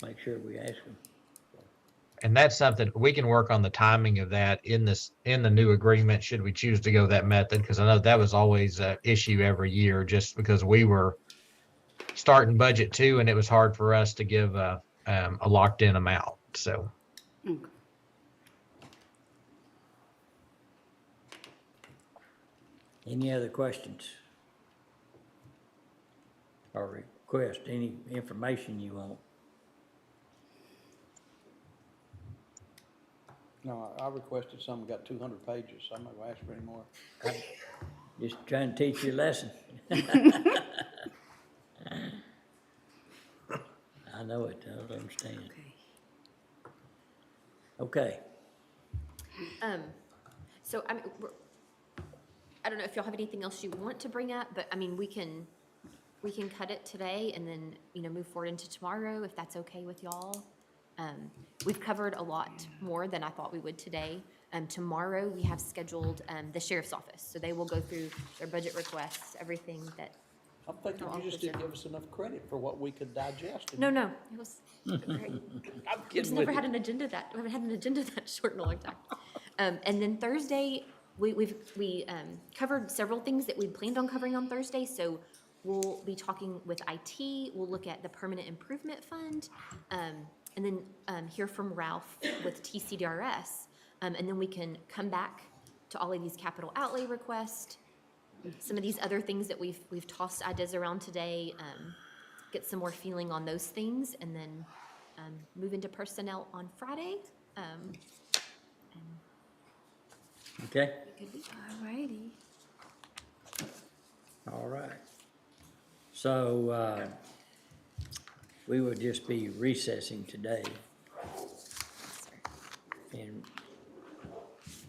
make sure we ask them. And that's something, we can work on the timing of that in the new agreement, should we choose to go that method, because I know that was always an issue every year, just because we were starting budget too, and it was hard for us to give a locked-in amount, so. Okay. Any other questions? Or request, any information you want? No, I requested something, got 200 pages, so I'm not gonna ask for any more. Just trying to teach you a lesson. I know it, I don't understand. Okay, So, I mean, I don't know if y'all have anything else you want to bring up, but I mean, we can cut it today and then, move forward into tomorrow, if that's okay with y'all. We've covered a lot more than I thought we would today. Tomorrow, we have scheduled the sheriff's office, so they will go through their budget requests, everything that. I'm thinking you just didn't give us enough credit for what we could digest. No, it was great. I'm We've kidding never with had you. an agenda that, we haven't had an agenda that short in a long time. And then Thursday, we covered several things that we planned on covering on Thursday, so we'll be talking with IT, we'll look at the Permanent Improvement Fund, and then hear from Ralph with TCDRS, and then we can come back to all of these capital outlay requests, some of these other things that we've tossed ideas around today, get some more feeling on those things, and then move into personnel on Friday. okay, Alrighty. all right. So, we will just be recessing today. And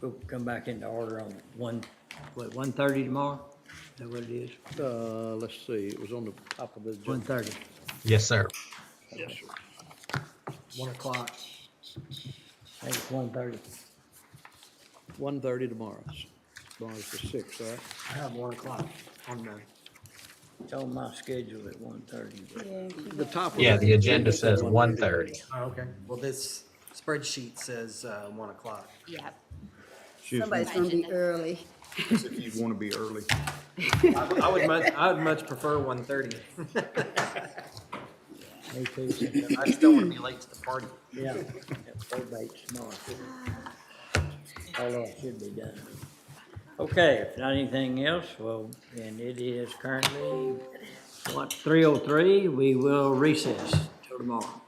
we'll come back into order on 1:30 tomorrow? Is that what it is? Let's see, it was on the top of the agenda. 1:30. Yes, sir. Yes, sir. 1 o'clock. I think it's 1:30. 1:30 tomorrow. Tomorrow's the 6th, right? I have 1 o'clock on the. It's on my schedule at 1:30. The top of Yeah, the agenda says 1:30. Oh, okay. Well, this spreadsheet says 1 o'clock. Yeah. Somebody's gonna be early. If you want to be early. I would much prefer 1:30. Me too. I just don't want to be late to the party. Yeah, probate's tomorrow. All that should be done. Okay, if not anything else, well, and it is currently, 3:03, we will recess till tomorrow.